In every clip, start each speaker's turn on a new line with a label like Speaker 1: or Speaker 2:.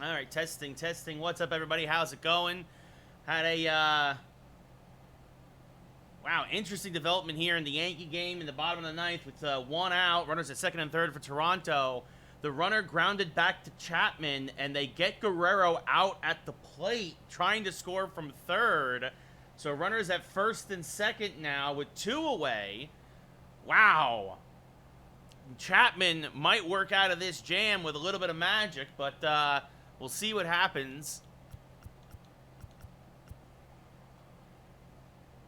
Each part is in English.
Speaker 1: All right, testing. What's up, everybody? How's it going? Had a, wow, interesting development here in the Yankee game in the bottom of the ninth with 1 out. Runners at second and third for Toronto. The runner grounded back to Chapman, and they get Guerrero out at the plate, trying to score from third. So runners at first and second now with 2 away. Wow. Chapman might work out of this jam with a little bit of magic, but we'll see what happens.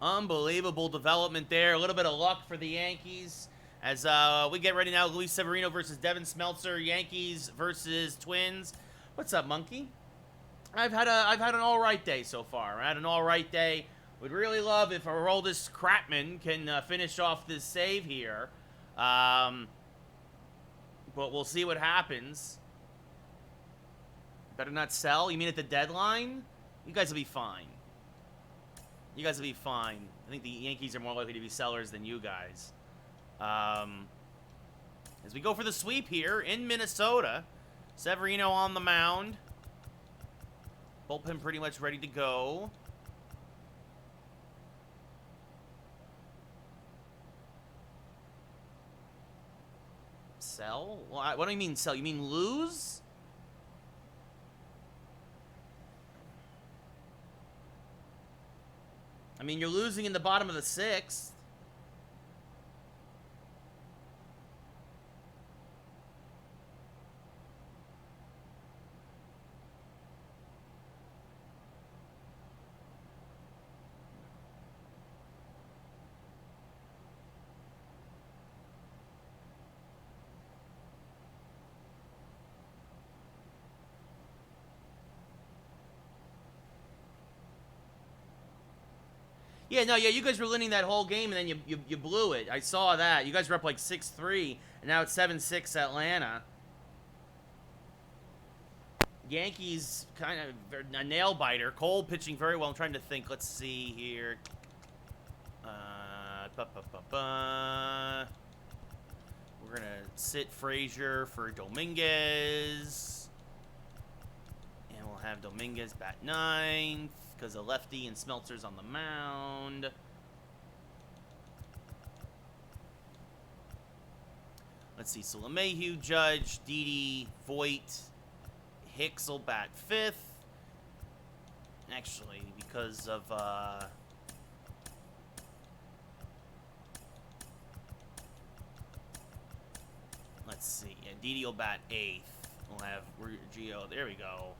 Speaker 1: Unbelievable development there. A little bit of luck for the Yankees as we get ready now. Luis Severino versus Devin Smeltzer. Yankees versus Twins. What's up, Monkey? I've had an all right day so far. I had an all right day. Would really love if Aroldis Chapman can finish off this save here. But we'll see what happens. Better not sell. You mean at the deadline? You guys will be fine. You guys will be fine. I think the Yankees are more likely to be sellers than you guys. As we go for the sweep here in Minnesota. Severino on the mound. Bullpen pretty much ready to go. Sell? What do you mean sell? You mean lose? I mean, you're losing in the bottom of the 6th. Yeah, no, yeah, you guys were winning that whole game, and then you blew it. I saw that. You guys were up like 6-3, and now it's 7-6 Atlanta. Yankees, kind of a nail-biter. Cole pitching very well. I'm trying to think. Let's see here. We're going to sit Frazier for Dominguez. And we'll have Dominguez bat 9th. Because a lefty and Smeltzer's on the mound. Let's see. So LeMahieu, Judge, Didi, Voit, Hicks will bat 5th. Actually, because of let's see. Yeah, Didi will bat 8th. We'll have Gio. There we go.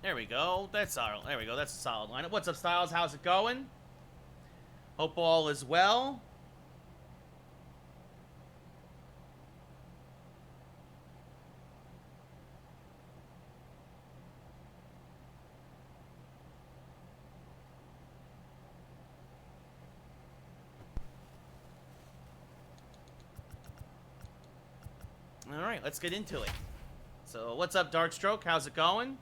Speaker 1: There we go. That's our. There we go. That's a solid lineup. What's up, Styles? How's it going? Hope all is well. All right, let's get into it. So, what's up, Darkstroke? How's it going?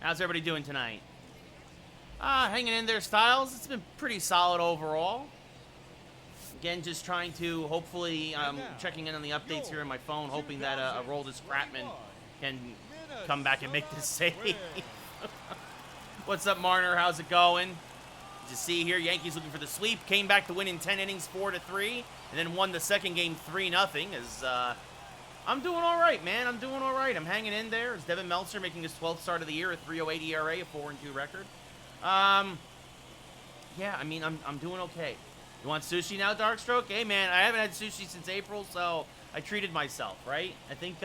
Speaker 1: How's everybody doing tonight? Hanging in there, Styles. It's been pretty solid overall. Again, just trying to, hopefully, checking in on the updates here on my phone, hoping that Aroldis Chapman can come back and make this save. What's up, Marner? How's it going? As you see here, Yankees looking for the sweep. Came back to win in 10 innings, 4-3, and then won the second game 3-0 as... I'm doing all right, man. I'm doing all right. I'm hanging in there. It's Devin Meltzer making his 12th start of the year, a 3.08 ERA, a 4-2 record. Yeah, I mean, I'm doing okay. You want sushi now, Darkstroke? Hey, man, I haven't had sushi since April, so I treated myself, right? I think,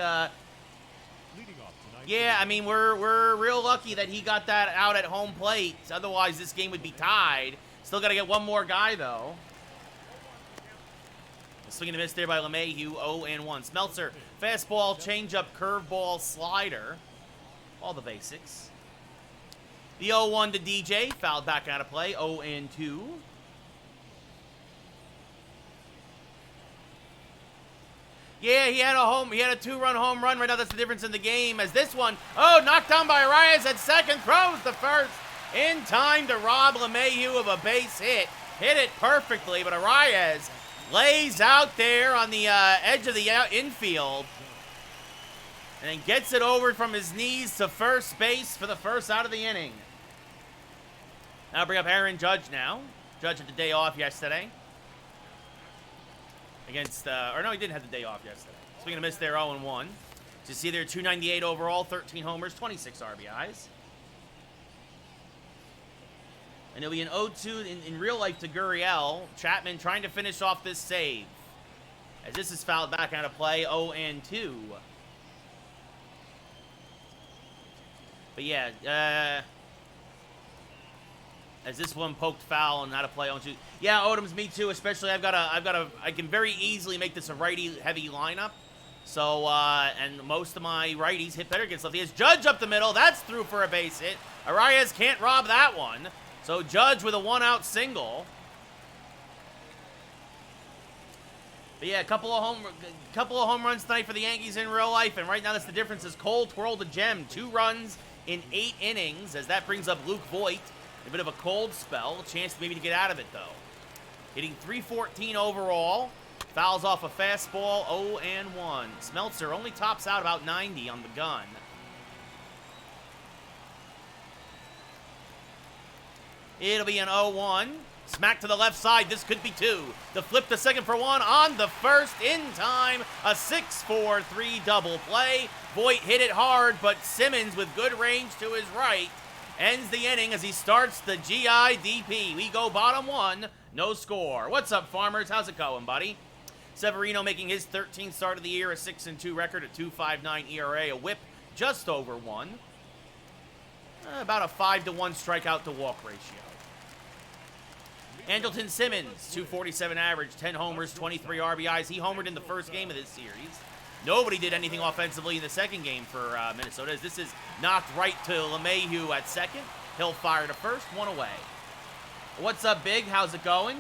Speaker 1: yeah, I mean, we're real lucky that he got that out at home plate. Otherwise, this game would be tied. Still got to get one more guy, though. Swing and a miss there by LeMahieu, 0-1. Smeltzer, fastball, changeup, curveball, slider. All the basics. The 0-1 to DJ, fouled back out of play, 0-2. Yeah, he had a 2-run home run. Right now, that's the difference in the game. As this one, oh, knocked down by Arias at second, throws the first in time to rob LeMahieu of a base hit. Hit it perfectly, but Arias lays out there on the edge of the infield and then gets it over from his knees to first base for the first out of the inning. I'll bring up Aaron Judge now. Judge had the day off yesterday. Against, or no, he didn't have the day off yesterday. Swing and a miss there, 0-1. You see there, 298 overall, 13 homers, 26 RBIs. And it'll be an 0-2 in real life to Gurriel. Chapman trying to finish off this save. As this is fouled back out of play, 0-2. But yeah, as this one poked foul and out of play 0-2. Yeah, Odom's me too. Especially I can very easily make this a righty-heavy lineup. So and most of my righties hit better against lefty. He has Judge up the middle. That's through for a base hit. Arias can't rob that one. So Judge with a 1-out single. But yeah, a couple of home runs tonight for the Yankees in real life, and right now that's the difference. Is Cole twirled a gem, 2 runs in 8 innings, as that brings up Luke Voit. A bit of a cold spell, a chance maybe to get out of it though. Hitting .314 overall, fouls off a fastball, 0-1. Smeltzer only tops out about 90 on the gun. It'll be an 0-1. Smack to the left side. This could be 2. The flip to second for 1 on the first in time. A 6-4-3 double play. Voit hit it hard, but Simmons with good range to his right ends the inning as he starts the GIDP. We go bottom 1, no score. What's up, Farmers? How's it going, buddy? Severino making his 13th start of the year, a 6-2 record, a 2.59 ERA, a whip just over 1. About a 5-to-1 strikeout to walk ratio. Andrelton Simmons, 247 average, 10 homers, 23 RBIs. He homered in the first game of this series. Nobody did anything offensively in the second game for Minnesota. As this is knocked right to LeMahieu at second. He'll fire to first, 1 away. What's up, Big? How's it going?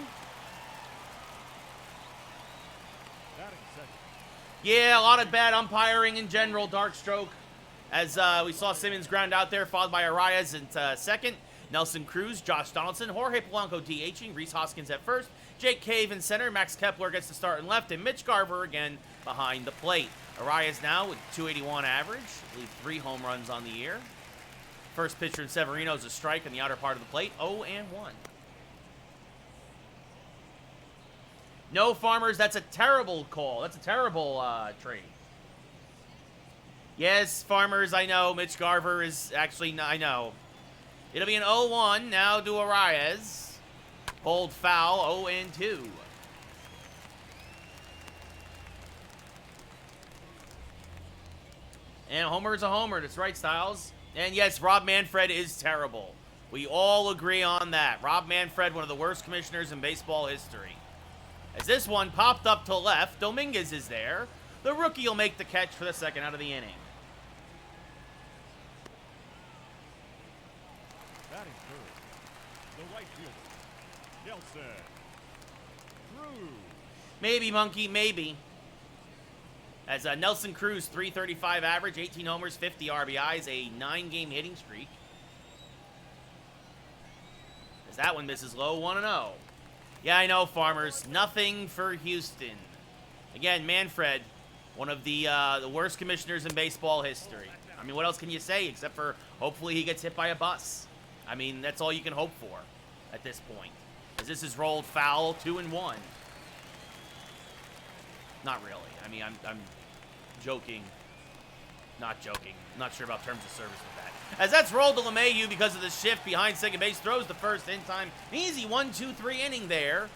Speaker 1: Yeah, a lot of bad umpiring in general, Dark Stroke. As we saw Simmons ground out there, followed by Arias at second. Nelson Cruz, Josh Donaldson, Jorge Polanco DHing, Rhys Hoskins at first, Jake Cave in center, Max Kepler gets the start in left, and Mitch Garver again behind the plate. Arias now with 281 average, I believe 3 home runs on the year. First pitcher in Severino's a strike in the outer part of the plate, 0-1. No, Farmers, that's a terrible call. That's a terrible trade. Yes, Farmers, I know. Mitch Garver is actually, I know. It'll be an 0-1 now to Arias. Hold foul, 0-2. And a homer is a homer. That's right, Styles. And yes, Rob Manfred is terrible. We all agree on that. Rob Manfred, one of the worst commissioners in baseball history. As this one popped up to left, Dominguez is there. The rookie will make the catch for the second out of the inning.
Speaker 2: Batting third, the right fielder, Nelson Cruz.
Speaker 1: Maybe, Monkey, maybe. As Nelson Cruz, 335 average, 18 homers, 50 RBIs, a 9-game hitting streak. As that one misses low, 1-0. Yeah, I know, Farmers. Nothing for Houston. Again, Manfred, one of the worst commissioners in baseball history. I mean, what else can you say except for hopefully he gets hit by a bus? I mean, that's all you can hope for at this point. As this is rolled foul, 2-1. Not really. I mean, I'm joking. Not joking. I'm not sure about terms of service with that. As that's rolled to LeMahieu because of the shift behind second base, throws the first in time. An easy 1-2-3 inning there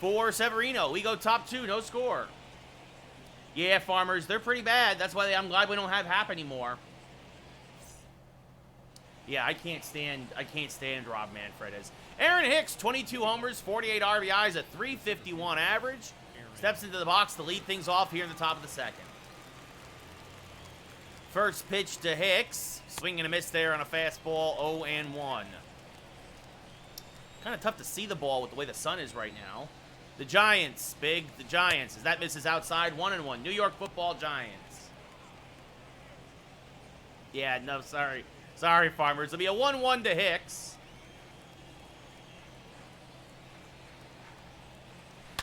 Speaker 1: for Severino. We go top 2, no score. Yeah, Farmers, they're pretty bad. That's why I'm glad we don't have Hap anymore. Yeah, I can't stand Rob Manfred. As Aaron Hicks, 22 homers, 48 RBIs, a 351 average. Steps into the box to lead things off here in the top of the second. First pitch to Hicks. Swing and a miss there on a fastball, 0-1. Kind of tough to see the ball with the way the sun is right now. The Giants, the Giants. As that misses outside, 1-1. New York Football Giants. Yeah, no, sorry. Sorry, Farmers. It'll be a 1-1 to Hicks.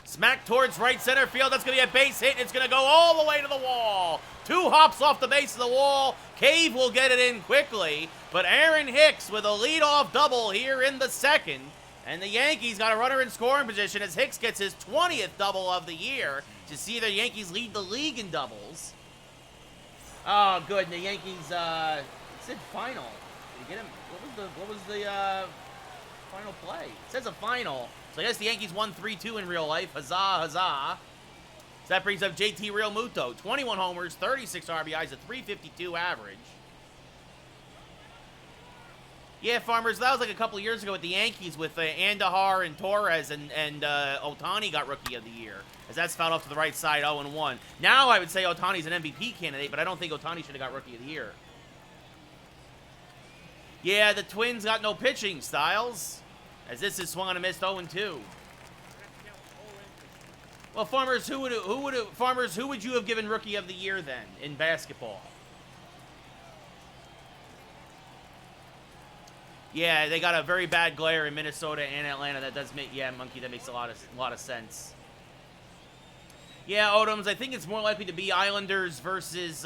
Speaker 1: Smack towards right center field. That's going to be a base hit. It's going to go all the way to the wall. 2 hops off the base of the wall. Cave will get it in quickly. But Aaron Hicks with a leadoff double here in the second. And the Yankees got a runner in scoring position as Hicks gets his 20th double of the year. To see the Yankees lead the league in doubles. Oh, good. And the Yankees, it said final. Did you get him? What was the final play? It says a final. So I guess the Yankees won 3-2 in real life. Huzzah, huzzah. So that brings up JT Realmuto. 21 homers, 36 RBIs, a 352 average. Yeah, Farmers, that was like a couple years ago with the Yankees with Andahar and Torres, and Ohtani got Rookie of the Year. As that's fouled off to the right side, 0-1. Now I would say Ohtani's an MVP candidate, but I don't think Ohtani should have got Rookie of the Year. Yeah, the Twins got no pitching, Styles. As this is swung on a missed 0-2. Well, Farmers, who would you have given Rookie of the Year then in basketball? Yeah, they got a very bad glare in Minnesota and Atlanta. That does make, yeah, Monkey, that makes a lot of sense. Yeah, Odoms, I think it's more likely to be Islanders versus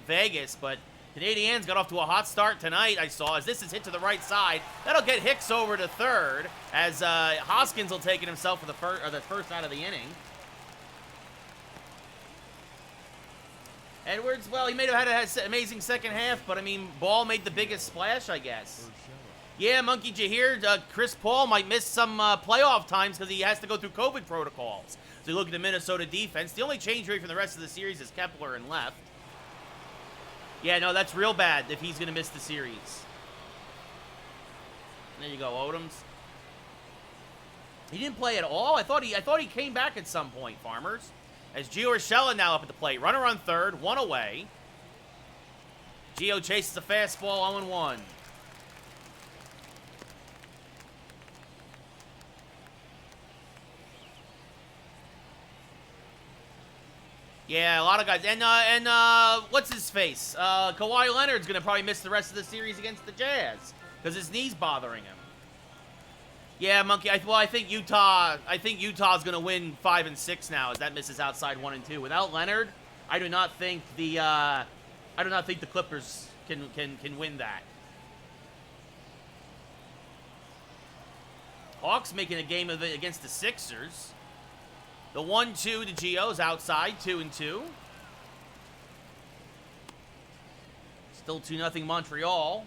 Speaker 1: Vegas, but Canadiens got off to a hot start tonight, I saw, as this is hit to the right side. That'll get Hicks over to third, as Hoskins will take it himself for the first out of the inning. Edwards, well, he may have had an amazing second half, but, I mean, Ball made the biggest splash, I guess. Yeah, Monkey, did you hear? Chris Paul might miss some playoff times because he has to go through COVID protocols. So you look at the Minnesota defense. The only change rate from the rest of the series is Kepler and left. Yeah, no, that's real bad if he's going to miss the series. There you go, Odoms. He didn't play at all? I thought he came back at some point, Farmers. As Gio Urshela now up at the plate. Runner on third, 1 away. Gio chases a fastball, 0-1. Yeah, a lot of guys. And what's his face? Kawhi Leonard's going to probably miss the rest of the series against the Jazz because his knee's bothering him. Yeah, Monkey. I think Utah's going to win 5 and 6 now as that misses outside 1 and 2. Without Leonard, I do not think the Clippers can win that. Hawks making a game of it against the Sixers. The 1-2 to Gio's outside, 2-2. Still 2-0 Montreal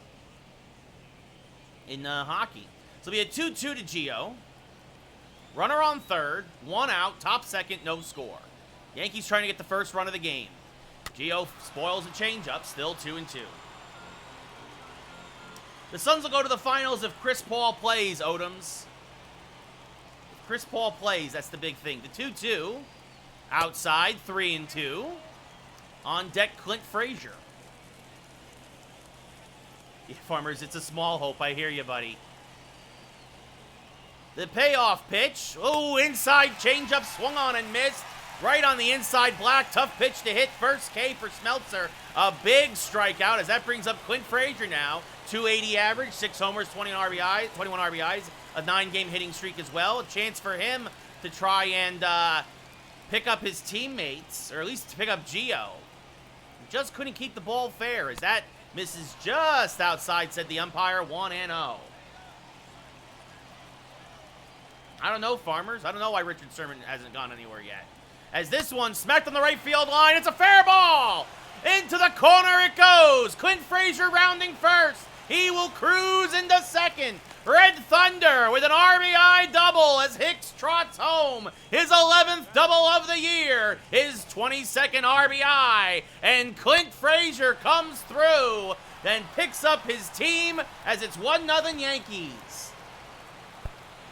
Speaker 1: in hockey. So we had 2-2 to Gio. Runner on third, 1 out, top second, no score. Yankees trying to get the first run of the game. Gio spoils a changeup, still 2-2. The Suns will go to the finals if Chris Paul plays, Odoms. Chris Paul plays, that's the big thing. The 2-2, outside, 3-2. On deck, Clint Frazier. Yeah, Farmers, it's a small hope. I hear you, buddy. The payoff pitch. Oh, inside changeup, swung on and missed. Right on the inside block. Tough pitch to hit. First K for Smeltzer. A big strikeout as that brings up Clint Frazier now. 280 average, 6 homers, 21 RBIs. A 9-game hitting streak as well. A chance for him to try and pick up his teammates, or at least to pick up Gio. Just couldn't keep the ball fair as that misses just outside, said the umpire, 1-0. I don't know, Farmers. I don't know why Richard Sherman hasn't gone anywhere yet. As this one smacked on the right field line, it's a fair ball! Into the corner it goes! Clint Frazier rounding first. He will cruise into second. Red Thunder with an RBI double as Hicks trots home. His 11th double of the year. His 22nd RBI. And Clint Frazier comes through. Then picks up his team as it's 1-0 Yankees.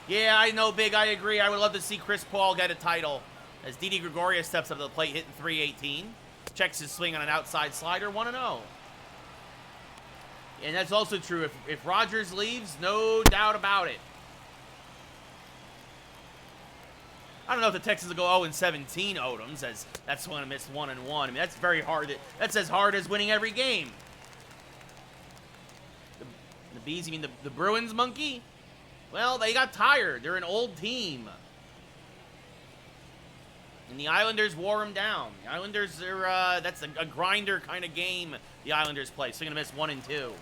Speaker 1: Yeah, I know, Big. I agree. I would love to see Chris Paul get a title. As Didi Gregorius steps up to the plate, hitting .318. Checks his swing on an outside slider, 1-0. And that's also true. If Rogers leaves, no doubt about it. I don't know if the Texans will go 0-17 Odoms, as that's one to miss 1-1. I mean, that's very hard. That's as hard as winning every game. The Bees, you mean the Bruins, Monkey? Well, they got tired. They're an old team. And the Islanders wore them down. The Islanders are, that's a grinder kind of game the Islanders play. So they're going to miss 1 and 2.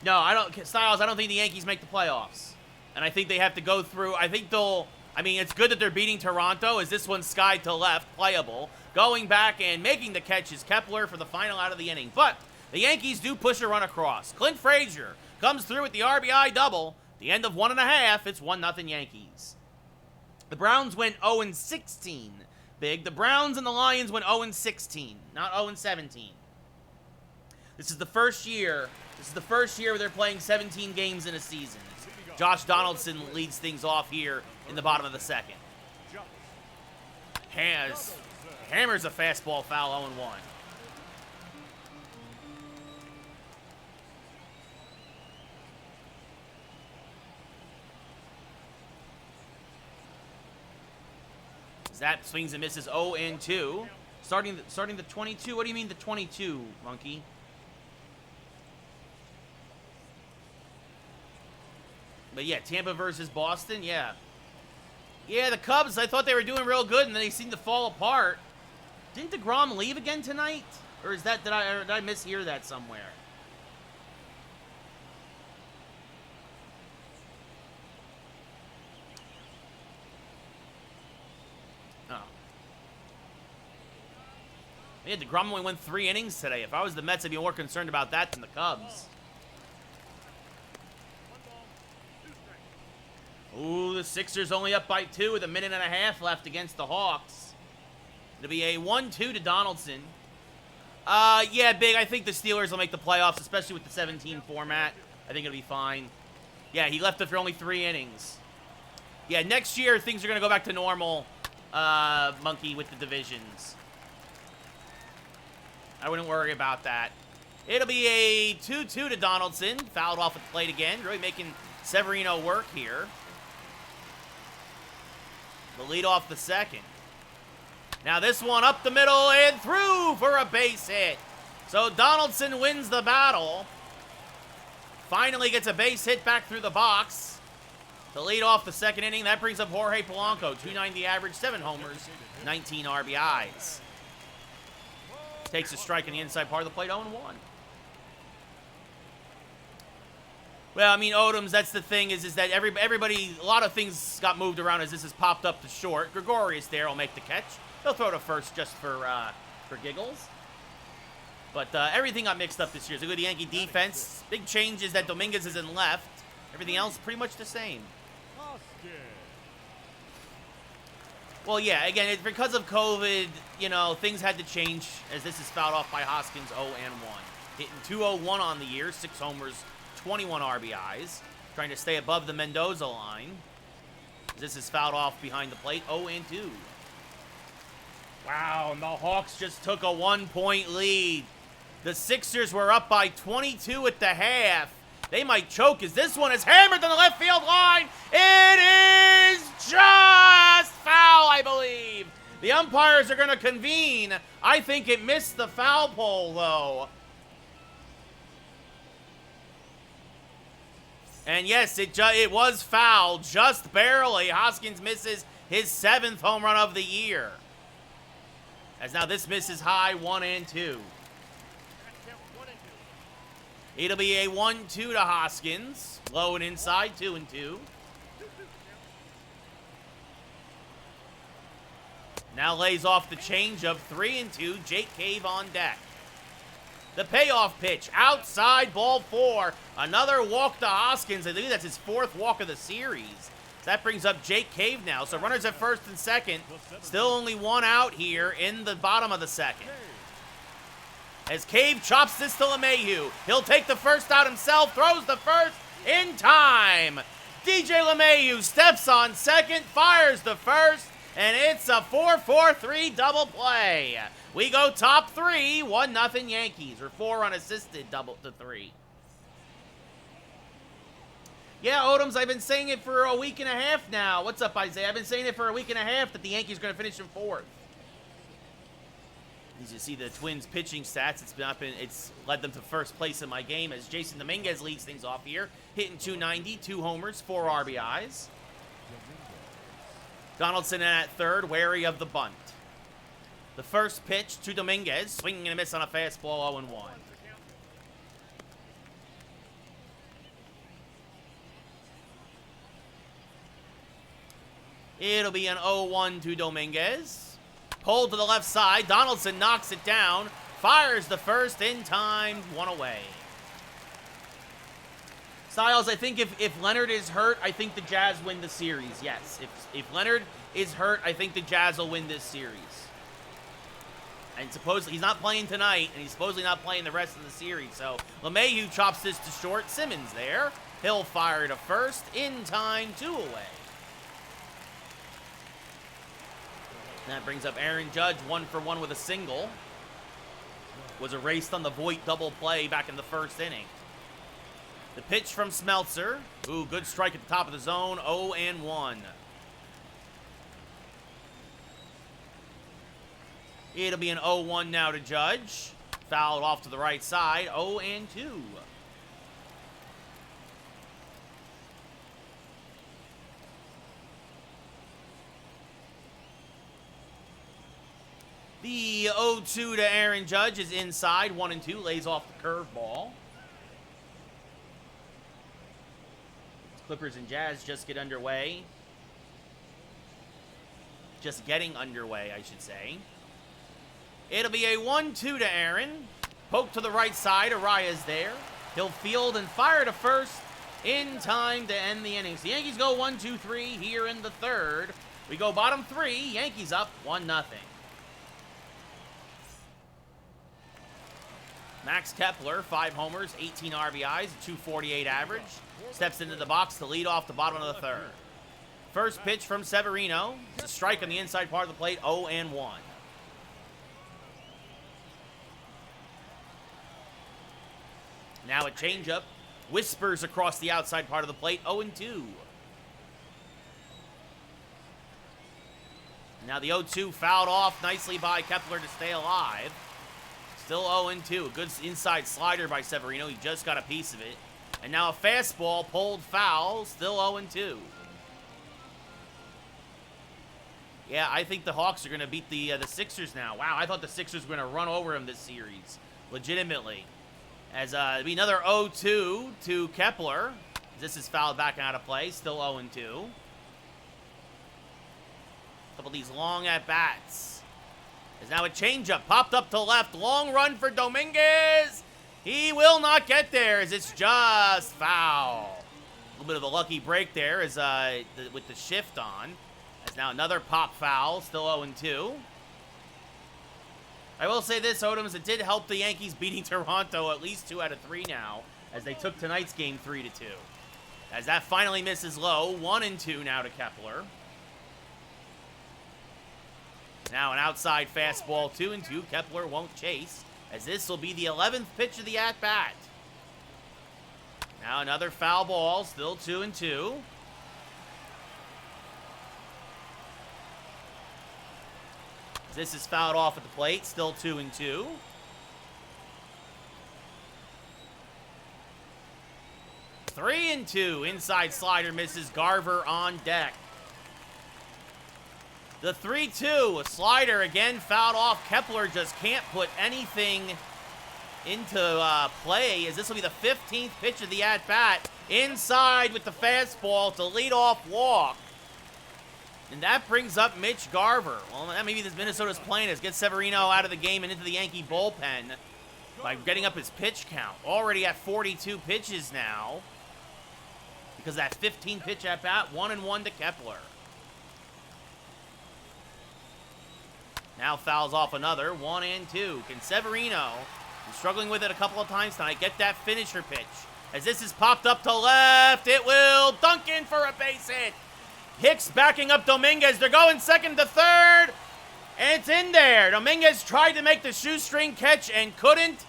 Speaker 1: No, Styles, I don't think the Yankees make the playoffs. And I think they have to go through, I mean, it's good that they're beating Toronto, as this one's skied to left, playable. Going back and making the catch is Kepler for the final out of the inning. But the Yankees do push a run across. Clint Frazier comes through with the RBI double. The end of 1.5, it's 1-0 Yankees. The Browns went 0-16, Big. The Browns and the Lions went 0-16, not 0-17. This is the first year where they're playing 17 games in a season. Josh Donaldson leads things off here in the bottom of the second. Hammers a fastball foul, 0-1. That swings and misses 0-2. Starting the 22. What do you mean the 22, Monkey? But yeah, Tampa versus Boston, yeah. Yeah, the Cubs, I thought they were doing real good, and then they seemed to fall apart. Didn't DeGrom leave again tonight? Or is that, did I mishear that somewhere? Oh. Yeah, DeGrom only went 3 innings today. If I was the Mets, I'd be more concerned about that than the Cubs. Ooh, the Sixers only up by 2 with 1.5 minutes left against the Hawks. It'll be a 1-2 to Donaldson. Yeah, Big, I think the Steelers will make the playoffs, especially with the 17 format. I think it'll be fine. Yeah, he left after only 3 innings. Yeah, next year, things are going to go back to normal, Monkey, with the divisions. I wouldn't worry about that. It'll be a 2-2 to Donaldson. Fouled off at the plate again. Really making Severino work here. The lead off the second. Now this one up the middle and through for a base hit. So Donaldson wins the battle. Finally gets a base hit back through the box to lead off the second inning. That brings up Jorge Polanco. 290 average, 7 homers, 19 RBIs. Takes a strike in the inside part of the plate, 0-1. Well, I mean, Odoms, that's the thing, is that everybody, a lot of things got moved around as this has popped up to short. Gregorius there will make the catch. He'll throw to first just for giggles. But everything got mixed up this year. So good Yankee defense. Big change is that Dominguez is in left. Everything else pretty much the same. Well, yeah, again, it's because of COVID, you know, things had to change as this is fouled off by Hoskins, 0-1. Hitting 201 on the year, 6 homers, 21 RBIs. Trying to stay above the Mendoza line. This is fouled off behind the plate, 0-2. Wow, and the Hawks just took a 1-point lead. The Sixers were up by 22 at the half. They might choke as this one is hammered on the left field line. It is just foul, I believe. The umpires are going to convene. I think it missed the foul pole, though. And yes, it was foul, just barely. Hoskins misses his 7th home run of the year. As now this misses high, 1-2. It'll be a 1-2 to Hoskins. Low and inside, 2-2. Now lays off the changeup, 3-2. Jake Cave on deck. The payoff pitch, outside, ball 4. Another walk to Hoskins. I think that's his 4th walk of the series. That brings up Jake Cave now. So runners at first and second. Still only 1 out here in the bottom of the second. As Cave chops this to LeMahieu. He'll take the first out himself. Throws the first in time. DJ LeMahieu steps on second. Fires the first. And it's a 4-4-3 double play. We go top 3. 1-0 Yankees. Or 4 unassisted double to 3. Yeah, Odoms, I've been saying it for a week and a half now. What's up, Isaiah? I've been saying it for a week and a half that the Yankees are going to finish in 4th. As you see the Twins pitching stats, it's led them to first place in my game as Jason Dominguez leads things off here, hitting .290, 2 homers, 4 RBIs. Donaldson at third, wary of the bunt. The first pitch to Dominguez, swinging and a miss on a fastball, 0-1. It'll be an 0-1 to Dominguez. Pulled to the left side. Donaldson knocks it down. Fires the first in time. 1 away. Styles, I think if Leonard is hurt, I think the Jazz win the series. Yes. If Leonard is hurt, I think the Jazz will win this series. And supposedly, he's not playing tonight, and he's supposedly not playing the rest of the series. So, LeMahieu chops this to short. Simmons there. He'll fire to first. In time, 2 away. That brings up Aaron Judge, 1 for 1 with a single. Was erased on the Voit double play back in the first inning. The pitch from Smeltzer. Ooh, good strike at the top of the zone. 0-1. It'll be an 0-1 now to Judge. Fouled off to the right side. 0-2. The 0-2 to Aaron Judge is inside. 1-2. Lays off the curveball. Clippers and Jazz just get underway. Just getting underway, I should say. It'll be a 1-2 to Aaron. Poke to the right side. Araya's there. He'll field and fire to first in time to end the innings. The Yankees go 1-2-3 here in the 3rd. We go bottom 3. Yankees up 1-0. Max Kepler, 5 homers, 18 RBIs, 248 average. Steps into the box to lead off the bottom of the 3rd. First pitch from Severino. It's a strike on the inside part of the plate, 0-1. Now a changeup. Whispers across the outside part of the plate, 0-2. Now the 0-2 fouled off nicely by Kepler to stay alive. Still 0-2. A good inside slider by Severino. He just got a piece of it. And now a fastball pulled foul. Still 0-2. Yeah, I think the Hawks are going to beat the Sixers now. Wow, I thought the Sixers were going to run over them this series. Legitimately. As it'll be another 0-2 to Kepler. This is fouled back out of play. Still 0-2. A couple of these long at-bats. There's now a changeup. Popped up to left. Long run for Dominguez. He will not get there as it's just foul. A little bit of a lucky break there as with the shift on. As now another pop foul. Still 0-2. I will say this, Odoms, it did help the Yankees beating Toronto at least 2 out of 3 now, as they took tonight's game 3-2. As that finally misses low, 1-2 now to Kepler. Now an outside fastball, 2-2. Kepler won't chase, as this will be the 11th pitch of the at-bat. Now another foul ball, still 2-2. This is fouled off at the plate, still 2-2. Three and 2. Inside slider misses. Garver on deck. The 3-2. A slider again fouled off. Kepler just can't put anything into play, as this will be the 15th pitch of the at-bat. Inside with the fastball to lead off walk. And that brings up Mitch Garver. Well, maybe this Minnesota's plan is get Severino out of the game and into the Yankee bullpen by getting up his pitch count. Already at 42 pitches now. Because that 15 pitch at bat, 1-1 to Kepler. Now fouls off another, 1-2. Can Severino, who's struggling with it a couple of times tonight, get that finisher pitch? As this is popped up to left, it will dunk in for a base hit. Hicks backing up Dominguez. They're going second to third. And it's in there. Dominguez tried to make the shoestring catch and couldn't.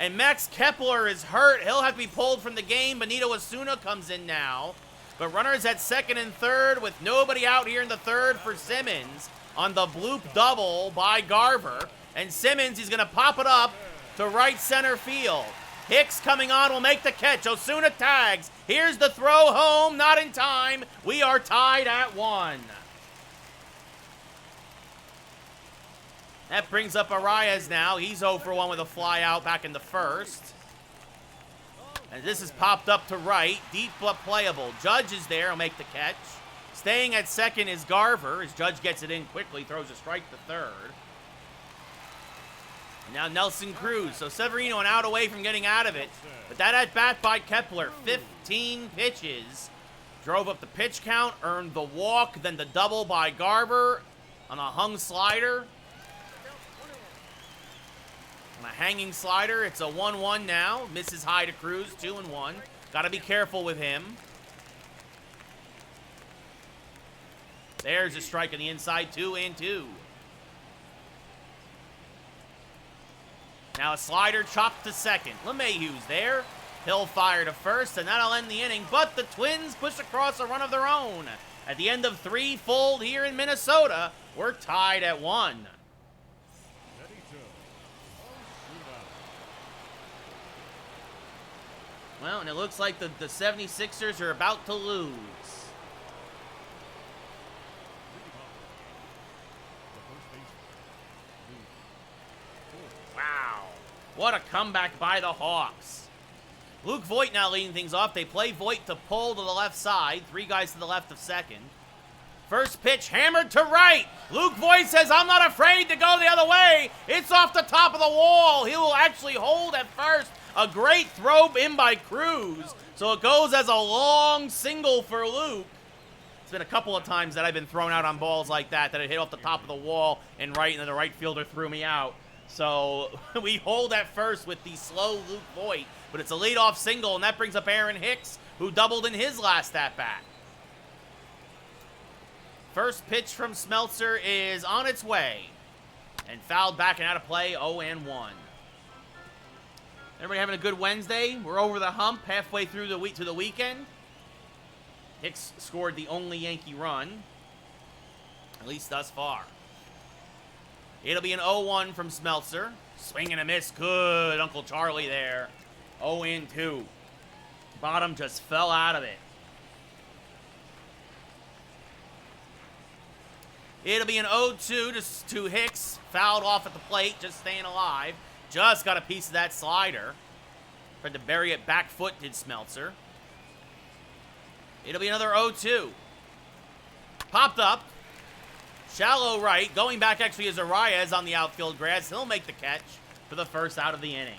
Speaker 1: And Max Kepler is hurt. He'll have to be pulled from the game. Benito Osuna comes in now. But runners at second and third with nobody out here in the third for Simmons on the bloop double by Garver. And Simmons, he's going to pop it up to right center field. Hicks coming on will make the catch. Osuna tags. Here's the throw home. Not in time. We are tied at 1. That brings up Arias now. He's 0 for 1 with a fly out back in the first. And this is popped up to right. Deep but playable. Judge is there. He'll make the catch. Staying at second is Garver. As Judge gets it in quickly. Throws a strike to third. And now Nelson Cruz. So Severino an out away from getting out of it. But that at bat by Kepler. 15 pitches. Drove up the pitch count. Earned the walk. Then the double by Garver on a hung slider. On a hanging slider, it's a 1-1 now. Misses high to Cruz, 2-1. Got to be careful with him. There's a strike on the inside, 2-2. Now a slider chopped to second. LeMahieu's there. He'll fire to first, and that'll end the inning. But the Twins push across a run of their own. At the end of 3 full here in Minnesota, we're tied at 1. Well, and it looks like the 76ers are about to lose. Wow. What a comeback by the Hawks. Luke Voit now leading things off. They play Voit to pull to the left side. 3 guys to the left of second. First pitch hammered to right. Luke Voit says, I'm not afraid to go the other way. It's off the top of the wall. He will actually hold at first. A great throw in by Cruz. So it goes as a long single for Luke. It's been a couple of times that I've been thrown out on balls like that it hit off the top of the wall and right, and then the right fielder threw me out. So we hold at first with the slow Luke Voit. But it's a leadoff single, and that brings up Aaron Hicks, who doubled in his last at-bat. First pitch from Smeltzer is on its way. And fouled back and out of play, 0-1. Everybody having a good Wednesday? We're over the hump, halfway through the week to the weekend. Hicks scored the only Yankee run, at least thus far. It'll be an 0-1 from Smeltzer. Swing and a miss. Good. Uncle Charlie there. 0-2. Bottom just fell out of it. It'll be an 0-2 to Hicks. Fouled off at the plate, just staying alive. Just got a piece of that slider. Tried to bury it back foot, did Smeltzer. It'll be another 0-2. Popped up. Shallow right. Going back actually is Arias on the outfield grass. He'll make the catch for the first out of the inning.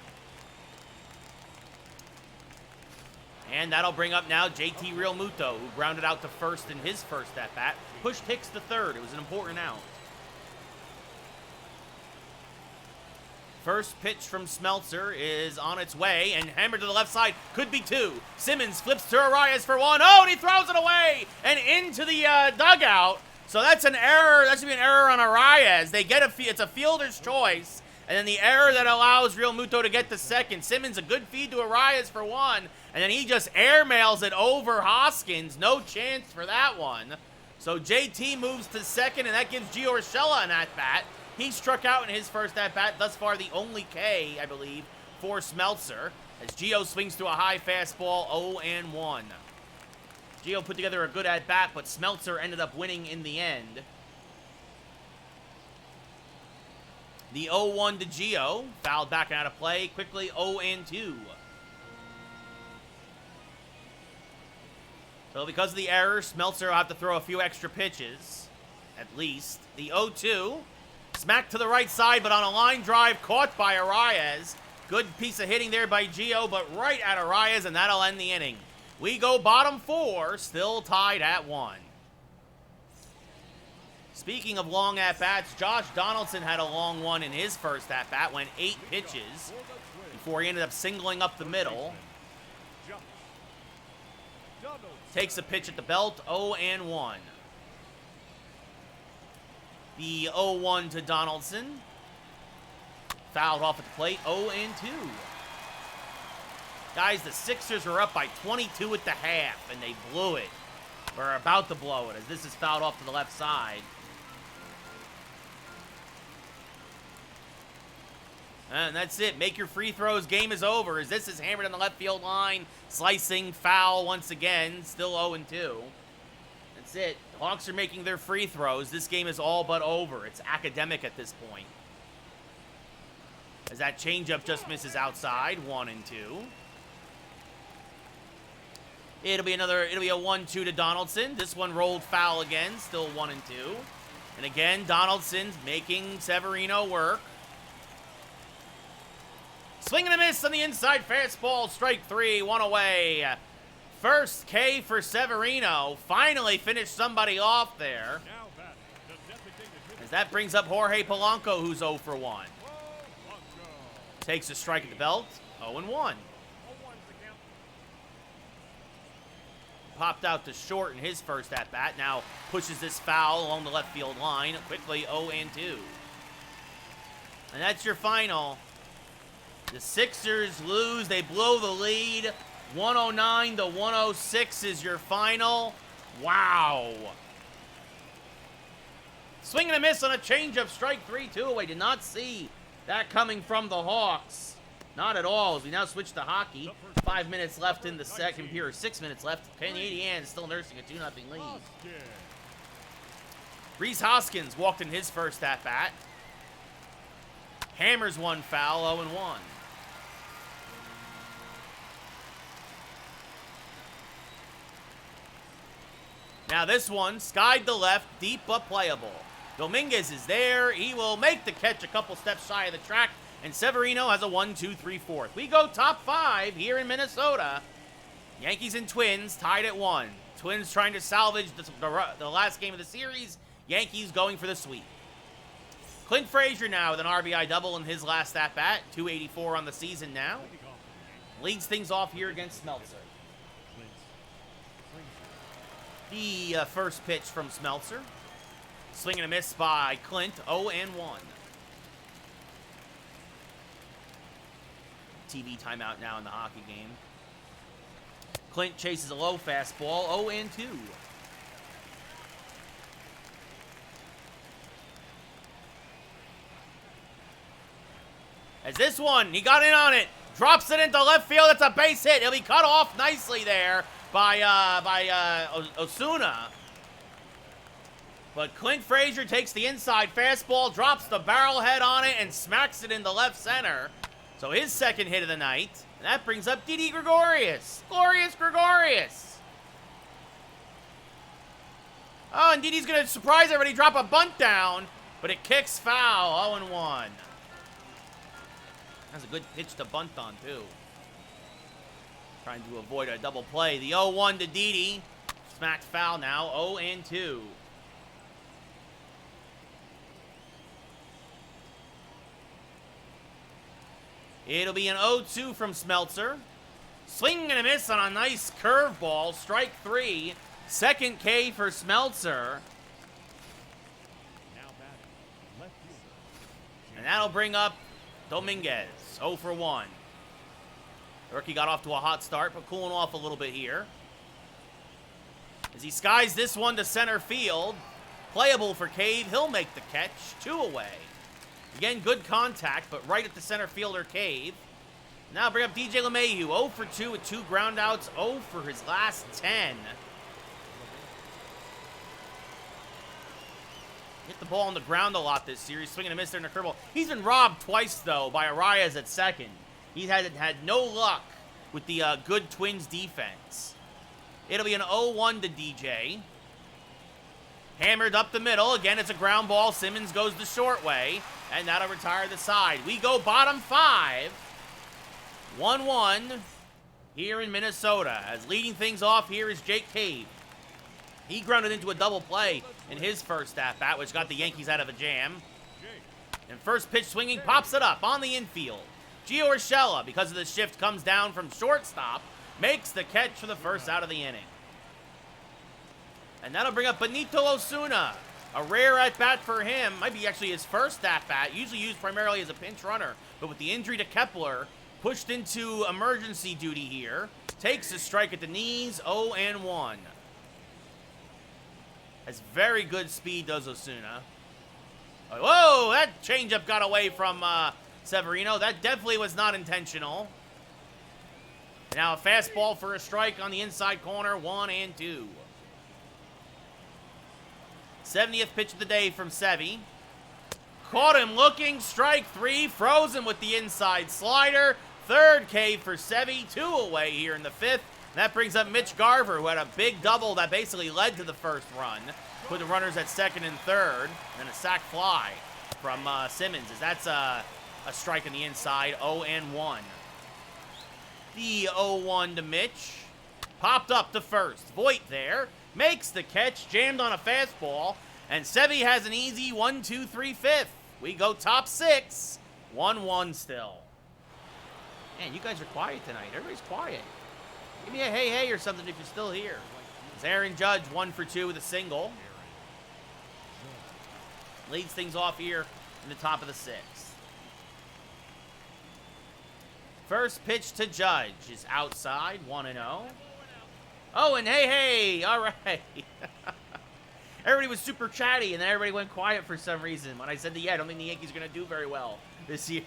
Speaker 1: And that'll bring up now JT Realmuto, who grounded out to first in his first at-bat. Pushed Hicks to third. It was an important out. First pitch from Smeltzer is on its way, and hammered to the left side. Could be 2. Simmons flips to Arias for 1. Oh, and he throws it away and into the dugout. So that's an error. That should be an error on Arias. They get it's a fielder's choice, and then the error that allows Realmuto to get to second. Simmons a good feed to Arias for 1, and then he just airmails it over Hoskins. No chance for that one. So JT moves to second, and that gives Gio Urshela an at-bat. He struck out in his first at-bat, thus far the only K, I believe, for Smeltzer, as Gio swings to a high fastball, 0-1. Gio put together a good at-bat, but Smeltzer ended up winning in the end. The 0-1 to Gio, fouled back and out of play, quickly 0-2. So because of the error, Smeltzer will have to throw a few extra pitches, at least. The 0-2. Smacked to the right side, but on a line drive caught by Arias. Good piece of hitting there by Gio, but right at Arias, and that'll end the inning. We go bottom 4, still tied at 1. Speaking of long at-bats, Josh Donaldson had a long one in his first at-bat, went 8 pitches before he ended up singling up the middle. Takes a pitch at the belt, 0-1. The 0-1 to Donaldson. Fouled off at the plate, 0-2. Guys, the Sixers are up by 22 at the half, and they blew it. Or about to blow it, as this is fouled off to the left side. And that's it. Make your free throws. Game is over, as this is hammered on the left field line. Slicing foul once again. Still 0-2. That's it. The Hawks are making their free throws. This game is all but over. It's academic at this point. As that changeup just misses outside. 1-2. It'll be a 1-2 to Donaldson. This one rolled foul again. Still 1-2. And again, Donaldson's making Severino work. Swing and a miss on the inside fastball. Strike 3, 1 away. First K for Severino. Finally finished somebody off there. As that brings up Jorge Polanco, who's 0 for 1. Takes a strike at the belt. 0-1. Popped out to short in his first at-bat. Now pushes this foul along the left field line. Quickly 0-2. And that's your final. The Sixers lose. They blow the lead. 109 to 106 is your final. Wow. Swing and a miss on a changeup. Strike 3, 2 away. Did not see that coming from the Hawks. Not at all, as we now switch to hockey. 5 minutes left in the second period. 6 minutes left. Canadiens still nursing a 2-0 lead. Rhys Hoskins walked in his first at-bat. Hammers one foul, 0-1. Now this one, skied to left, deep but playable. Dominguez is there. He will make the catch a couple steps shy of the track, and Severino has a 1-2-3-4. We go top 5 here in Minnesota. Yankees and Twins tied at 1. Twins trying to salvage the last game of the series. Yankees going for the sweep. Clint Frazier now with an RBI double in his last at-bat. 284 on the season now. Leads things off here against Smeltzer. The first pitch from Smeltzer. Swing and a miss by Clint. 0-1. TV timeout now in the hockey game. Clint chases a low fastball. 0-2. As this one, he got in on it. Drops it into left field. It's a base hit. He'll be cut off nicely there by Osuna. But Clint Frazier takes the inside fastball, drops the barrel head on it, and smacks it into left center. So his second hit of the night. And that brings up Didi Gregorius. Glorious Gregorius. Oh, and Didi's going to surprise everybody, drop a bunt down. But it kicks foul. 0-1. That's a good pitch to bunt on, too. Trying to avoid a double play. The 0-1 to Didi. Smacked foul now. 0-2. It'll be an 0-2 from Smeltzer. Swing and a miss on a nice curveball. Strike 3. Second K for Smeltzer. And that'll bring up Dominguez. 0 for 1. The rookie got off to a hot start, but cooling off a little bit here. As he skies this one to center field. Playable for Cave. He'll make the catch. 2 away. Again, good contact, but right at the center fielder, Cave. Now bring up DJ LeMahieu. 0 for 2 with 2 groundouts. 0 for his last 10. Hit the ball on the ground a lot this series. Swinging a miss there in a curveball. He's been robbed twice, though, by Arias at second. He's had no luck with the good Twins defense. It'll be an 0-1 to DJ. Hammered up the middle. Again, it's a ground ball. Simmons goes the short way. And that'll retire the side. We go bottom 5. 1-1 here in Minnesota. As leading things off here is Jake Cave. He grounded into a double play in his first at-bat, which got the Yankees out of a jam. And first pitch swinging, pops it up on the infield. Gio Urshela, because of the shift, comes down from shortstop. Makes the catch for the first out of the inning. And that'll bring up Benito Osuna. A rare at-bat for him. Might be actually his first at-bat. Usually used primarily as a pinch runner. But with the injury to Kepler, pushed into emergency duty here. Takes a strike at the knees, 0-1. Has very good speed, does Osuna. Whoa, that changeup got away from Severino. That definitely was not intentional. Now a fastball for a strike on the inside corner, 1-2. 70th pitch of the day from Sevy. Caught him looking, strike 3, frozen with the inside slider. Third K for Sevy, 2 away here in the 5th. That brings up Mitch Garver, who had a big double that basically led to the first run. Put the runners at second and third, and a sac fly from Simmons, as that's a strike on the inside, 0-1. The 0-1 to Mitch. Popped up to first. Voit there. Makes the catch. Jammed on a fastball. And Sevy has an easy 1-2-3-5. We go top 6. 1-1 still. Man, you guys are quiet tonight. Everybody's quiet. Give me a hey, hey or something if you're still here. It's Aaron Judge, 1 for 2 with a single. Leads things off here in the top of the 6th. First pitch to Judge is outside, 1-0. Oh, and hey, hey, all right. Everybody was super chatty, and then everybody went quiet for some reason. When I said I don't think the Yankees are going to do very well this year.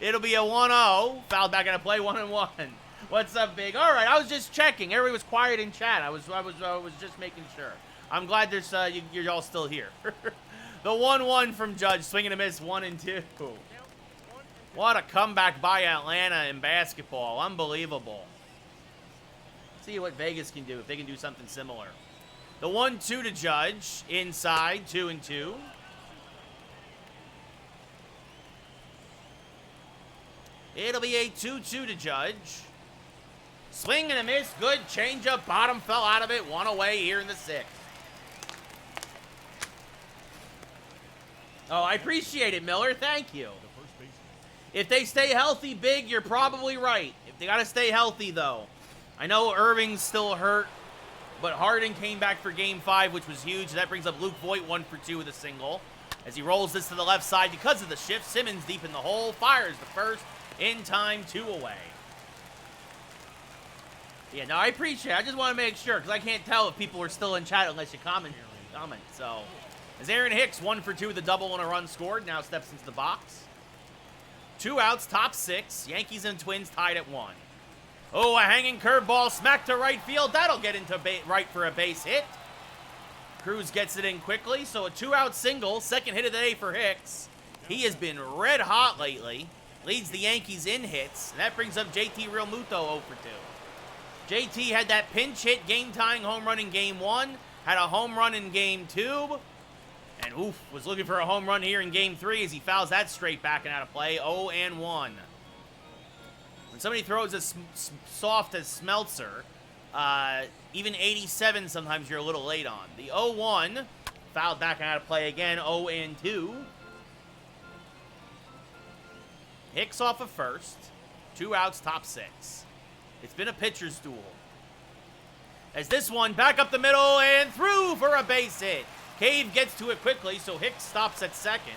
Speaker 1: It'll be a 1-0. Fouled back into play, 1-1. What's up, Big? All right, I was just checking. Everybody was quiet in chat. I was just making sure. I'm glad there's you're all still here. The 1-1 from Judge, swing and a miss, 1-2. What a comeback by Atlanta in basketball. Unbelievable. See what Vegas can do, if they can do something similar. The 1-2 to Judge, inside, 2-2. It'll be a 2-2 to Judge. Swing and a miss, good changeup, bottom fell out of it, 1 away here in the 6th. Oh, I appreciate it, Miller, thank you. If they stay healthy, Big, you're probably right. If they got to stay healthy, though. I know Irving's still hurt, but Harden came back for Game 5, which was huge. That brings up Luke Voit, 1 for 2 with a single. As he rolls this to the left side because of the shift, Simmons deep in the hole, fires the first, in time, 2 away. Yeah, no, I appreciate it. I just want to make sure, because I can't tell if people are still in chat unless you comment. So, as Aaron Hicks, 1 for 2 with a double and a run scored, now steps into the box. 2 outs, top 6. Yankees and Twins tied at 1. Oh, a hanging curveball smacked to right field. That'll get into right for a base hit. Cruz gets it in quickly, so a 2-out single. Second hit of the day for Hicks. He has been red hot lately. Leads the Yankees in hits. And that brings up JT Realmuto 0 for 2. JT had that pinch hit game-tying home run in Game 1. Had a home run in Game 2. And oof, was looking for a home run here in Game 3 as he fouls that straight back and out of play. 0-1. When somebody throws as soft as Smeltzer, even 87 sometimes you're a little late on. The 0-1, fouled back and out of play again. 0-2. Hicks off of first. 2 outs, top 6. It's been a pitcher's duel. As this one back up the middle and through for a base hit. Cave gets to it quickly, so Hicks stops at second.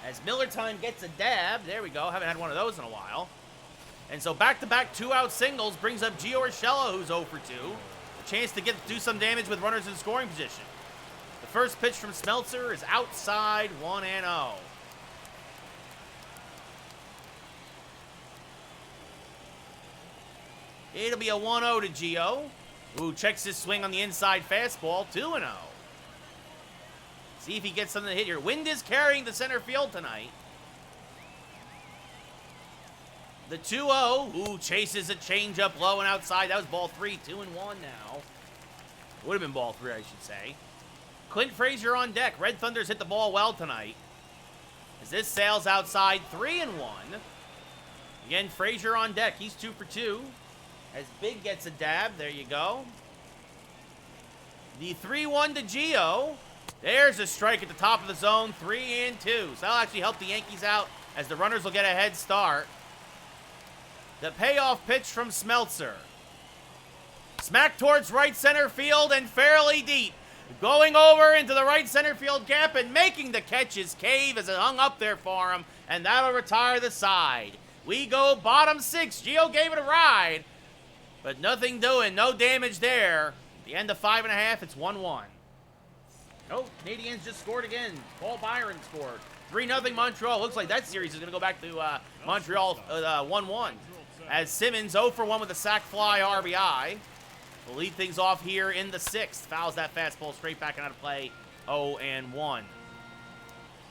Speaker 1: As Miller Time gets a dab. There we go. Haven't had one of those in a while. And so back-to-back 2-out singles brings up Gio Urshela, who's 0 for 2. A chance to do some damage with runners in scoring position. The first pitch from Smeltzer is outside, 1-0. It'll be a 1-0 to Gio, who checks his swing on the inside fastball, 2-0. See if he gets something to hit here. Wind is carrying the center field tonight. The 2-0, who chases a changeup low and outside. That was ball 3, 2-1 now. Would have been ball 3, I should say. Clint Frazier on deck. Red Thunder's hit the ball well tonight. As this sails outside, 3-1. Again, Frazier on deck. He's 2 for 2. As Big gets a dab, there you go. The 3-1 to Gio. There's a strike at the top of the zone, 3-2. So that'll actually help the Yankees out as the runners will get a head start. The payoff pitch from Smeltzer. Smack towards right center field and fairly deep. Going over into the right center field gap and making the catch is Cave as it hung up there for him. And that'll retire the side. We go bottom 6. Gio gave it a ride, but nothing doing. No damage there. At the end of 5.5, it's 1-1. Oh, Canadians just scored again. Paul Byron scored. 3-0 Montreal. Looks like that series is going to go back to Montreal 1-1. As Simmons 0 for 1 with a sac fly RBI. We'll lead things off here in the 6th. Fouls that fastball straight back and out of play. 0-1.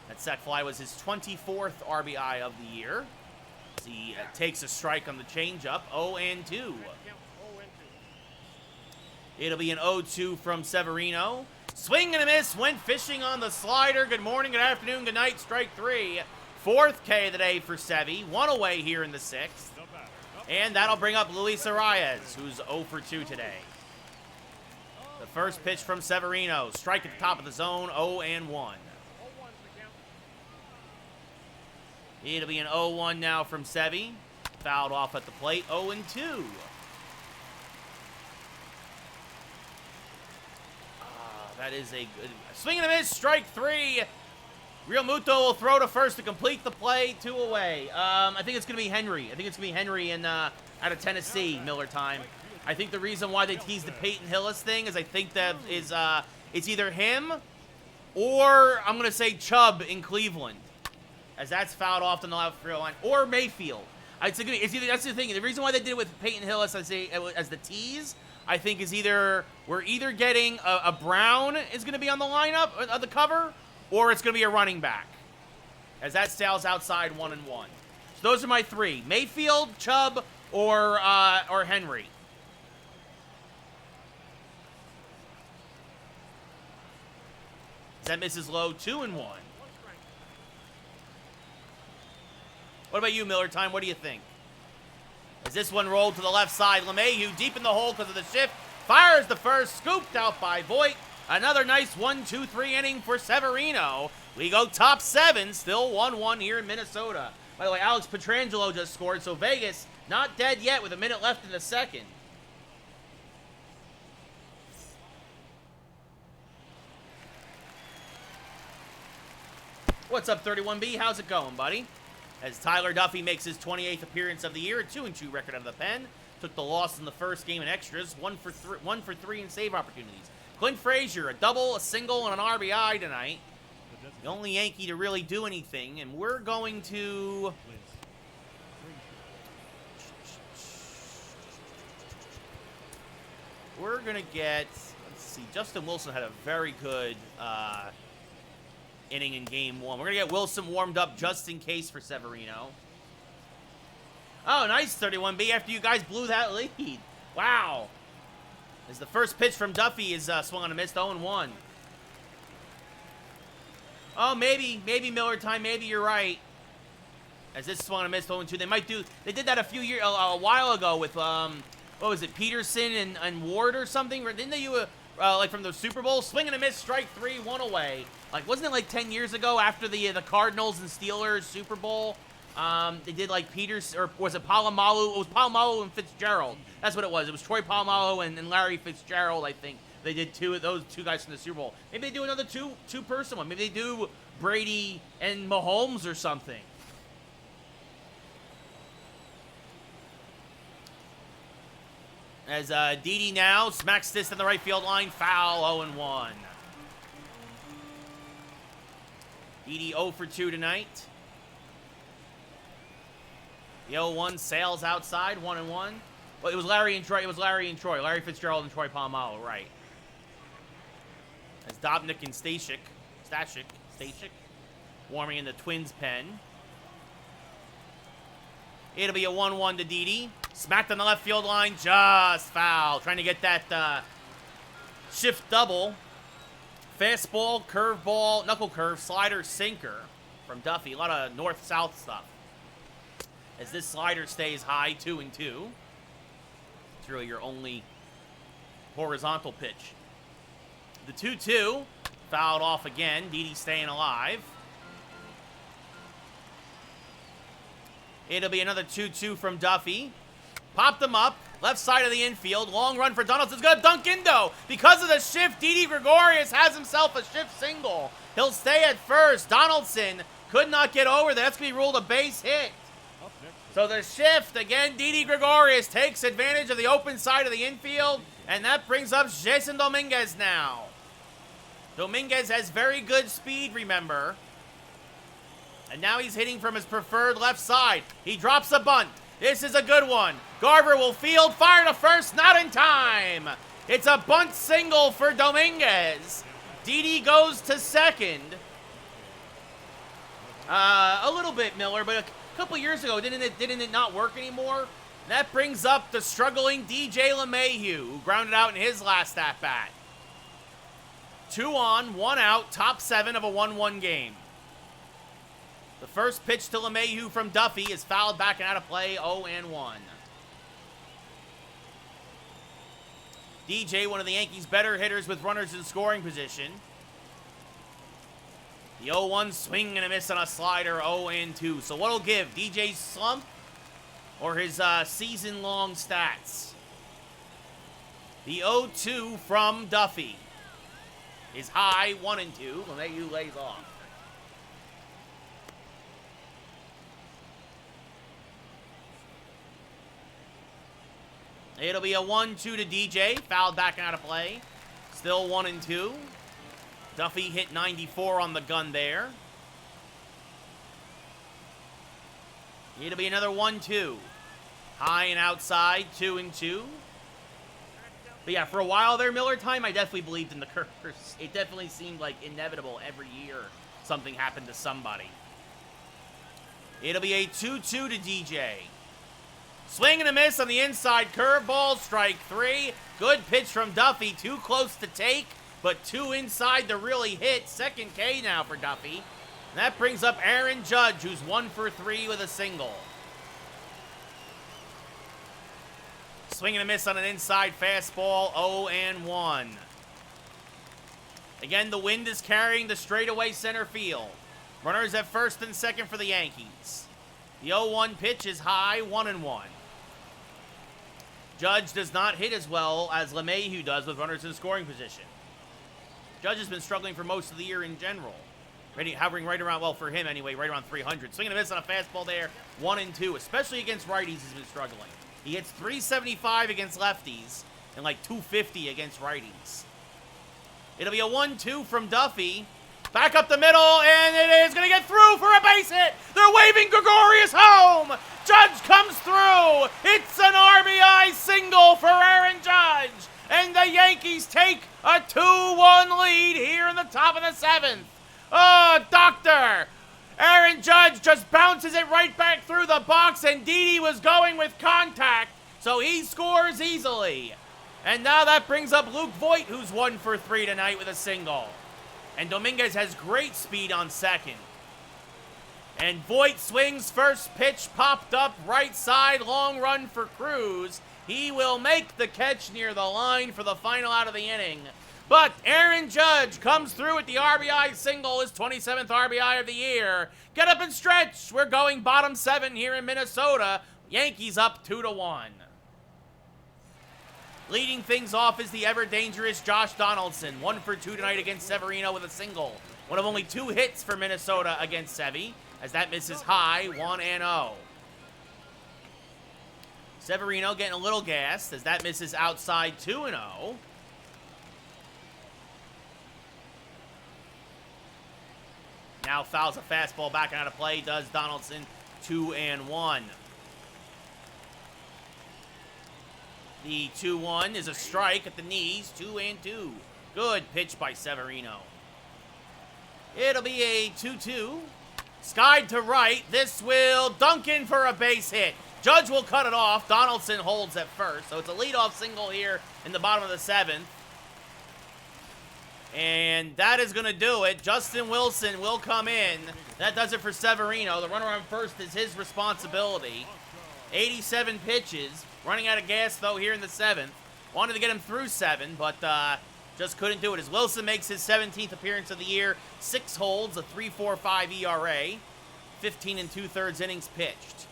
Speaker 1: That sac fly was his 24th RBI of the year. As he takes a strike on the changeup. 0-2. It'll be an 0-2 from Severino. Swing and a miss. Went fishing on the slider. Good morning, good afternoon, good night. Strike 3. 4th K of the day for Sevy. 1 away here in the 6th. And that'll bring up Luis Arias, who's 0 for 2 today. The first pitch from Severino. Strike at the top of the zone. 0-1. It'll be an 0-1 now from Sevy. Fouled off at the plate. 0-2. That is a good swing and a miss. Strike 3. Real Muto will throw to first to complete the play. 2 away. I think it's going to be Henry. I think it's going to be Henry out of Tennessee, Miller time. I think the reason why they teased the Peyton Hillis thing is I think that is it's either him or I'm going to say Chubb in Cleveland, as that's fouled off on the left field line, or Mayfield. It's either, that's the thing. The reason why they did it with Peyton Hillis, I say, as the tease, I think is we're either getting a Brown is going to be on the lineup of the cover, or it's going to be a running back, as that sails outside 1-1. So those are my 3: Mayfield, Chubb, or Henry. That misses low. 2-1. What about you, Miller time? What do you think? As this one rolled to the left side, LeMahieu deep in the hole because of the shift. Fires the first, scooped out by Voit. Another nice 1-2-3 inning for Severino. We go top 7, still 1-1 here in Minnesota. By the way, Alex Pietrangelo just scored, so Vegas not dead yet with a minute left in the 2nd. What's up, 31B? How's it going, buddy? As Tyler Duffy makes his 28th appearance of the year, a 2-2 record out of the pen. Took the loss in the first game in extras, 1 for 3 in save opportunities. Clint Frazier, a double, a single, and an RBI tonight. The only Yankee to really do anything, and we're going to... We're going to get... Let's see, Justin Wilson had a very good... inning in game 1. We're going to get Wilson warmed up just in case for Severino. Oh, nice, 31B, after you guys blew that lead. Wow. As the first pitch from Duffy is swung on a miss, 0-1. Oh, maybe Miller time, maybe you're right. As this swung on a miss, 0-2. They did that a while ago with, what was it, Peterson and Ward or something? Didn't they do like from the Super Bowl? Swing and a miss, strike 3, 1 away. Like, wasn't it like 10 years ago after the Cardinals and Steelers Super Bowl? They did like Peters, or was it Palomalu? It was Palomalu and Fitzgerald. That's what it was. It was Troy Polamalu and Larry Fitzgerald, I think. They did those two guys from the Super Bowl. Maybe they do another two-person one. Maybe they do Brady and Mahomes or something. As Didi now smacks this in the right field line. Foul, 0-1. Didi 0 for 2 tonight. The 0-1 sails outside, 1-1. Well, it was Larry and Troy. Larry Fitzgerald and Troy Polamalu, right. As Dobnik and Stashik warming in the Twins' pen. It'll be a 1-1 to Didi. Smacked on the left field line, just foul. Trying to get that shift double. Fastball, curveball, knuckle curve, slider, sinker from Duffy. A lot of north-south stuff. As this slider stays high, 2-2. It's really your only horizontal pitch. The 2-2, fouled off again. Didi staying alive. It'll be another 2-2 from Duffy. Popped him up. Left side of the infield. Long run for Donaldson's going to dunk in, though. Because of the shift, Didi Gregorius has himself a shift single. He'll stay at first. Donaldson could not get over there. That's going to be ruled a base hit. So the shift, again, Didi Gregorius takes advantage of the open side of the infield, and that brings up Jason Dominguez now. Dominguez has very good speed, remember. And now he's hitting from his preferred left side. He drops a bunt. This is a good one. Garver will field, fire to first, not in time. It's a bunt single for Dominguez. Didi goes to second. A little bit, Miller, but a couple years ago, didn't it not work anymore? That brings up the struggling DJ LeMahieu, who grounded out in his last at-bat. 2 on, 1 out, top 7 of a 1-1 game. The first pitch to LeMahieu from Duffy is fouled back and out of play, 0-1. DJ, one of the Yankees' better hitters with runners in scoring position. The 0-1 swing and a miss on a slider, 0-2. So what'll give? DJ's slump or his season-long stats? The 0-2 from Duffy is high, 1-2. LeMahieu lays off. It'll be a 1-2 to DJ. Fouled back and out of play. Still 1-2. Duffy hit 94 on the gun there. It'll be another 1-2. High and outside, 2-2. But yeah, for a while there, Miller time, I definitely believed in the curse. It definitely seemed like inevitable every year something happened to somebody. It'll be a 2-2 to DJ. Swing and a miss on the inside curveball, strike 3. Good pitch from Duffy, too close to take, but 2 inside to really hit. Second K now for Duffy. And that brings up Aaron Judge, who's 1 for 3 with a single. Swing and a miss on an inside fastball, 0-1. Again, the wind is carrying the straightaway center field. Runners at first and second for the Yankees. The 0-1 pitch is high, 1-1. Judge does not hit as well as LeMahieu does with runners in scoring position. Judge has been struggling for most of the year in general. Hovering right around, well, for him anyway, right around 300. Swing and a miss on a fastball there, 1-2. Especially against righties, he's been struggling. He hits 375 against lefties and like 250 against righties. It'll be a 1-2 from Duffy. Back up the middle, and it is going to get through for a base hit. They're waving Gregorius home. Judge comes through. It's an RBI single for Aaron Judge. And the Yankees take a 2-1 lead here in the top of the 7th. Oh, doctor. Aaron Judge just bounces it right back through the box, and Didi was going with contact, so he scores easily. And now that brings up Luke Voit, who's 1 for 3 tonight with a single. And Dominguez has great speed on second. And Voit swings, first pitch popped up, right side, long run for Cruz. He will make the catch near the line for the final out of the inning. But Aaron Judge comes through with the RBI single, his 27th RBI of the year. Get up and stretch. We're going bottom 7 here in Minnesota. Yankees up 2-1. Leading things off is the ever-dangerous Josh Donaldson. 1 for 2 tonight against Severino with a single. One of only 2 hits for Minnesota against Sevy, as that misses high, 1-0. Severino getting a little gassed, as that misses outside, 2-0. Now fouls a fastball back and out of play, does Donaldson, 2-1. The 2-1 is a strike at the knees, 2-2. Good pitch by Severino. It'll be a 2-2. Skied to right. This will dunk in for a base hit. Judge will cut it off. Donaldson holds at first. So it's a leadoff single here in the bottom of the 7th. And that is going to do it. Justin Wilson will come in. That does it for Severino. The runner on first is his responsibility. 87 pitches. Running out of gas, though, here in the 7th. Wanted to get him through 7, but just couldn't do it. As Wilson makes his 17th appearance of the year, 6 holds, a 3.45 ERA, 15 2/3 innings pitched.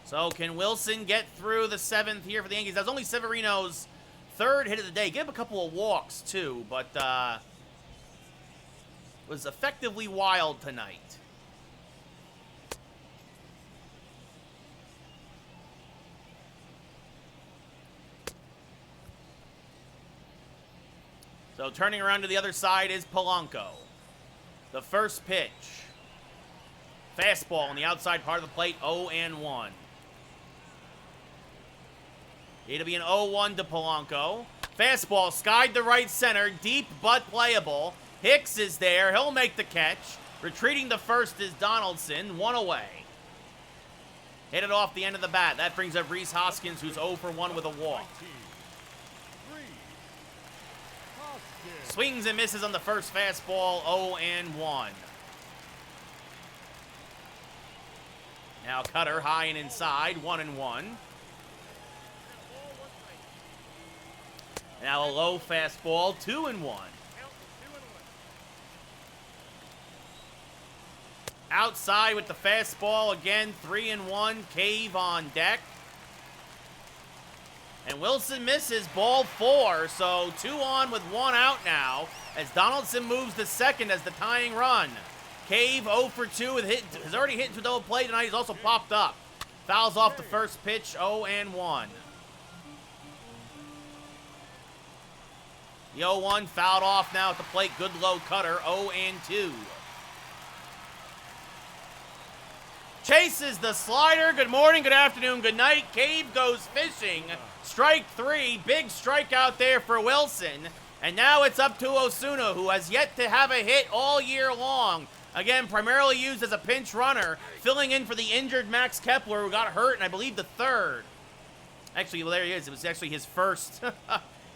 Speaker 1: So can Wilson get through the 7th here for the Yankees? That's only Severino's 3rd hit of the day. Give him a couple of walks, too, but was effectively wild tonight. So turning around to the other side is Polanco. The first pitch. Fastball on the outside part of the plate, 0-1. It'll be an 0-1 to Polanco. Fastball skied to right center, deep but playable. Hicks is there, he'll make the catch. Retreating to first is Donaldson, 1 away. Hit it off the end of the bat. That brings up Rhys Hoskins, who's 0 for 1 with a walk. Swings and misses on the first fastball, 0-1. Now cutter high and inside, 1-1. Now a low fastball, 2-1. Outside with the fastball again, 3-1. Cave on deck. And Wilson misses, ball 4, so 2 on with 1 out now as Donaldson moves to second as the tying run. Cave 0 for 2 with hit, has already hit into double play tonight. He's also popped up. Fouls off the first pitch, 0-1. The 0-1 fouled off now at the plate. Good low cutter, 0-2. Chases the slider. Good morning, good afternoon, good night. Cave goes fishing. Strike 3. Big strikeout there for Wilson. And now it's up to Osuna, who has yet to have a hit all year long. Again, primarily used as a pinch runner, filling in for the injured Max Kepler, who got hurt in, I believe, the 3rd. Actually, well, there he is. It was actually his first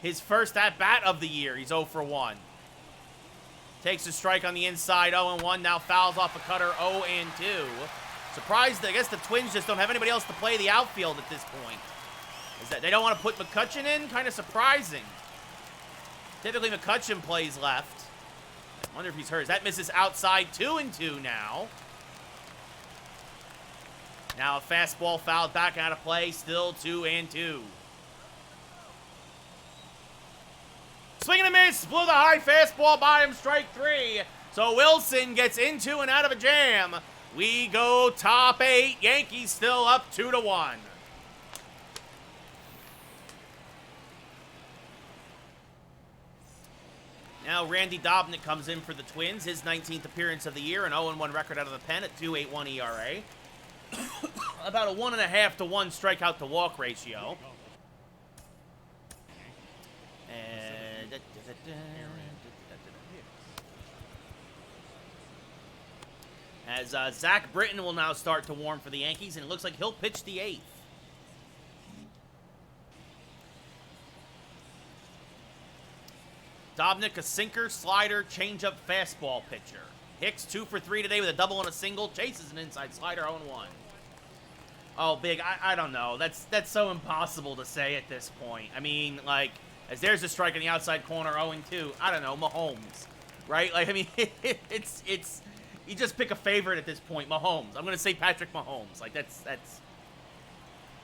Speaker 1: his first at-bat of the year. He's 0 for 1. Takes a strike on the inside, 0-1. Now fouls off a cutter, 0-2. Surprised, I guess the Twins just don't have anybody else to play the outfield at this point. Is that they don't want to put McCutchen in? Kind of surprising. Typically, McCutchen plays left. I wonder if he's hurt. That misses outside, 2-2 now. Now a fastball fouled back out of play, still 2-2. Swing and a miss, blew the high fastball by him, strike 3. So Wilson gets into and out of a jam. We go top 8. Yankees still up 2-1. Now Randy Dobnak comes in for the Twins. His 19th appearance of the year. An 0-1 record out of the pen at 2.81 ERA. About a 1.5 to 1 strikeout to walk ratio. And as Zach Britton will now start to warm for the Yankees, and it looks like he'll pitch the 8th. Dobnak, a sinker, slider, changeup, fastball pitcher. Hicks 2 for 3 today with a double and a single. Chases an inside slider, 0-1. Oh, Big, I don't know. That's so impossible to say at this point. I mean, like, as there's a strike in the outside corner, 0-2. I don't know, Mahomes, right? Like, I mean, it's you just pick a favorite at this point, Mahomes. I'm gonna say Patrick Mahomes. Like, that's.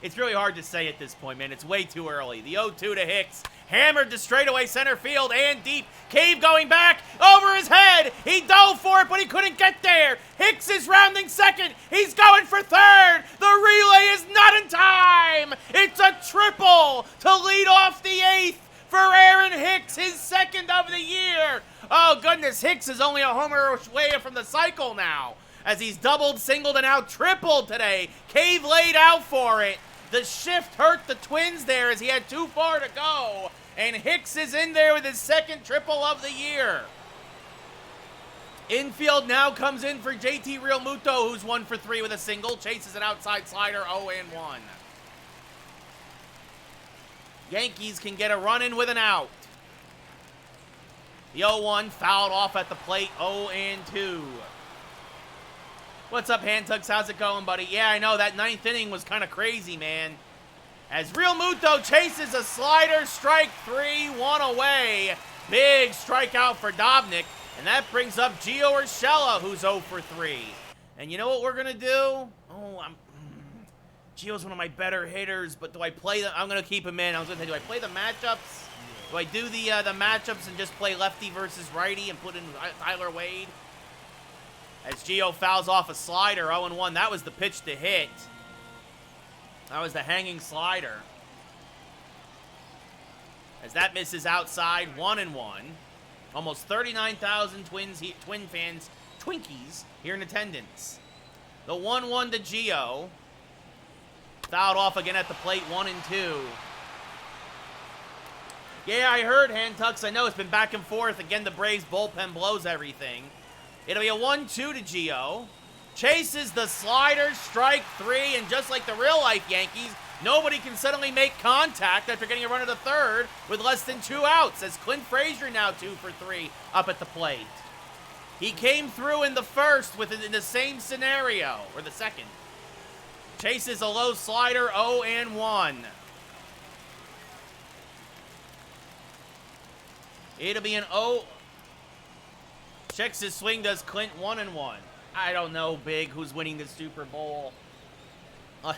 Speaker 1: It's really hard to say at this point, man. It's way too early. The 0-2 to Hicks. Hammered to straightaway center field and deep. Cave going back over his head. He dove for it, but he couldn't get there. Hicks is rounding second. He's going for third. The relay is not in time. It's a triple to lead off the 8th for Aaron Hicks, his 2nd of the year. Oh, goodness. Hicks is only a homer away from the cycle now, as he's doubled, singled, and now tripled today. Cave laid out for it. The shift hurt the Twins there as he had too far to go. And Hicks is in there with his 2nd triple of the year. Infield now comes in for JT Realmuto, who's 1 for 3 with a single. Chases an outside slider, 0-1. Yankees can get a run in with an out. The 0-1 fouled off at the plate, 0-2. What's up, Handtugs? How's it going, buddy? Yeah, I know, that 9th inning was kind of crazy, man. As Realmuto chases a slider, strike 3, 1 away. Big strikeout for Dobnak, and that brings up Gio Urshela, who's 0 for 3. And you know what we're going to do? Gio's one of my better hitters, but do I play them? I'm going to keep him in. I was going to say, do I play the matchups? Do I do the matchups and just play lefty versus righty and put in Tyler Wade? As Gio fouls off a slider, 0-1. That was the pitch to hit. That was the hanging slider. As that misses outside, 1-1. Almost 39,000 Twin fans, Twinkies, here in attendance. The 1-1 to Gio. Fouled off again at the plate, 1-2. Yeah, I heard, Hand-Tux. I know it's been back and forth. Again, the Braves bullpen blows everything. It'll be a 1-2 to Gio. Chases the slider, strike 3, and just like the real-life Yankees, nobody can suddenly make contact after getting a runner to third with less than 2 outs, as Clint Frazier now 2 for 3 up at the plate. He came through in the first in the same scenario, or the second. Chases a low slider, 0-1. It'll be an 0. Checks his swing, does Clint 1-1. I don't know, Big, who's winning the Super Bowl. Like,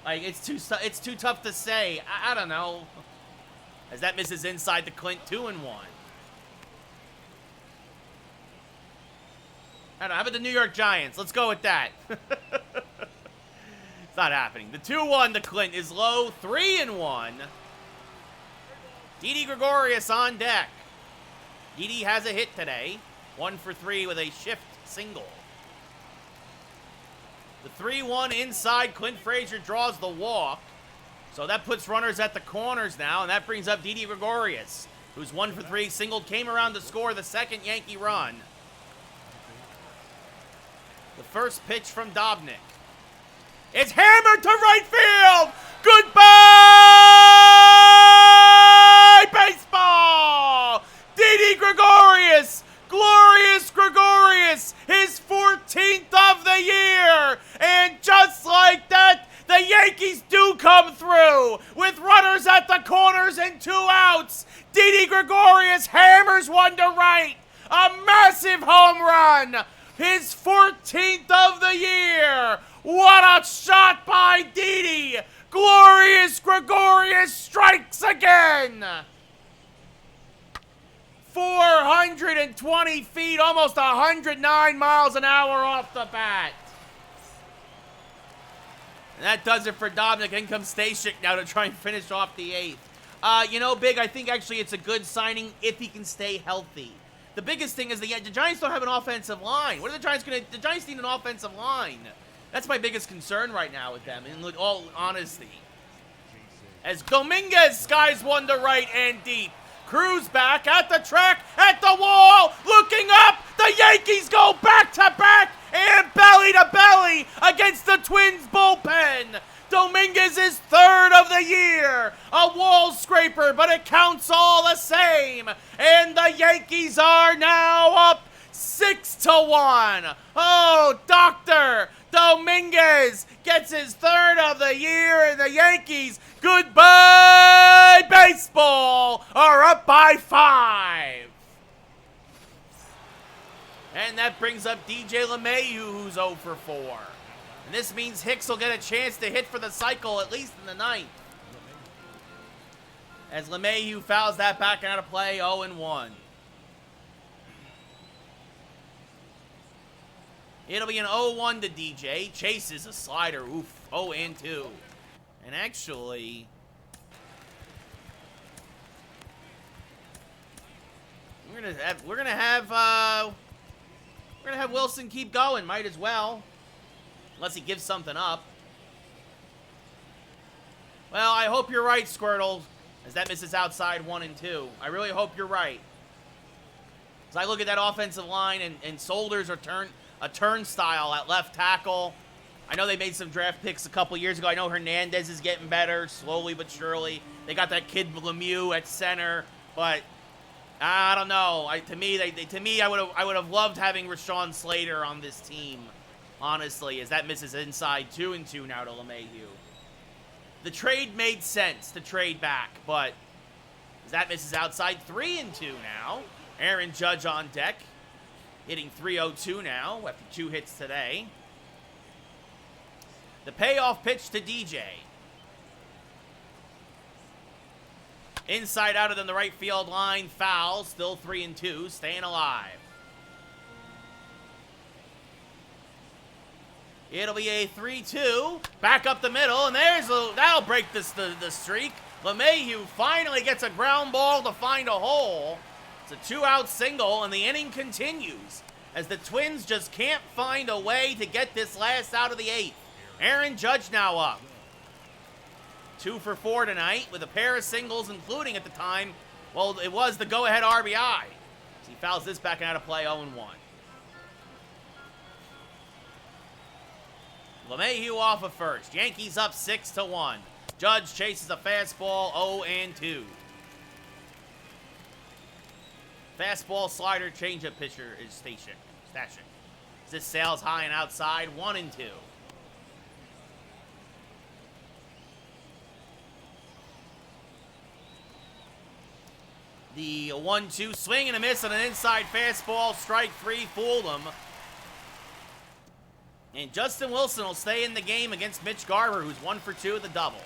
Speaker 1: it's too tough to say. I don't know. As that misses inside to Clint, 2-1. I don't know. How about the New York Giants? Let's go with that. It's not happening. The 2-1 to Clint is low, 3-1. Didi Gregorius on deck. Didi has a hit today. 1 for 3 with a shift single. The 3-1 inside. Clint Frazier draws the walk. So that puts runners at the corners now, and that brings up Didi Gregorius, who's 1 for 3, singled, came around to score the second Yankee run. The first pitch from Dobnik. It's hammered to right field! Goodbye, baseball! Didi Gregorius! Glorious Gregorius! His 14th of the year! And just like that, the Yankees do come through! With runners at the corners and 2 outs! Didi Gregorius hammers one to right! A massive home run! His 14th of the year! What a shot by Didi! Glorious Gregorius strikes again! 420 feet, almost 109 miles an hour off the bat. And that does it for Dobnik. In comes Stashik now to try and finish off the 8th. You know, Big, I think actually it's a good signing if he can stay healthy. The biggest thing is the Giants don't have an offensive line. What are the Giants going to... The Giants need an offensive line. That's my biggest concern right now with them, in all honesty. As Dominguez skies one to right and deep. Cruz back at the track, at the wall, looking up. The Yankees go back-to-back and belly-to-belly against the Twins bullpen. Dominguez is 3rd of the year. A wall scraper, but it counts all the same. And the Yankees are now up 6-1. Oh, Dr. Dominguez gets his 3rd of the year, and the Yankees, goodbye baseball, are up by 5. And that brings up DJ LeMahieu, who's 0 for 4. And this means Hicks will get a chance to hit for the cycle, at least in the 9th. As LeMahieu fouls that back out of play, 0-1. It'll be an 0-1 to DJ. Chases a slider. Oof. 0-2. And actually, we're gonna have Wilson keep going. Might as well, unless he gives something up. Well, I hope you're right, Squirtle, as that misses outside 1-2. I really hope you're right. As I look at that offensive line, and Solders are a turnstile at left tackle. I know they made some draft picks a couple years ago. I know Hernandez is getting better, slowly but surely. They got that kid Lemieux at center, but I don't know. To me, I would have loved having Rashawn Slater on this team, honestly, as that misses inside 2-2 now to LeMahieu. The trade made sense to trade back, but as that misses outside 3-2 now. Aaron Judge on deck, hitting .302 now after 2 hits today. The payoff pitch to DJ. Inside out of the right field line, foul. Still 3-2, staying alive. It'll be a 3-2. Back up the middle, and that'll break the streak. LeMahieu finally gets a ground ball to find a hole. It's a 2-out single, and the inning continues as the Twins just can't find a way to get this last out of the 8th. Aaron Judge now up. 2 for 4 tonight with a pair of singles, including at the time, well, it was the go-ahead RBI. So he fouls this back out of play, 0-1. LeMahieu off of first. Yankees up 6-1. Judge chases a fastball, 0-2. Fastball, slider, changeup pitcher is stashing. This sails high and outside, 1-2. The 1-2 swing and a miss on an inside fastball. Strike 3, fooled him. And Justin Wilson will stay in the game against Mitch Garver, who's 1 for 2 with a double.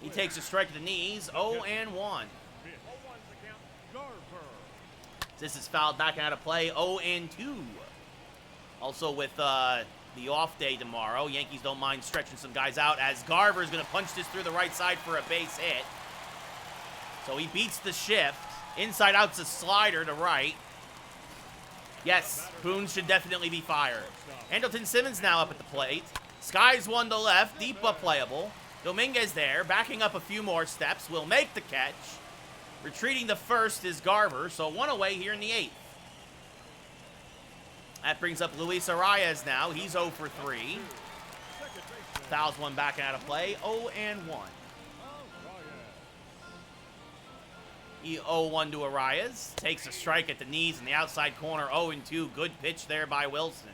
Speaker 1: He takes a strike to the knees, 0-1. This is fouled back out of play, 0-2. Also with the off day tomorrow, Yankees don't mind stretching some guys out as Garver's going to punch this through the right side for a base hit. So he beats the shift. Inside out's a slider to right. Yes, Boone should definitely be fired. Andrelton Simmons now up at the plate. Skies one to left, deep but playable. Dominguez there, backing up a few more steps, will make the catch. Retreating to first is Garver, so 1 away here in the 8th. That brings up Luis Arias now. He's 0 for 3. Fouls one back out of play, 0-1. 0-1 to Arias. Takes a strike at the knees in the outside corner, 0-2. Good pitch there by Wilson.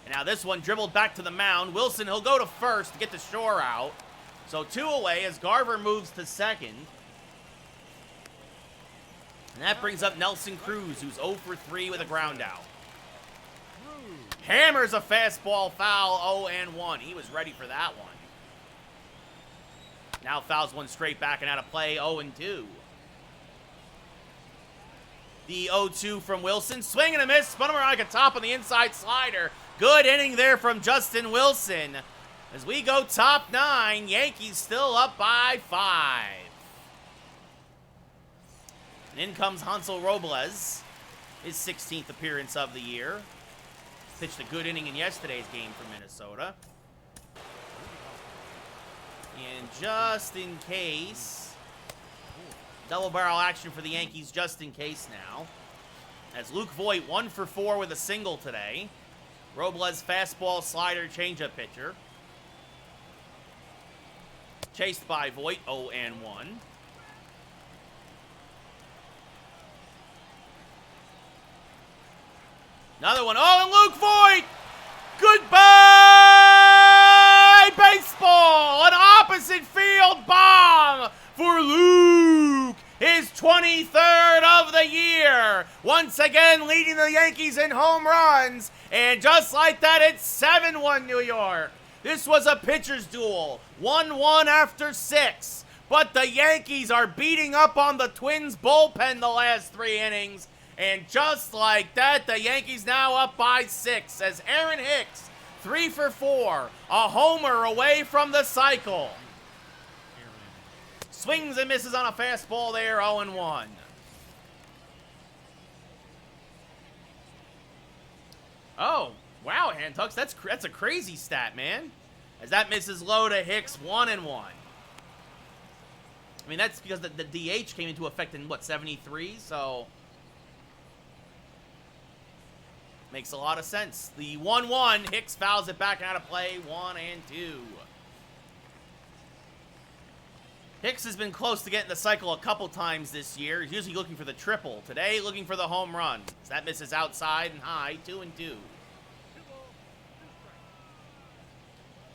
Speaker 1: And now this one dribbled back to the mound. Wilson, he'll go to first to get the shore out. So 2 away as Garver moves to second. And that brings up Nelson Cruz, who's 0 for 3 with a ground out. Hammers a fastball foul, 0-1. He was ready for that one. Now fouls one straight back and out of play, 0-2. The 0-2 from Wilson. Swing and a miss. Spun him around like a top on the inside slider. Good inning there from Justin Wilson. As we go top 9, Yankees still up by 5. And in comes Hansel Robles, his 16th appearance of the year. Pitched a good inning in yesterday's game for Minnesota. And just in case, double barrel action for the Yankees just in case now. As Luke Voit 1 for 4 with a single today. Robles fastball, slider, changeup pitcher. Chased by Voit, 0-1. Another one. Oh, and Luke Voit! Goodbye, baseball! An opposite field bomb for Luke! His 23rd of the year. Once again, leading the Yankees in home runs. And just like that, it's 7-1 New York. This was a pitcher's duel. 1-1 after 6. But the Yankees are beating up on the Twins bullpen the last 3 innings. And just like that, the Yankees now up by 6 as Aaron Hicks, 3 for 4, a homer away from the cycle. Swings and misses on a fastball there, 0-1. Oh, wow, Handtucks, that's a crazy stat, man. As that misses low to Hicks, 1-1. I mean, that's because the DH came into effect in, what, 73? So makes a lot of sense. The 1-1, Hicks fouls it back out of play, 1-2. Hicks has been close to getting the cycle a couple times this year. He's usually looking for the triple. Today, looking for the home run. That misses outside and high, 2-2.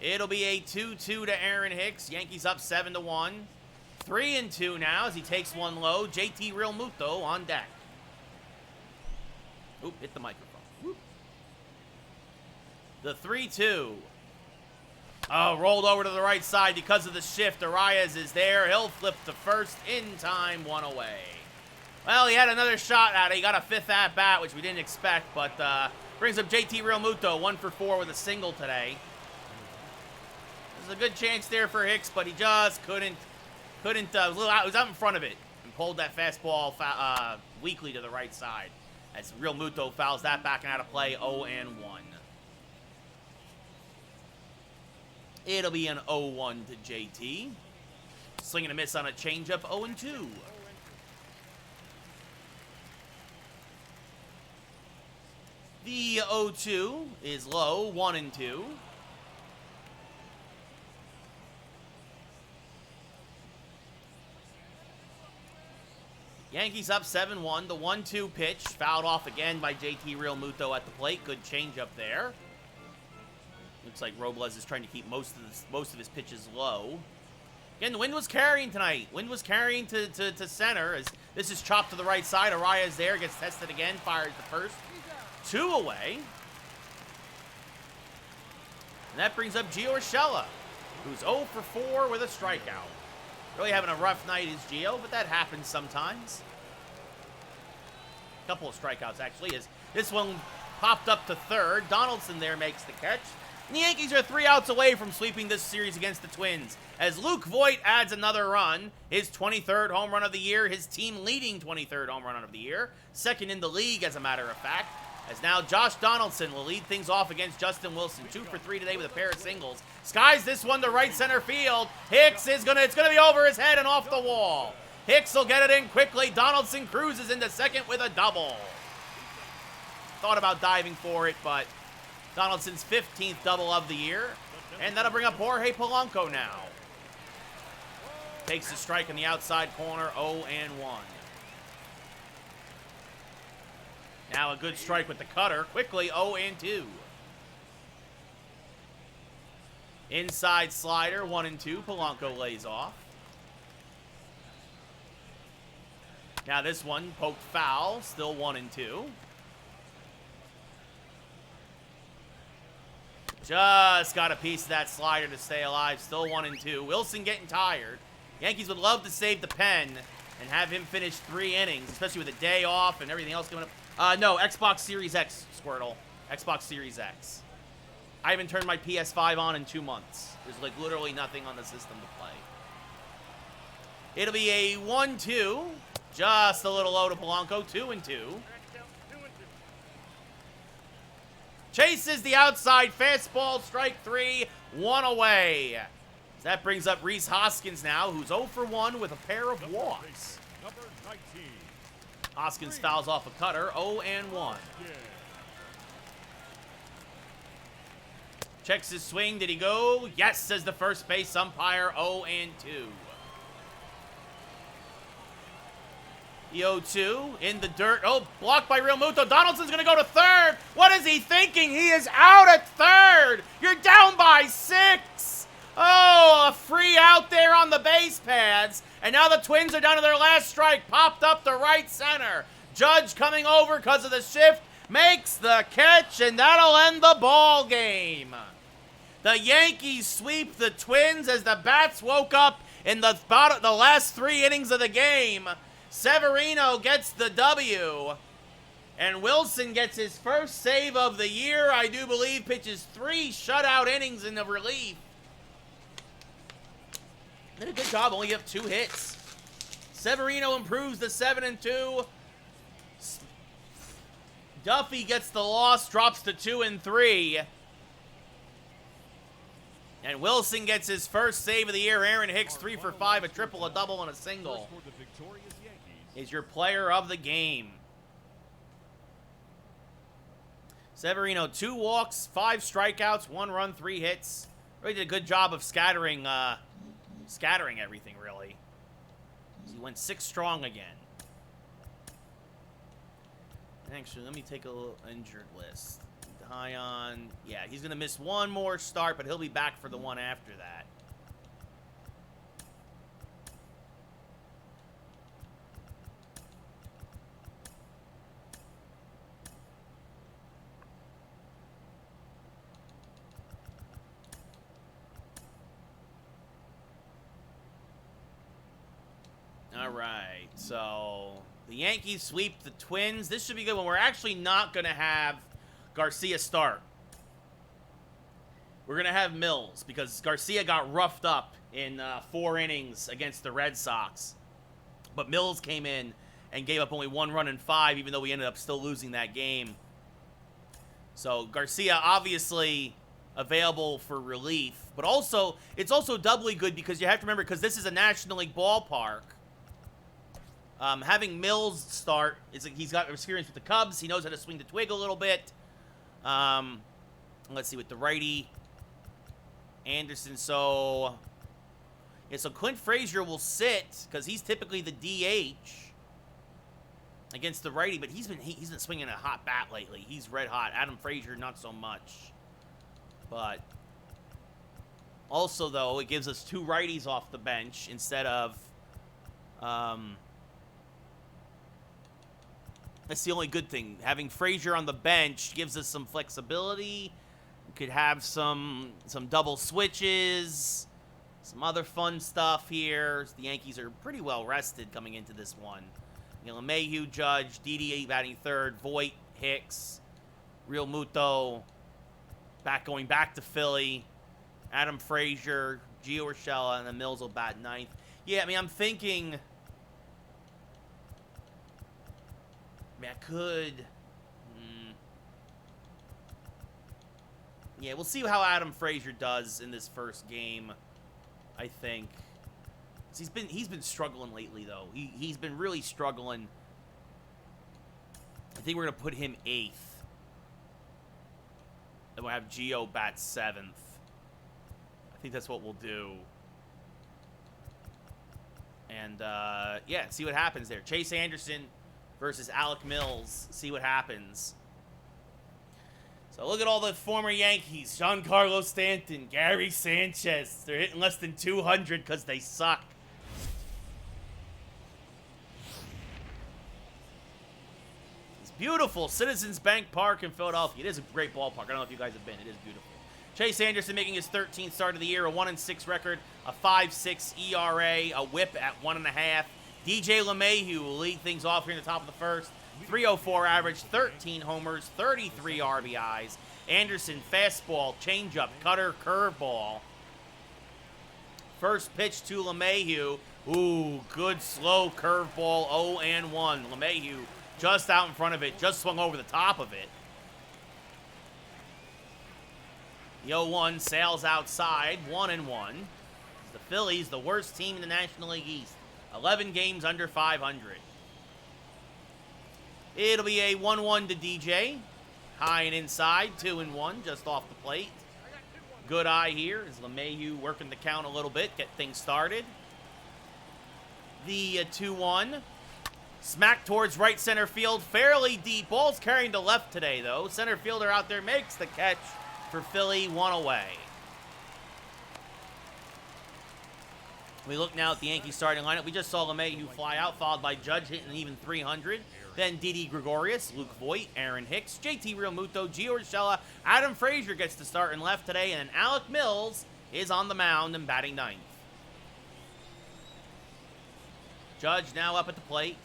Speaker 1: It'll be a 2-2 to Aaron Hicks. Yankees up 7-1. 3-2 now as he takes one low. JT Realmuto on deck. Oop, hit the microphone. Whoop. The 3-2. Oh, rolled over to the right side because of the shift. Arias is there. He'll flip to first in time, 1 away. Well, he had another shot at it. He got a 5th at-bat, which we didn't expect, but brings up JT Realmuto, 1 for 4 with a single today. There's a good chance there for Hicks, but he just couldn't, he was out in front of it and pulled that fastball weakly to the right side as Realmuto fouls that back and out of play, 0-1. It'll be an 0-1 to JT. Swing and a miss on a changeup, 0-2. The 0-2 is low, 1-2. Yankees up 7-1. The 1-2 pitch fouled off again by JT Realmuto at the plate. Good changeup there. Looks like Robles is trying to keep most of his pitches low. Again, the wind was carrying tonight. Wind was carrying to center as this is chopped to the right side. Arias there, gets tested again, fires the first. 2 away. And that brings up Gio Urshela, who's 0 for 4 with a strikeout. Really having a rough night is Gio, but that happens sometimes. A couple of strikeouts, actually, as this one popped up to third. Donaldson there makes the catch. And the Yankees are 3 outs away from sweeping this series against the Twins, as Luke Voit adds another run, his 23rd home run of the year, his team-leading 23rd home run of the year, second in the league, as a matter of fact, as now Josh Donaldson will lead things off against Justin Wilson, 2 for 3 today with a pair of singles. Skies this one to right center field. Hicks is it's gonna be over his head and off the wall. Hicks will get it in quickly. Donaldson cruises into second with a double. Thought about diving for it, but Donaldson's 15th double of the year. And that'll bring up Jorge Polanco now. Takes the strike on the outside corner, 0-1. Now a good strike with the cutter. Quickly, 0-2. Inside slider, 1-2. Polanco lays off. Now this one poked foul, still 1-2. Just got a piece of that slider to stay alive, still 1-2. Wilson getting tired. Yankees would love to save the pen and have him finish 3 innings, especially with a day off and everything else coming up. No, Xbox Series X, Squirtle. Xbox Series X. I haven't turned my PS5 on in 2 months. There's like literally nothing on the system to play. It'll be a 1-2. Just a little low to Polanco, 2-2. Chases the outside fastball, strike 3, 1 away. That brings up Rhys Hoskins now, who's 0 for 1 with a pair of walks. Hoskins fouls off a cutter, 0-1. Checks his swing, did he go? Yes, says the first base umpire, 0-2. The 0-2 in the dirt. Oh, blocked by Realmuto. Donaldson's going to go to third. What is he thinking? He is out at third. You're down by 6. Oh, a free out there on the base pads. And now the Twins are down to their last strike. Popped up to right center. Judge coming over because of the shift. Makes the catch, and that'll end the ball game. The Yankees sweep the Twins as the bats woke up in the last 3 innings of the game. Severino gets the W, and Wilson gets his first save of the year. I do believe pitches 3 shutout innings in the relief. Did a good job, only up 2 hits. Severino improves to 7-2. Duffy gets the loss, drops to 2-3. And Wilson gets his first save of the year. Aaron Hicks, 3 for 5, a triple, a double, and a single. Is your player of the game. Severino, 2 walks, 5 strikeouts, 1 run, 3 hits. Really did a good job of scattering everything, really. He went 6 strong again. Actually, let me take a little injured list. High on, yeah, he's going to miss 1 more start, but he'll be back for the one after that. All right, so the Yankees sweep the Twins. This should be good one. We're actually not going to have Garcia start. We're going to have Mills because Garcia got roughed up in 4 innings against the Red Sox. But Mills came in and gave up only 1 run in 5, even though we ended up still losing that game. So Garcia obviously available for relief. But also, it's also doubly good because you have to remember, because this is a National League ballpark, having Mills start, he's got experience with the Cubs. He knows how to swing the twig a little bit. Let's see, with the righty, Anderson. So Clint Frazier will sit because he's typically the DH against the righty, but he's been swinging a hot bat lately. He's red hot. Adam Frazier, not so much. But also, though, it gives us 2 righties off the bench instead of that's the only good thing. Having Frazier on the bench gives us some flexibility. We could have some double switches, some other fun stuff here. The Yankees are pretty well rested coming into this one. You know, LeMahieu, Judge, Didi batting third, Voit, Hicks, Real Muto, going back to Philly, Adam Frazier, Gio Urshela, and then Mills will bat ninth. Yeah, I mean, I'm thinking, I could. Yeah, we'll see how Adam Frazier does in this first game, I think. He's been struggling lately, though. He's been really struggling. I think we're going to put him 8th. And we'll have Gio bat 7th. I think that's what we'll do. And, yeah, see what happens there. Chase Anderson versus Alec Mills. See what happens. So look at all the former Yankees. Giancarlo Stanton, Gary Sanchez. They're hitting less than 200 because they suck. It's beautiful. Citizens Bank Park in Philadelphia. It is a great ballpark. I don't know if you guys have been. It is beautiful. Chase Anderson making his 13th start of the year. A 1-6 record. A 5.6 ERA. A whip at 1.5. DJ LeMahieu will lead things off here in the top of the first. 304 average, 13 homers, 33 RBIs. Anderson, fastball, changeup, cutter, curveball. First pitch to LeMahieu. Ooh, good slow curveball, 0-1. LeMahieu just out in front of it, just swung over the top of it. The 0-1 sails outside, 1-1. The Phillies, the worst team in the National League East. 11 games under 500. It'll be a 1-1 to DJ. High and inside, 2-1, just off the plate. Good eye here as LeMahieu working the count a little bit, get things started. The 2-1. Smack towards right center field, fairly deep. Ball's carrying to left today, though. Center fielder out there makes the catch for Philly, 1 away. We look now at the Yankees starting lineup. We just saw LeMahieu fly out, followed by Judge hitting even 300. Then Didi Gregorius, Luke Voit, Aaron Hicks, JT Realmuto, Gio Urshela, Adam Frazier gets to start in left today, and Alec Mills is on the mound and batting ninth. Judge now up at the plate.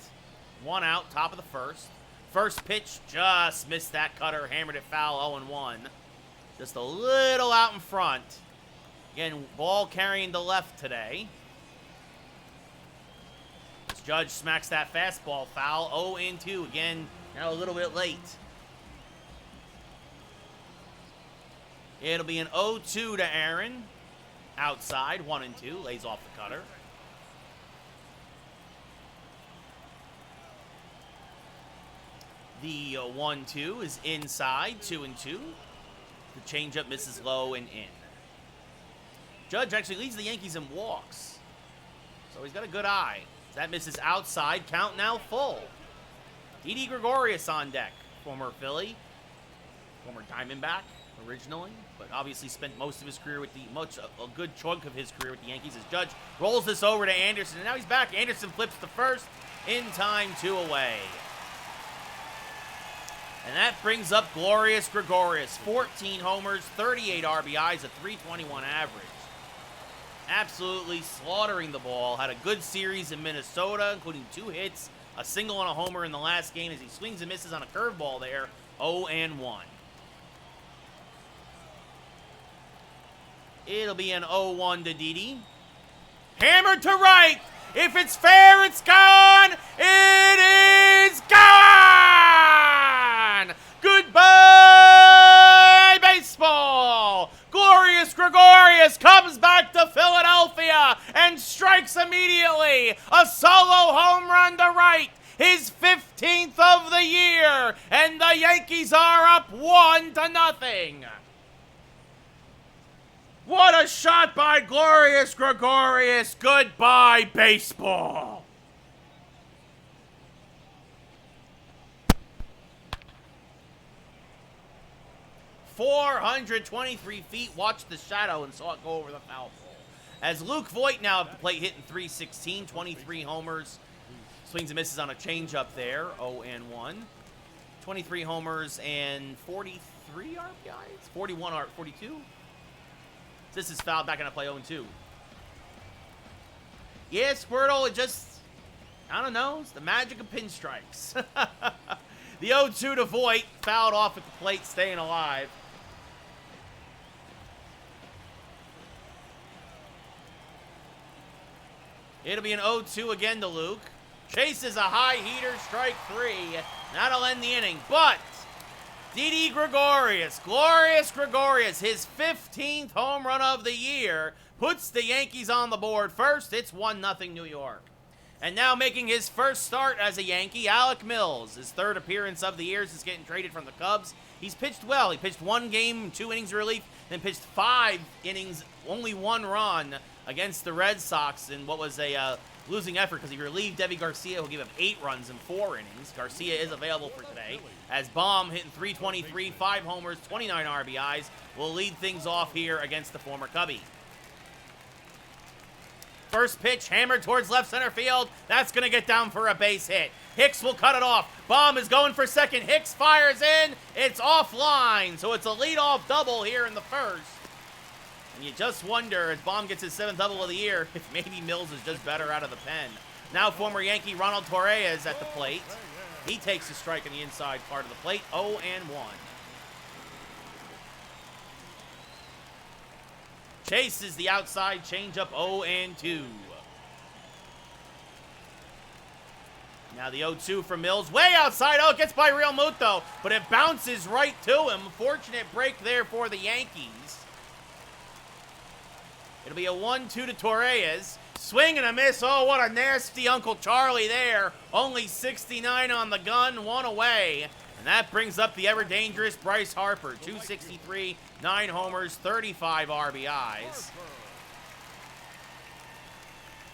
Speaker 1: 1 out, top of the first. First pitch just missed that cutter, hammered it foul, 0-1. Just a little out in front. Again, ball carrying to left today. Judge smacks that fastball foul, 0-2. Again, now a little bit late. It'll be an 0-2 to Aaron. Outside, 1-2. Lays off the cutter. The 1-2 is inside, 2-2. The changeup misses low and in. Judge actually leads the Yankees in walks. So he's got a good eye. That misses outside. Count now full. Didi Gregorius on deck. Former Philly. Former Diamondback originally. But obviously spent most of his career with a good chunk of his career with the Yankees. As Judge rolls this over to Anderson. And now he's back. Anderson flips the first. In time, 2 away. And that brings up Glorious Gregorius. 14 homers, 38 RBIs, a .321 average. Absolutely slaughtering the ball. Had a good series in Minnesota, including 2 hits, a single and a homer in the last game as he swings and misses on a curveball there. 0-1. It'll be an 0-1 to Didi. Hammered to right. If it's fair, it's gone. It is gone. Goodbye, baseball. Glorious Gregorius comes back to Philadelphia and strikes immediately. A solo home run to right. His 15th of the year. And the Yankees are up 1-0. What a shot by Glorious Gregorius. Goodbye, baseball. .423 feet. Watched the shadow and saw it go over the foul pole. As Luke Voigt now at the plate hitting .316, 23 homers. Swings and misses on a changeup there. 0-1. 23 homers and 43 RBIs? 42? This is fouled back into play 0-2. Yeah, Squirtle, it just, I don't know, it's the magic of pinstripes. The 0-2 to Voigt, fouled off at the plate, staying alive. It'll be an 0-2 again to Luke. Chases a high heater, strike 3. That'll end the inning, but Didi Gregorius, Glorious Gregorius, his 15th home run of the year, puts the Yankees on the board first. It's 1-0 New York. And now making his first start as a Yankee, Alec Mills. His 3rd appearance of the year since getting traded from the Cubs. He's pitched well. He pitched 1 game, 2 innings of relief, then pitched 5 innings, only 1 run against the Red Sox in what was a losing effort because he relieved Devi Garcia, who gave up 8 runs in 4 innings. Garcia is available for today, as Baum hitting .323, 5 homers, 29 RBIs, will lead things off here against the former Cubby. First pitch hammered towards left center field. That's going to get down for a base hit. Hicks will cut it off. Baum is going for second. Hicks fires in. It's offline, so it's a leadoff double here in the first. And you just wonder, as Baum gets his 7th double of the year, if maybe Mills is just better out of the pen. Now former Yankee Ronald Torreyes at the plate. He takes a strike on the inside part of the plate. 0-1. Chases the outside changeup. 0-2. Now the 0-2 from Mills. Way outside. Oh, it gets by Real Muto, but it bounces right to him. Fortunate break there for the Yankees. It'll be a 1-2 to Torreyes. Swing and a miss. Oh, what a nasty Uncle Charlie there. Only 69 on the gun, 1 away. And that brings up the ever-dangerous Bryce Harper. 263, 9 homers, 35 RBIs.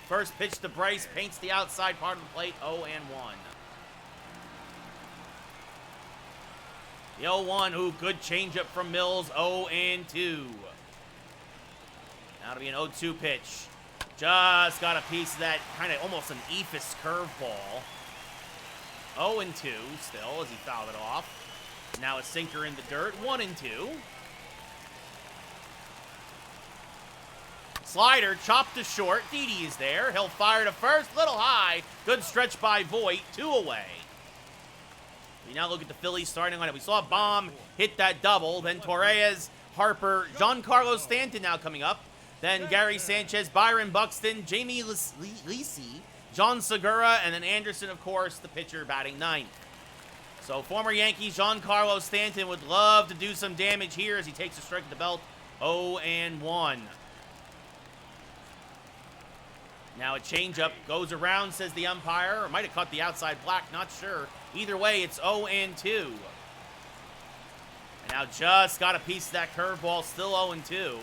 Speaker 1: First pitch to Bryce paints the outside part of the plate. 0-1. The 0-1, ooh, good changeup from Mills. 0-2. Now it'll be an 0-2 pitch. Just got a piece of that kind of almost an eephus curveball. 0-2 still as he fouled it off. Now a sinker in the dirt. 1-2. Slider chopped to short. Didi is there. He'll fire to first. Little high. Good stretch by Voigt. 2 away. We now look at the Phillies starting lineup. We saw Baum hit that double. Then Torreyes, Harper, Giancarlo Stanton now coming up. Then Gary Sanchez, Byron Buxton, Jamie Lisi, John Segura, and then Anderson, of course, the pitcher batting 9th. So former Yankee Giancarlo Stanton would love to do some damage here as he takes a strike at the belt. 0-1. Now a changeup goes around, says the umpire. Or might have caught the outside black, not sure. Either way, it's 0-2. And now just got a piece of that curveball, still 0-2.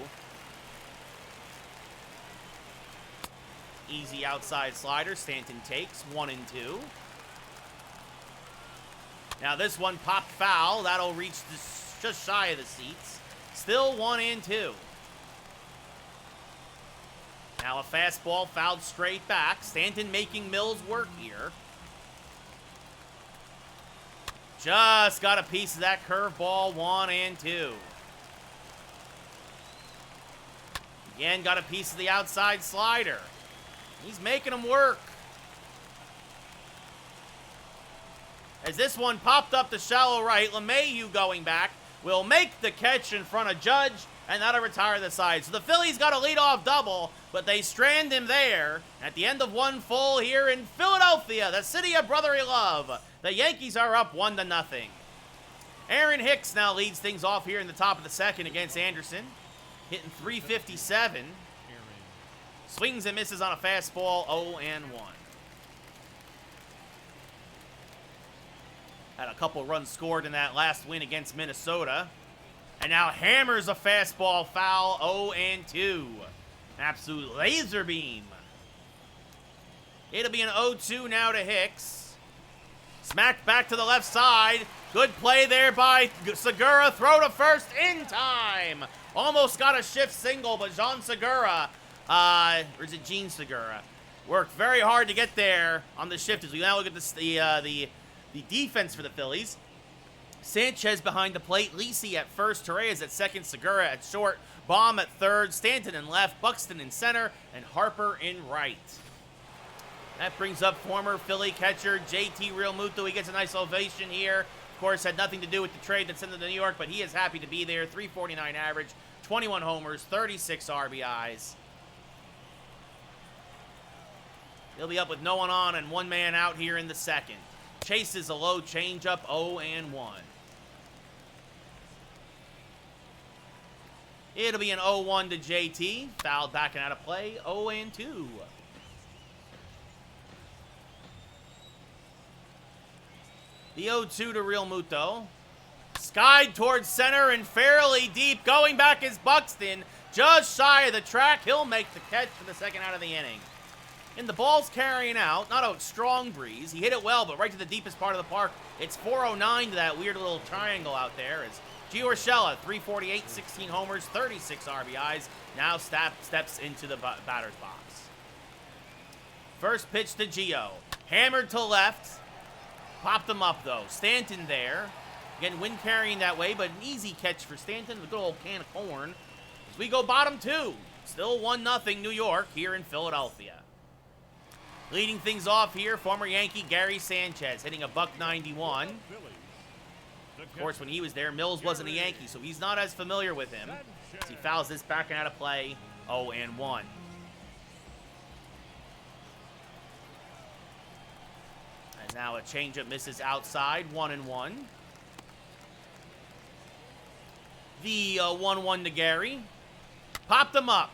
Speaker 1: Easy outside slider. Stanton takes. 1-2. Now this one popped foul. That'll reach just shy of the seats. Still 1-2. Now a fastball fouled straight back. Stanton making Mills work here. Just got a piece of that curveball. 1-2. Yan got a piece of the outside slider. He's making him work. As this one popped up to shallow right, LeMahieu going back will make the catch in front of Judge, and that'll retire the side. So the Phillies got a leadoff double, but they strand him there at the end of one full here in Philadelphia, the city of brotherly love. The Yankees are up 1-0. Aaron Hicks now leads things off here in the top of the second against Anderson, hitting .357. Swings and misses on a fastball, 0-1. Had a couple runs scored in that last win against Minnesota. And now hammers a fastball foul, 0-2. Absolute laser beam. It'll be an 0-2 now to Hicks. Smacked back to the left side. Good play there by Segura. Throw to first in time. Almost got a shift single, but Jean Segura, or is it Gene Segura, worked very hard to get there on the shift. As we now look at the defense for the Phillies. Sanchez behind the plate, Lisi at first, Torreyes at second, Segura at short, Baum at third, Stanton in left, Buxton in center, and Harper in right. That brings up former Philly catcher JT Realmuto. He gets a nice ovation here. Of course, had nothing to do with the trade that sent him to New York, but he is happy to be there. .349 average, 21 homers, 36 RBIs. He'll be up with no one on and one man out here in the second. Chases a low changeup, 0-1. It'll be an 0-1 to JT. Fouled back and out of play, 0-2. The 0-2 to Realmuto. Skied towards center and fairly deep. Going back is Buxton. Just shy of the track. He'll make the catch for the second out of the inning. And the ball's carrying out. Not a strong breeze. He hit it well, but right to the deepest part of the park. It's 409 to that weird little triangle out there. As Gio Urshela, .348, 16 homers, 36 RBIs. Now steps into the batter's box. First pitch to Gio. Hammered to left. Popped him up, though. Stanton there. Again, wind carrying that way, but an easy catch for Stanton. A good old can of corn. As we go bottom two. Still 1-0 New York here in Philadelphia. Leading things off here, former Yankee Gary Sanchez hitting a .191. Of course, when he was there, Mills wasn't a Yankee, so he's not as familiar with him. As he fouls this back and out of play, 0-1. And now a changeup misses outside, 1-1. The 1-1 to Gary. Popped him up.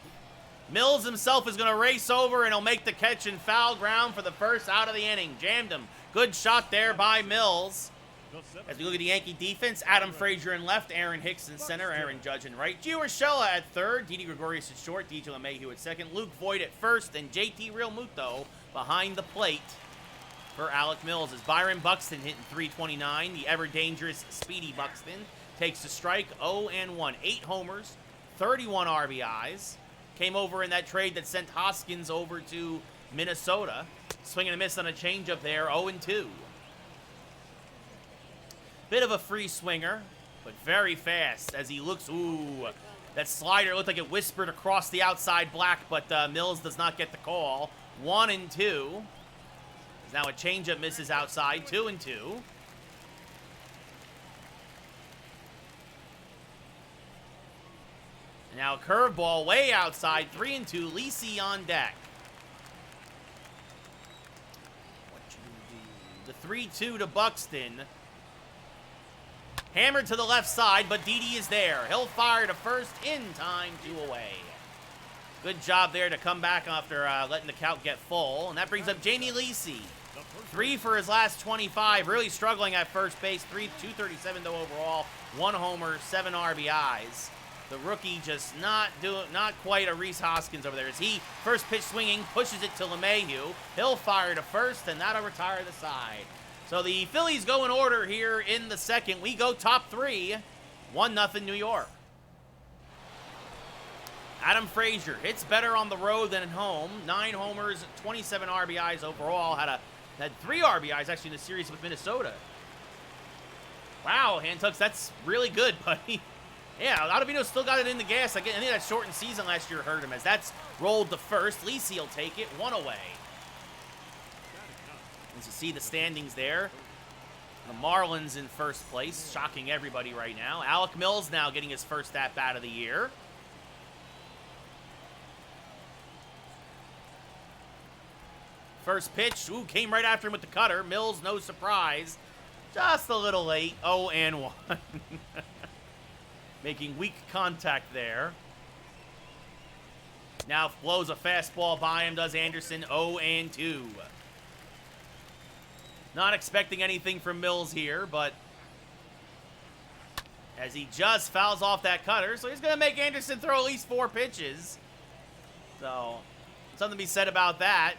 Speaker 1: Mills himself is going to race over, and he'll make the catch in foul ground for the first out of the inning. Jammed him. Good shot there by Mills. As we look at the Yankee defense, Adam Frazier in left, Aaron Hicks in center, Aaron Judge in right, Gio Urshela at third, Didi Gregorius at short, DJ LeMahieu at second, Luke Voigt at first, and JT Realmuto behind the plate for Alec Mills. As Byron Buxton hitting .329, the ever-dangerous Speedy Buxton takes the strike, 0-1. 8 homers, 31 RBIs. Came over in that trade that sent Hoskins over to Minnesota. Swing and a miss on a changeup there, 0-2. Bit of a free swinger, but very fast as he looks. Ooh, that slider looked like it whispered across the outside black, but Mills does not get the call. 1-2. Now a changeup misses outside, 2-2. Now a curveball way outside, 3-2. Lisi on deck. What you do? The 3-2 to Buxton. Hammered to the left side, but Didi is there. He'll fire to first in time, 2 away. Good job there to come back after letting the count get full. And that brings up Jamie Lisi. 3 for his last 25. Really struggling at first base. 237 though overall. 1 homer, 7 RBIs. The rookie just not quite a Rhys Hoskins over there. As he, first pitch swinging, pushes it to LeMahieu. He'll fire to first, and that'll retire the side. So the Phillies go in order here in the second. We go top 3, 1-0 New York. Adam Frazier hits better on the road than at home. 9 homers, 27 RBIs overall. Had 3 RBIs actually in the series with Minnesota. Wow, Handtucks, that's really good, buddy. Yeah, Ottavino still got it in the gas. I think that shortened season last year hurt him, as that's rolled to first. Lisi will take it, 1 away. As you see the standings there, the Marlins in first place, shocking everybody right now. Alec Mills now getting his first at-bat of the year. First pitch, came right after him with the cutter. Mills, no surprise. Just a little late, 0-1. Making weak contact there. Now blows a fastball by him, does Anderson, 0-2. Not expecting anything from Mills here, but as he just fouls off that cutter, so he's going to make Anderson throw at least 4 pitches. So, something to be said about that.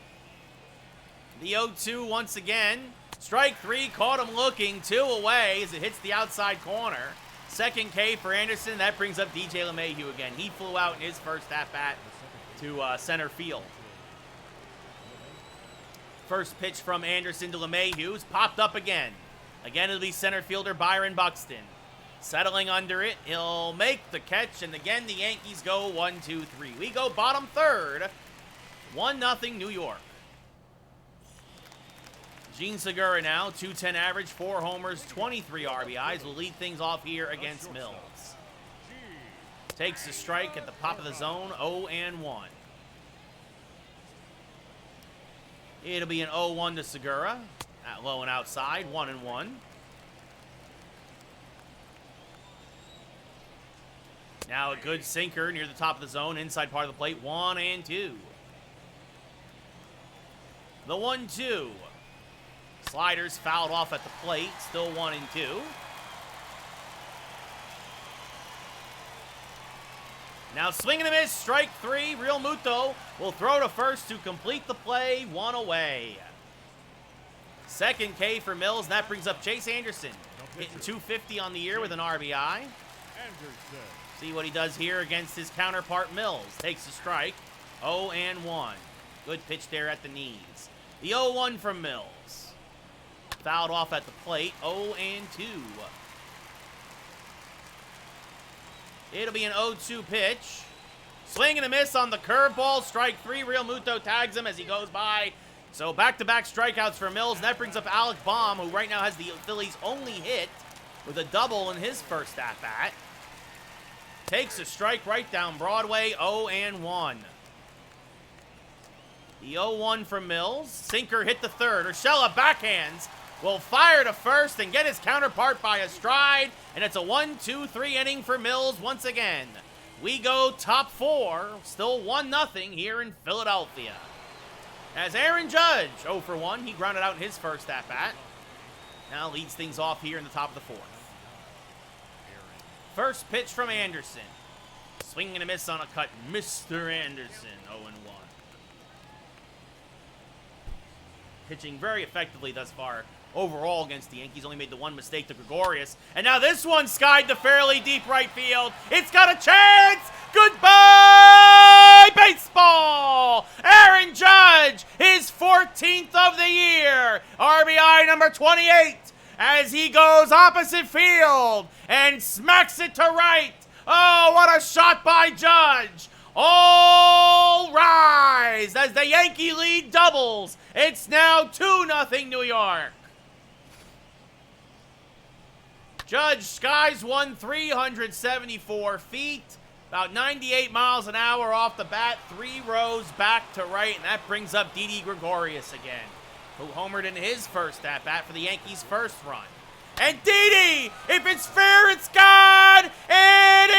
Speaker 1: The 0-2 once again. Strike 3, caught him looking, 2 away as it hits the outside corner. Second K for Anderson. That brings up DJ LeMahieu again. He flew out in his first at-bat to center field. First pitch from Anderson to LeMahieu's popped up again. Again, it'll be center fielder Byron Buxton. Settling under it, he'll make the catch, and again, the Yankees go 1-2-3. We go bottom third, 1-0 New York. Gene Segura now, 210 average, 4 homers, 23 RBIs. Will lead things off here against Mills. Takes the strike at the top of the zone, 0-1. It'll be an 0-1 to Segura. At low and outside, 1-1. Now a good sinker near the top of the zone, inside part of the plate, 1-2. The 1-2. Sliders fouled off at the plate, still 1-2. Now swing and a miss, strike 3. Real Muto will throw to first to complete the play, 1 away. Second K for Mills, and that brings up Chase Anderson, hitting .250 on the year with an RBI. See what he does here against his counterpart Mills. Takes the strike, 0-1. Good pitch there at the knees. The 0-1 from Mills. Fouled off at the plate, 0-2. It'll be an 0-2 pitch. Swing and a miss on the curveball, strike 3. Real Muto tags him as he goes by. So back-to-back strikeouts for Mills, and that brings up Alec Baum, who right now has the Phillies' only hit with a double in his first at-bat. Takes a strike right down Broadway, 0-1. The 0-1 from Mills. Sinker hit the third. Urshela backhands. Will fire to first and get his counterpart by a stride. And it's a 1-2-3 inning for Mills once again. We go top 4. Still 1-0 here in Philadelphia. As Aaron Judge, 0-1. He grounded out in his first at-bat. Now leads things off here in the top of the 4th. First pitch from Anderson. Swing and a miss on a cut. Mr. Anderson, 0-1. Pitching very effectively thus far overall against the Yankees. Only made the one mistake to Gregorius. And now this one skied to fairly deep right field. It's got a chance! Goodbye, baseball! Aaron Judge, his 14th of the year. RBI number 28 as he goes opposite field and smacks it to right. Oh, what a shot by Judge. All rise as the Yankee lead doubles. It's now 2-0 New York. Judge skies one 374 feet, about 98 miles an hour off the bat, 3 rows back to right, and that brings up Didi Gregorius again, who homered in his first at-bat for the Yankees' first run. And Didi, if it's fair, it's gone! It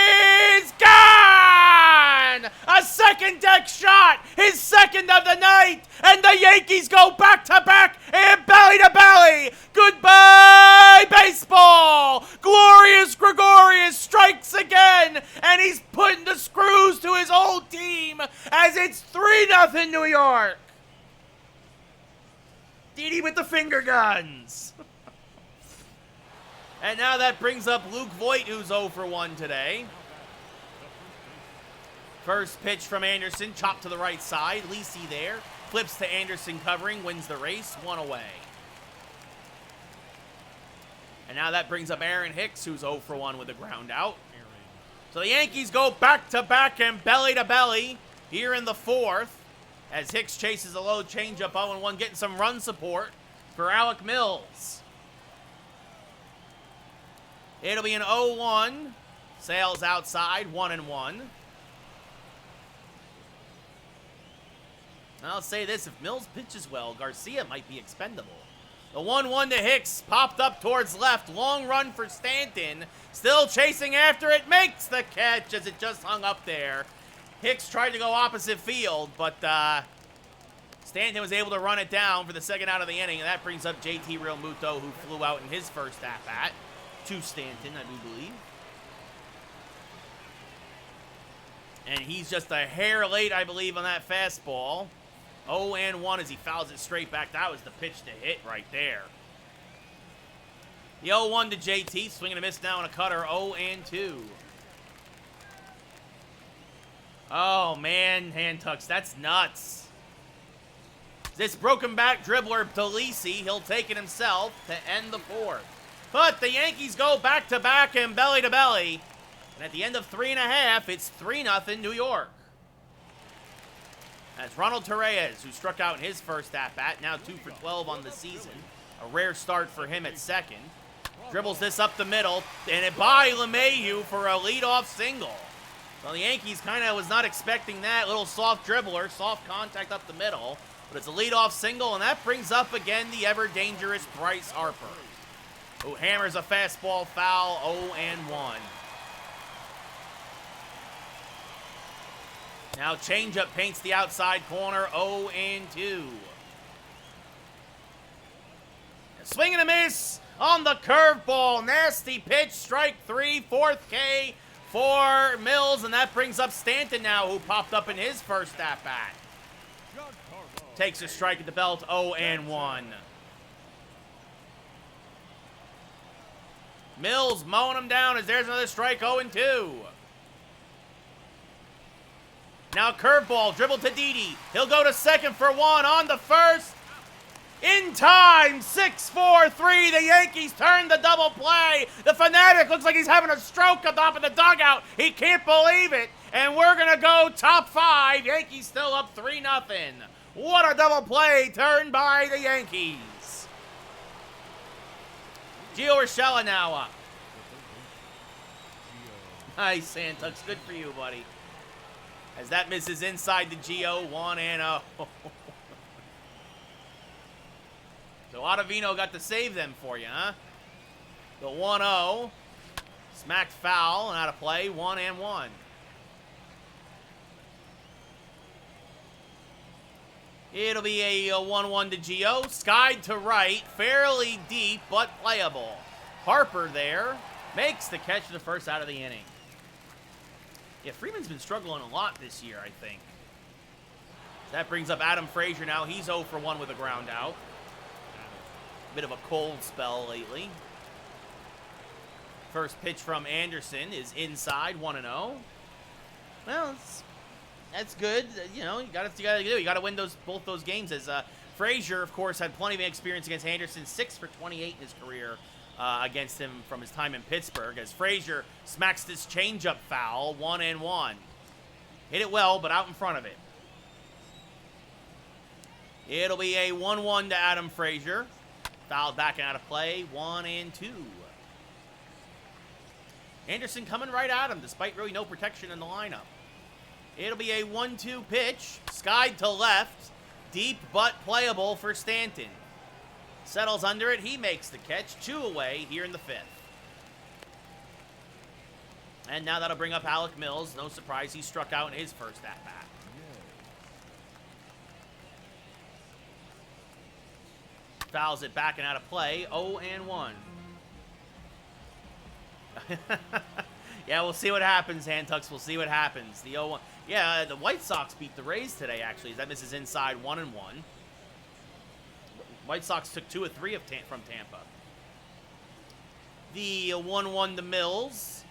Speaker 1: is gone! A second deck shot, his second of the night, and the Yankees go back-to-back and belly-to-belly! Goodbye, baseball! Glorious Gregorius strikes again, and he's putting the screws to his old team as it's 3-0 New York! Didi with the finger guns! And now that brings up Luke Voit, who's 0-1 today. First pitch from Anderson, chopped to the right side. Lisi there. Flips to Anderson covering, wins the race, 1 away. And now that brings up Aaron Hicks, who's 0-1 with a ground out. So the Yankees go back-to-back and belly-to-belly here in the fourth as Hicks chases a low changeup 0-1, getting some run support for Alec Mills. It'll be an 0-1. Sales outside, 1-1. I'll say this, if Mills pitches well, Garcia might be expendable. The 1-1 to Hicks, popped up towards left. Long run for Stanton. Still chasing after it, makes the catch as it just hung up there. Hicks tried to go opposite field, but Stanton was able to run it down for the second out of the inning, and that brings up JT Realmuto, who flew out in his first at-bat to Stanton, I do believe. And he's just a hair late, I believe, on that fastball. 0-1 as he fouls it straight back. That was the pitch to hit right there. The 0-1 to JT, swing and a miss now on a cutter, 0-2. Oh, man, hand tucks, that's nuts. This broken back dribbler, Delisi, he'll take it himself to end the fourth. But the Yankees go back-to-back and belly-to-belly. And at the end of 3.5, it's 3-0 New York. That's Ronald Torreyes, who struck out in his first at-bat, now 2 for 12 on the season. A rare start for him at second. Dribbles this up the middle, and it by LeMahieu for a leadoff single. So the Yankees kind of was not expecting that. Little soft dribbler, soft contact up the middle. But it's a leadoff single, and that brings up again the ever-dangerous Bryce Harper, who hammers a fastball foul, 0-1. Now changeup paints the outside corner, 0-2. Swing and a miss on the curveball. Nasty pitch, strike 3, fourth K for Mills, and that brings up Stanton now, who popped up in his first at-bat. Takes a strike at the belt, 0-1. Mills mowing him down as there's another strike, 0-2. Now curveball, dribble to Didi. He'll go to second for 1, on to first. In time, 6-4-3, the Yankees turn the double play. The Fanatic looks like he's having a stroke up top of the dugout. He can't believe it. And we're going to go top 5. Yankees still up 3-0. What a double play turned by the Yankees. Gio Urshela now up. Nice, Santux. Good for you, buddy. As that misses inside the Gio, 1-0. So Ottavino got to save them for you, huh? The 1-0. Smacked foul and out of play, 1-1. It'll be a 1-1 to Gio. Skied to right, fairly deep, but playable. Harper there makes the catch of the first out of the inning. Yeah, Freeman's been struggling a lot this year, I think. That brings up Adam Frazier now. He's 0 for 1 with a ground out. Bit of a cold spell lately. First pitch from Anderson is inside, 1-0. Well, that's good. You know, you got to do. You got to win both those games. As Frazier, of course, had plenty of experience against Anderson, 6 for 28 in his career against him from his time in Pittsburgh. As Frazier smacks this changeup foul, 1-1. Hit it well, but out in front of it. It'll be a 1-1 to Adam Frazier. Fouled back and out of play, 1-2. Anderson coming right at him, despite really no protection in the lineup. It'll be a 1-2 pitch, skied to left, deep but playable for Stanton. Settles under it, he makes the catch, 2 away here in the 5th. And now that'll bring up Alec Mills. No surprise, he struck out in his first at-bat. Fouls it back and out of play, 0-1. Yeah, we'll see what happens, Handtucks. We'll see what happens. The 0-1. Yeah, the White Sox beat the Rays today, actually. That misses inside, 1-1. White Sox took 2 of 3 from Tampa. The 1-1 to Mills.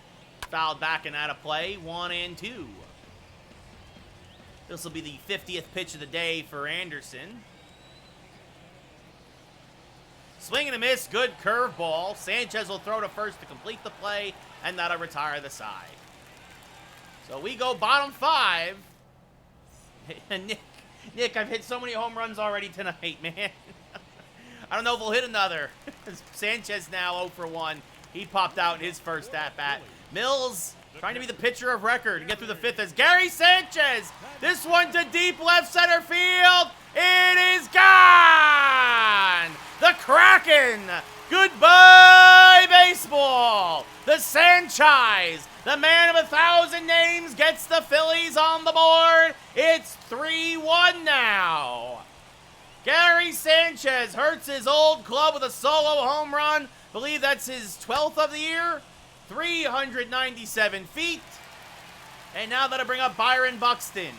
Speaker 1: Fouled back and out of play, 1-2. This will be the 50th pitch of the day for Anderson. Swing and a miss, good curveball. Sanchez will throw to first to complete the play, and that'll retire the side. So we go bottom 5. Nick, I've hit so many home runs already tonight, man. I don't know if we'll hit another. Sanchez now 0 for 1. He popped out in his first at-bat. Mills trying to be the pitcher of record and get through the 5th as Gary Sanchez. This one to deep left center field. It is gone. The Kraken. Goodbye, baseball. The Sanchez, the man of 1,000 names, gets the Phillies on the board. It's 3-1 now. Gary Sanchez hurts his old club with a solo home run. Believe that's his 12th of the year. 397 feet. And now that'll bring up Byron Buxton.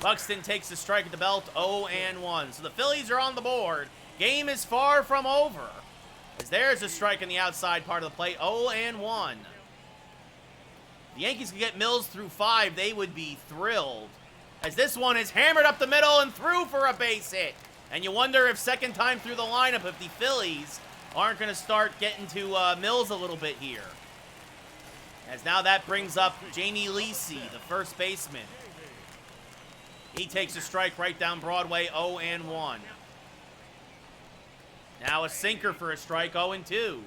Speaker 1: Buxton takes the strike at the belt, 0-1. So the Phillies are on the board. Game is far from over. As there's a strike in the outside part of the plate, 0-1. The Yankees can get Mills through 5, they would be thrilled. As this one is hammered up the middle and through for a base hit. And you wonder if second time through the lineup, if the Phillies aren't going to start getting to Mills a little bit here. As now that brings up Jamie Leasey, the first baseman. He takes a strike right down Broadway, 0-1. Now a sinker for a strike, 0-2.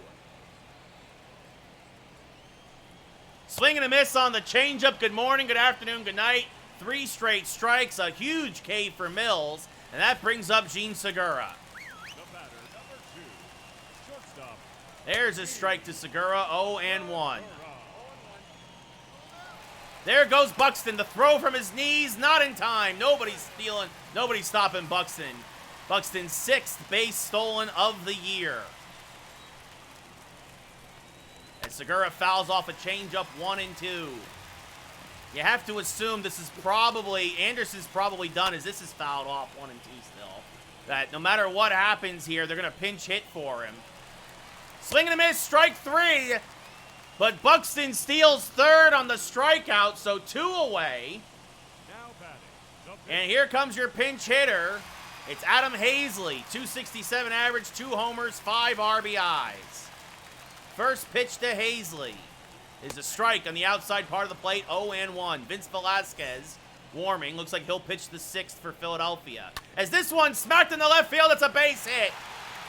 Speaker 1: Swing and a miss on the changeup. Good morning, good afternoon, good night. 3 straight strikes, a huge K for Mills, and that brings up Jean Segura. There's a strike to Segura, 0-1. There goes Buxton, the throw from his knees, not in time. Nobody's stopping Buxton. Buxton's 6th base stolen of the year. And Segura fouls off a changeup, 1-2. You have to assume this is probably, Anderson's probably done as this is fouled off 1-2 still. That no matter what happens here, they're going to pinch hit for him. Swing and a miss, strike 3. But Buxton steals 3rd on the strikeout, so 2 away. And here comes your pinch hitter. It's Adam Hazley, 267 average, 2 homers, 5 RBIs. First pitch to Hazley is a strike on the outside part of the plate, 0-1. Vince Velasquez warming. Looks like he'll pitch the 6th for Philadelphia. As this one smacked in the left field, it's a base hit.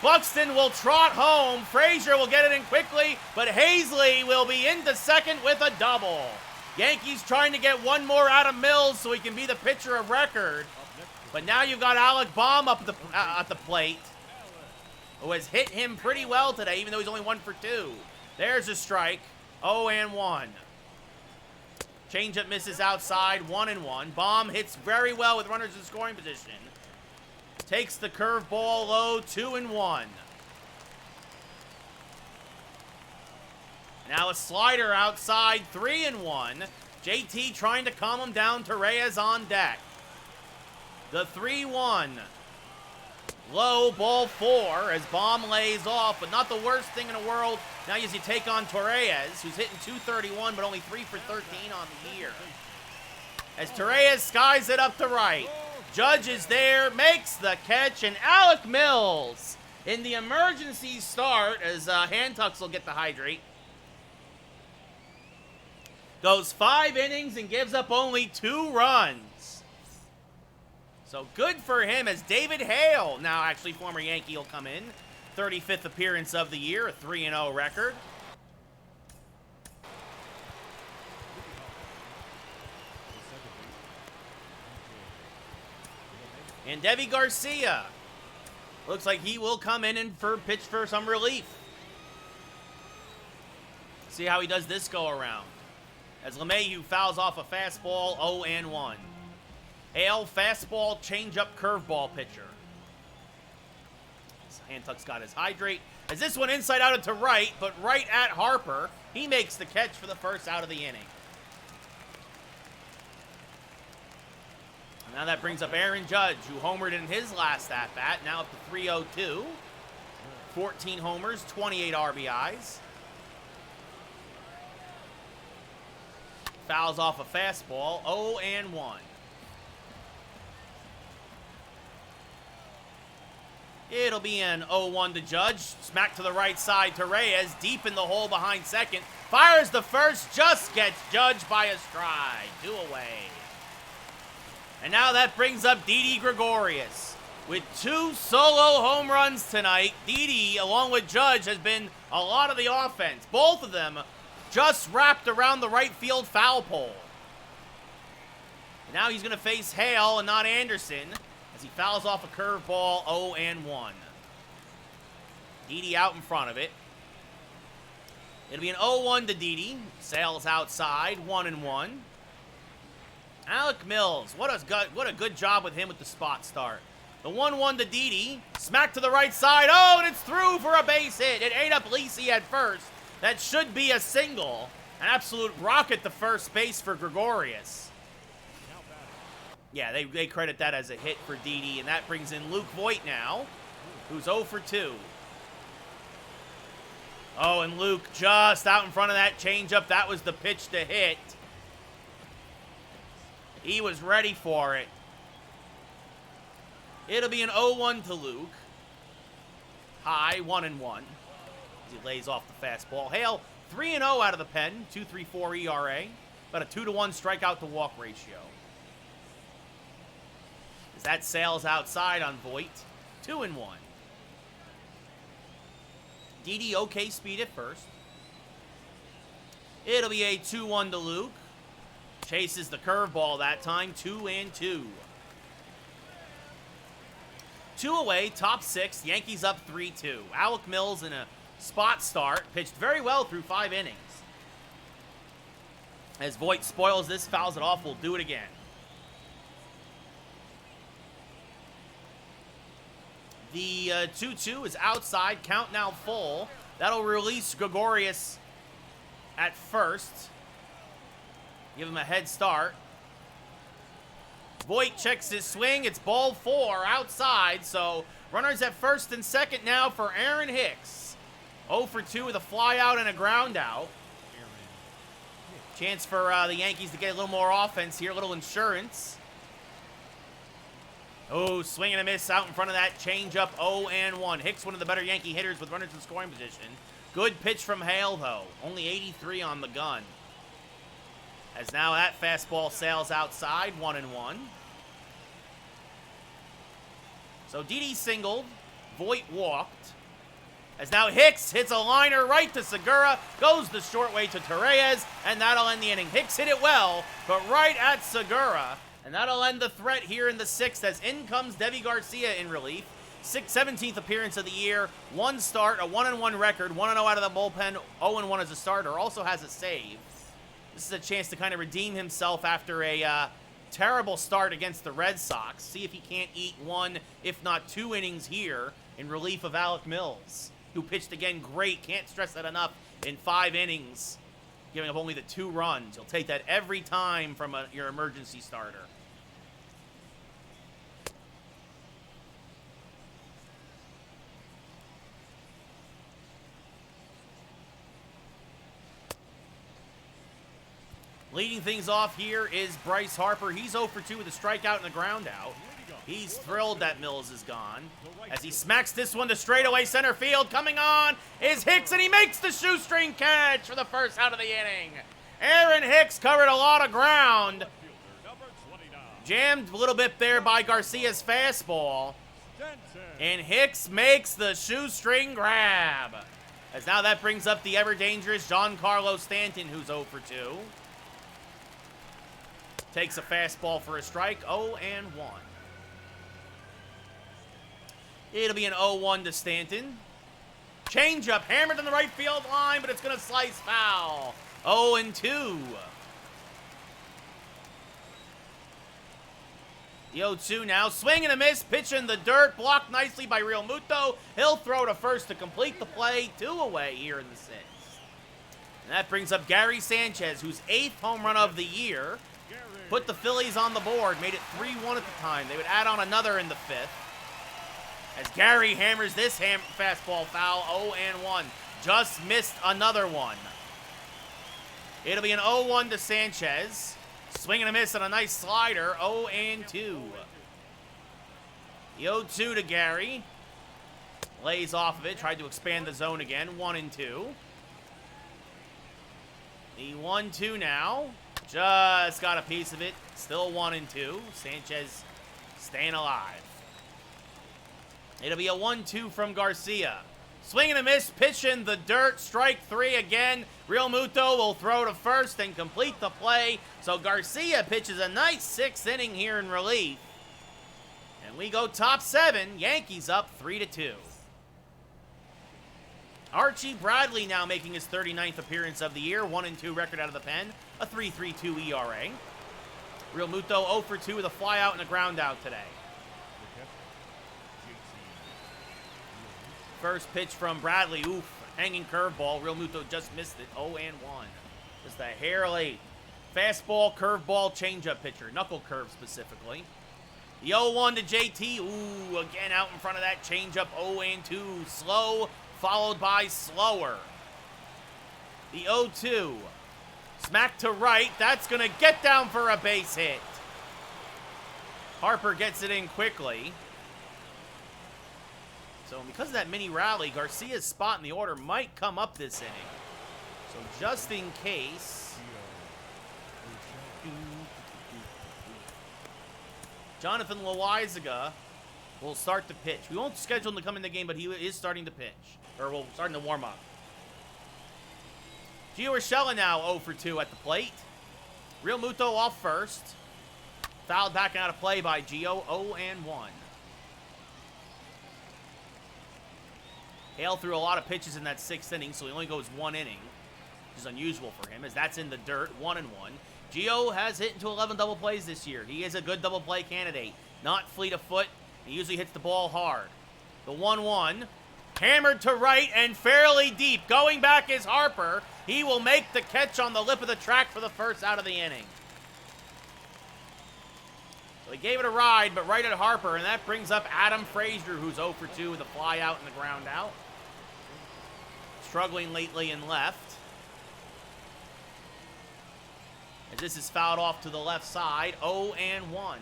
Speaker 1: Buxton will trot home. Frazier will get it in quickly, but Hazley will be into second with a double. Yankees trying to get one more out of Mills so he can be the pitcher of record. But now you've got Alec Baum up at the plate, who has hit him pretty well today, even though he's only 1 for 2. There's a strike, 0-1. Changeup misses outside, 1-1. Baum hits very well with runners in scoring position. Takes the curveball low, 2-1. Now a slider outside, 3-1. JT trying to calm him down. Torreyes on deck. The 3-1. Low, ball 4 as Baum lays off, but not the worst thing in the world. Now as you take on Torreyes, who's hitting 231, but only 3 for 13 on the year. As Torreyes skies it up to right. Judge is there, makes the catch, and Alec Mills in the emergency start as Hantucks will get the hydrate. Goes 5 innings and gives up only 2 runs. So good for him as David Hale, now actually former Yankee, will come in. 35th appearance of the year, a 3-0 record. And Debbie Garcia. Looks like he will come in and pitch for some relief. See how he does this go around. As LeMahieu fouls off a fastball, 0-1. Hale, fastball, changeup, curveball pitcher. Hantuck's got his hydrate. As this one inside out to right, but right at Harper. He makes the catch for the first out of the inning. Now that brings up Aaron Judge, who homered in his last at-bat, now up to 302. 14 homers, 28 RBIs. Fouls off a fastball, 0-1. It'll be an 0-1 to Judge. Smack to the right side to Reyes. Deep in the hole behind second. Fires the first. Just gets Judge by a stride. 2 away. And now that brings up Didi Gregorius. With 2 solo home runs tonight, Didi, along with Judge, has been a lot of the offense. Both of them just wrapped around the right field foul pole. And now he's going to face Hale and not Anderson as he fouls off a curveball. 0-1. Didi out in front of it. It'll be an 0-1 to Didi. Sales outside. 1-1. Alec Mills. What a good job with him with the spot start. The 1-1 to Didi. Smack to the right side. Oh, and it's through for a base hit. It ate up Lisi at first. That should be a single. An absolute rocket to first base for Gregorius. Yeah, they credit that as a hit for Didi, and that brings in Luke Voigt now, who's 0 for 2. Oh, and Luke just out in front of that changeup. That was the pitch to hit. He was ready for it. It'll be an 0-1 to Luke. High, 1-1. As he lays off the fastball. Hale, 3-0 out of the pen. 2.34 ERA. About a 2-to-1 strikeout to walk ratio. As that sails outside on Voigt. 2-1. Didi okay speed at first. It'll be a 2-1 to Luke. Chases the curveball that time. 2-2. 2 away, top 6. Yankees up 3-2. Alec Mills in a spot start. Pitched very well through 5 innings. As Voigt spoils this, fouls it off. We'll do it again. The 2-2 is outside. Count now full. That'll release Gregorius at first. Give him a head start. Voigt checks his swing. It's ball 4 outside. So runners at first and second now for Aaron Hicks. 0 for 2 with a fly out and a ground out. Chance for the Yankees to get a little more offense here. A little insurance. Oh, swing and a miss out in front of that changeup. 0-1. Hicks, one of the better Yankee hitters with runners in scoring position. Good pitch from Hale, though. Only 83 on the gun. As now that fastball sails outside. 1-1. So Didi singled. Voigt walked. As now Hicks hits a liner right to Segura. Goes the short way to Torreyes. And that'll end the inning. Hicks hit it well, but right at Segura. And that'll end the threat here in the 6th as in comes Devi Garcia in relief. 17th appearance of the year. 1 start, a 1-1 record. 1-0 out of the bullpen. 0-1 as a starter. Also has a save. This is a chance to kind of redeem himself after a terrible start against the Red Sox. See if he can't eat 1, if not 2 innings here in relief of Alec Mills, who pitched again great. Can't stress that enough in 5 innings, giving up only the 2 runs. You'll take that every time from your emergency starter. Leading things off here is Bryce Harper. He's 0 for 2 with a strikeout and a ground out. He's thrilled that Mills is gone. As he smacks this one to straightaway center field. Coming on is Hicks, and he makes the shoestring catch for the first out of the inning. Aaron Hicks covered a lot of ground. Jammed a little bit there by Garcia's fastball. And Hicks makes the shoestring grab. As now that brings up the ever-dangerous Giancarlo Stanton, who's 0 for 2. Takes a fastball for a strike. 0-1. It'll be an 0-1 to Stanton. Changeup hammered on the right field line, but it's going to slice foul. 0-2. The 0-2 now. Swing and a miss. Pitch in the dirt. Blocked nicely by Real Muto. He'll throw to first to complete the play. 2 away here in the 6th. And that brings up Gary Sanchez, whose 8th home run of the year. Put the Phillies on the board. Made it 3-1 at the time. They would add on another in the 5th. As Gary hammers this fastball foul. 0-1. Just missed another one. It'll be an 0-1 to Sanchez. Swing and a miss on a nice slider. 0-2. The 0-2 to Gary. Lays off of it. Tried to expand the zone again. 1-2. The 1-2 now. Just got a piece of it. Still 1-2. Sanchez staying alive. It'll be a 1-2 from Garcia. Swing and a miss. Pitch in the dirt. Strike 3 again. Real Muto will throw to first and complete the play. So Garcia pitches a nice 6th inning here in relief. And we go top 7. Yankees up 3-2. Archie Bradley now making his 39th appearance of the year. 1-2 record out of the pen. A 3.32 ERA. Real Muto 0 for 2 with a fly out and a ground out today. First pitch from Bradley. Oof. Hanging curveball. Real Muto just missed it. 0-1. Just a hair late. Fastball, curveball, changeup pitcher. Knuckle curve specifically. The 0-1 to JT. Ooh, again out in front of that changeup. 0-2. Slow, followed by slower. The 0-2. Smack to right. That's going to get down for a base hit. Harper gets it in quickly. So because of that mini rally, Garcia's spot in the order might come up this inning. So just in case. Jonathan Loizaga will start to pitch. We won't schedule him to come in the game, but he is starting to pitch. Or well, starting to warm up. Gio Urshela now 0 for 2 at the plate. Real Muto off first. Fouled back out of play by Gio. 0-1. Hale threw a lot of pitches in that 6th inning, so he only goes 1 inning, which is unusual for him, as that's in the dirt, 1-1. Gio has hit into 11 double plays this year. He is a good double play candidate. Not fleet of foot. He usually hits the ball hard. The 1-1. Hammered to right and fairly deep. Going back is Harper. He will make the catch on the lip of the track for the first out of the inning. So he gave it a ride, but right at Harper, and that brings up Adam Frazier, who's 0 for 2 with a fly out and the ground out. Struggling lately in left. As this is fouled off to the left side, 0-1.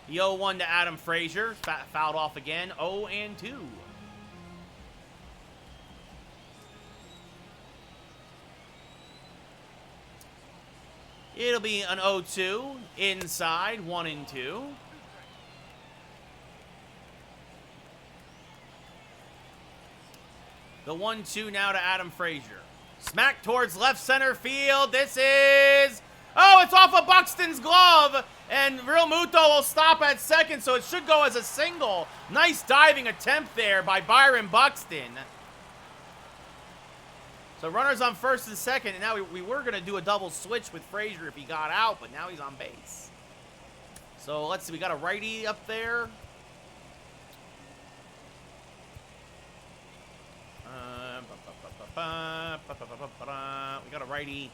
Speaker 1: The 0-1 to Adam Frazier, fouled off again, 0-2. It'll be an 0-2, inside, 1-2. The 1-2 now to Adam Frazier. Smack towards left center field. This is... Oh, it's off of Buxton's glove. And Real Muto will stop at second, so it should go as a single. Nice diving attempt there by Byron Buxton. So runners on first and second, and now we were going to do a double switch with Frazier if he got out, but now he's on base. So let's see, we got a righty up there. We got a righty.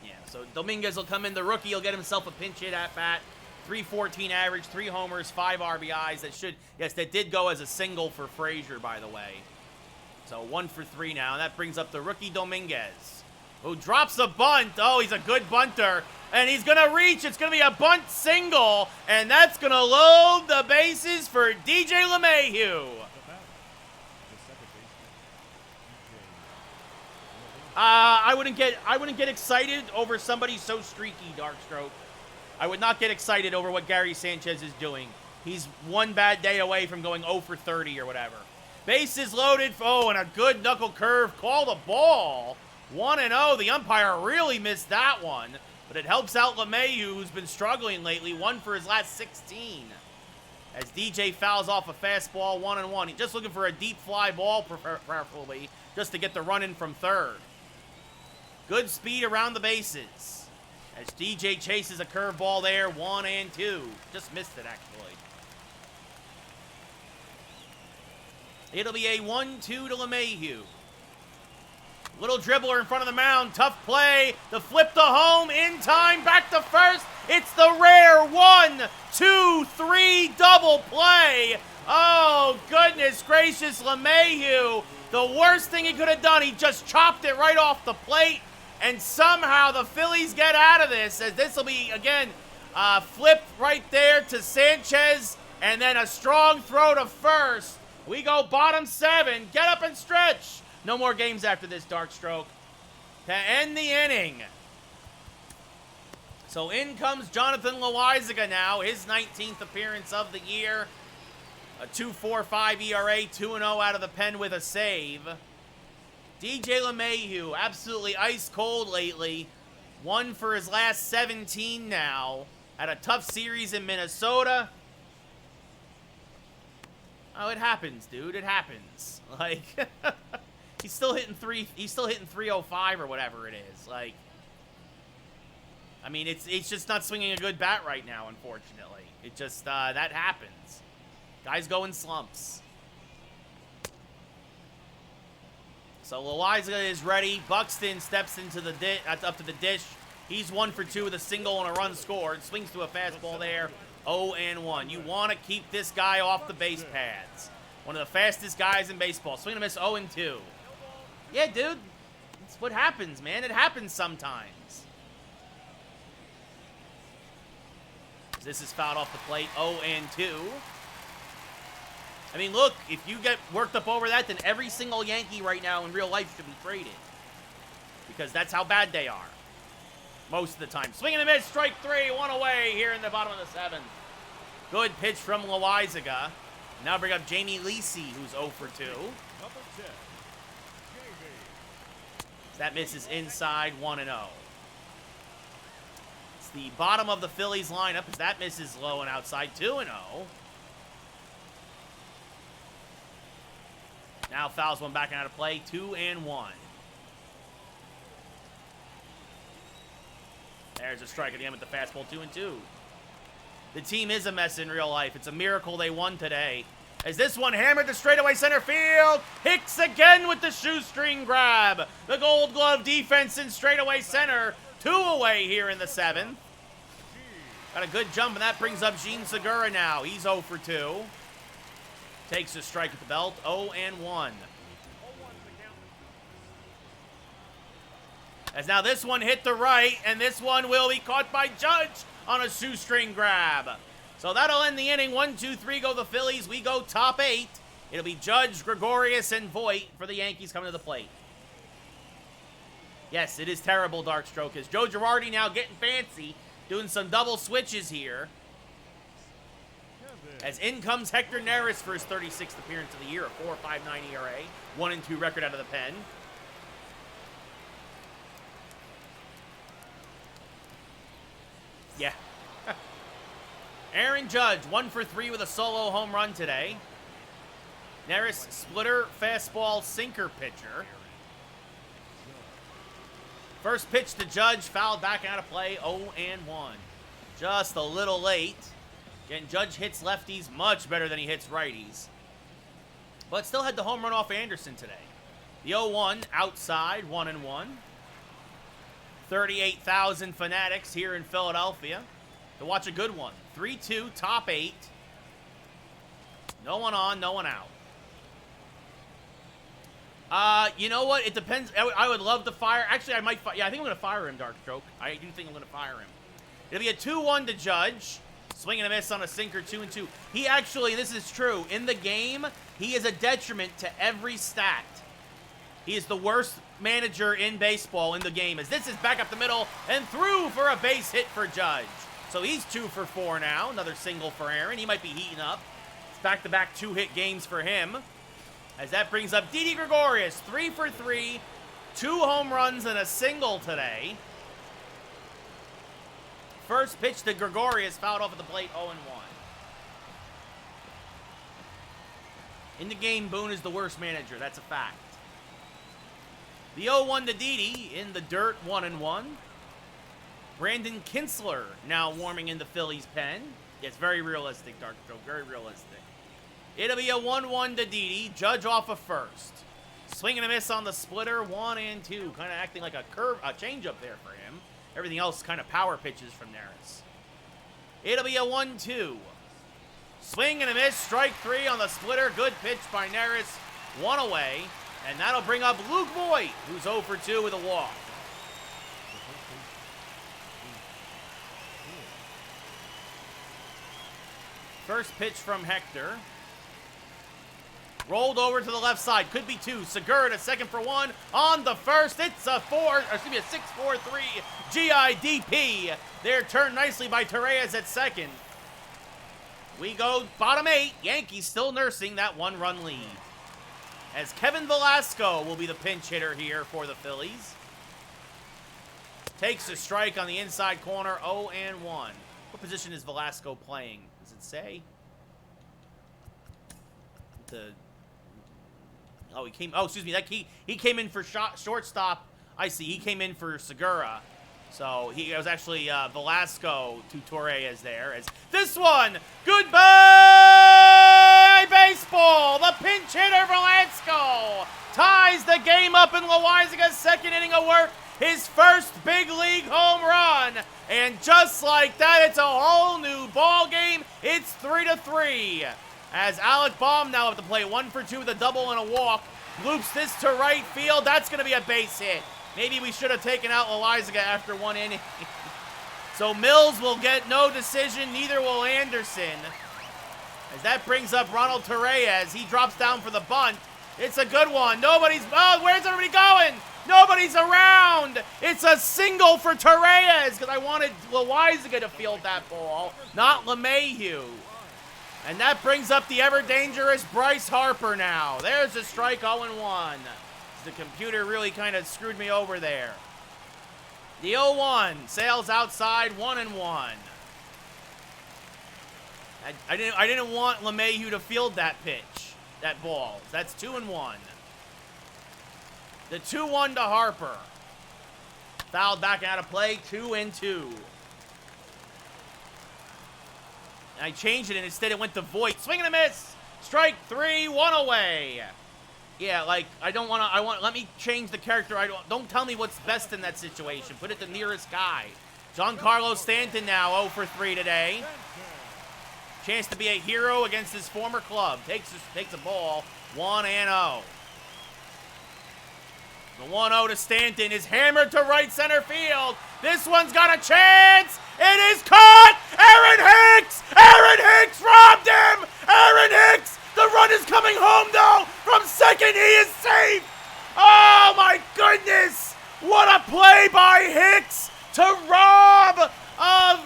Speaker 1: Yeah, so Dominguez will come in. The rookie will get himself a pinch hit at bat. 314 average, 3 homers, 5 RBIs. That should, yes, that did go as a single for Frazier, by the way. So 1 for 3 now. And that brings up the rookie Dominguez, who drops a bunt. Oh, he's a good bunter. And he's going to reach. It's going to be a bunt single. And that's going to load the bases for DJ LeMahieu. I wouldn't get excited over somebody so streaky, Darkstroke. I would not get excited over what Gary Sanchez is doing. He's one bad day away from going 0 for 30 or whatever. Bases loaded. Oh, and a good knuckle curve. Call the ball. 1-0. The umpire really missed that one. But it helps out LeMahieu, who's been struggling lately. 1 for his last 16. As DJ fouls off a fastball, 1-1. He's just looking for a deep fly ball, preferably, just to get the run in from third. Good speed around the bases. As DJ chases a curveball there, 1-2. Just missed it, actually. It'll be a 1-2 to LeMahieu. Little dribbler in front of the mound. Tough play. The flip to home in time. Back to first. It's the rare 1, 2, 3 double play. Oh, goodness gracious, LeMahieu. The worst thing he could have done, he just chopped it right off the plate. And somehow the Phillies get out of this, as this will be, again, flipped right there to Sanchez. And then a strong throw to first. We go bottom 7. Get up and stretch. No more games after this, Darkstroke. To end the inning. So in comes Jonathan Loaizaga now. His 19th appearance of the year. A 2.45 ERA, 2-0 out of the pen with a save. DJ LeMahieu, absolutely ice cold lately. 1 for his last 17 now. Had a tough series in Minnesota. Oh, it happens, dude. It happens. Like, he's still hitting 305 or whatever it is. Like, I mean, it's just not swinging a good bat right now, unfortunately. It just, that happens. Guys go in slumps. So Loaizaga is ready. Buxton steps into the up to the dish. He's 1 for 2 with a single and a run scored. Swings to a fastball there. 0-1. You want to keep this guy off the base paths. One of the fastest guys in baseball. Swing and a miss, 0-2. Yeah, dude. It's what happens, man. It happens sometimes. This is fouled off the plate, 0-2. I mean, look, if you get worked up over that, then every single Yankee right now in real life should be traded. Because that's how bad they are. Most of the time. Swing and a miss, strike 3, 1 away here in the bottom of the 7th. Good pitch from Loaizaga. Now bring up Jamie Leasey, who's 0 for 2. That misses inside, 1-0. It's the bottom of the Phillies lineup as that misses low and outside, 2-0. Now fouls one back and out of play, 2-1. There's a strike at the end with the fastball, 2-2. The team is a mess in real life. It's a miracle they won today. As this one hammered to straightaway center field. Hicks again with the shoestring grab. The Gold Glove defense in straightaway center. 2 away here in the 7th. Got a good jump, and that brings up Jean Segura now. He's 0 for 2. Takes a strike at the belt, 0-1. As now this one hit the right, and this one will be caught by Judge on a shoestring grab. So that'll end the inning. 1, 2, 3 go the Phillies. We go top 8. It'll be Judge, Gregorius, and Voit for the Yankees coming to the plate. Yes, it is terrible, Darkstroke. As Joe Girardi now getting fancy, doing some double switches here. As in comes Hector Neris for his 36th appearance of the year, a 4.59 ERA, 1-2 record out of the pen. Yeah. Aaron Judge, 1 for 3 with a solo home run today. Neris, splitter, fastball, sinker pitcher. First pitch to Judge, fouled back out of play, 0-1. Just a little late. Again, Judge hits lefties much better than he hits righties. But still had the home run off Anderson today. The 0-1 outside, 1-1. 38,000 fanatics here in Philadelphia to watch a good one. 3-2, top 8. No one on, no one out. You know what? It depends. I would love to fire. Actually, I might. Yeah, I think I'm going to fire him, Darkstroke. I do think I'm going to fire him. It'll be a 2-1 to Judge. Swing and a miss on a sinker, 2-2. He actually, this is true, in the game, he is a detriment to every stat. He is the worst manager in baseball in the game, as this is back up the middle and through for a base hit for Judge. So he's 2 for 4 now. Another single for Aaron. He might be heating up. It's back-to-back 2-hit games for him. As that brings up Didi Gregorius, 3 for 3, 2 home runs and a single today. First pitch to Gregorius, fouled off at the plate, 0-1. In the game, Boone is the worst manager. That's a fact. The 0-1 to Didi in the dirt, 1-1. Brandon Kinsler now warming in the Phillies pen. It's very realistic, Darkstroke, very realistic. It'll be a 1-1 to Didi. Judge off a first. Swing and a miss on the splitter, 1-2. Kind of acting like a curve, a changeup there for him. Everything else kind of power pitches from Neris. It'll be a 1-2. Swing and a miss. Strike 3 on the splitter. Good pitch by Neris. 1 away. And that'll bring up Luke Voigt, who's 0 for 2 with a walk. First pitch from Hector. Rolled over to the left side. Could be 2. Segura to second for 1. On the first, it's a 6-4-3 GIDP. They're turned nicely by Torreyes at second. We go bottom 8. Yankees still nursing that 1-run lead. As Kevin Velasco will be the pinch hitter here for the Phillies. Takes a strike on the inside corner, 0-1. What position is Velasco playing? Does it say? Excuse me. He came in for shortstop. I see. He came in for Segura. So it was actually Velasco to Torreyes there. As this one, goodbye baseball. The pinch hitter Velasco ties the game up in Loizaga's second inning of work. His first big league home run. And just like that, it's a whole new ball game. It's 3-3. As Alec Baum now at the plate, 1 for 2 with a double and a walk. Loops this to right field. That's going to be a base hit. Maybe we should have taken out Loizaga after 1 inning. So Mills will get no decision. Neither will Anderson. As that brings up Ronald Torreyes. He drops down for the bunt. It's a good one. Where's everybody going? Nobody's around. It's a single for Torreyes because I wanted Loizaga to field that ball, not LeMahieu. And that brings up the ever-dangerous Bryce Harper now. There's a strike, 0-1. The computer really kind of screwed me over there. The 0-1 sails outside, 1-1. I didn't want LeMahieu to field that pitch, that ball. That's 2-1. The 2-1 to Harper. Fouled back out of play, 2-2. I changed it, and instead it went to Voigt. Swing and a miss. Strike 3, 1 away. Yeah, like, let me change the character. Don't tell me what's best in that situation. Put it the nearest guy. Giancarlo Stanton now 0 for 3 today. Chance to be a hero against his former club. Takes a ball, 1-0. The 1-0 to Stanton is hammered to right center field. This one's got a chance. It is caught. Aaron Hicks. Aaron Hicks robbed him. Aaron Hicks. The run is coming home, though. From second, he is safe. Oh, my goodness. What a play by Hicks to rob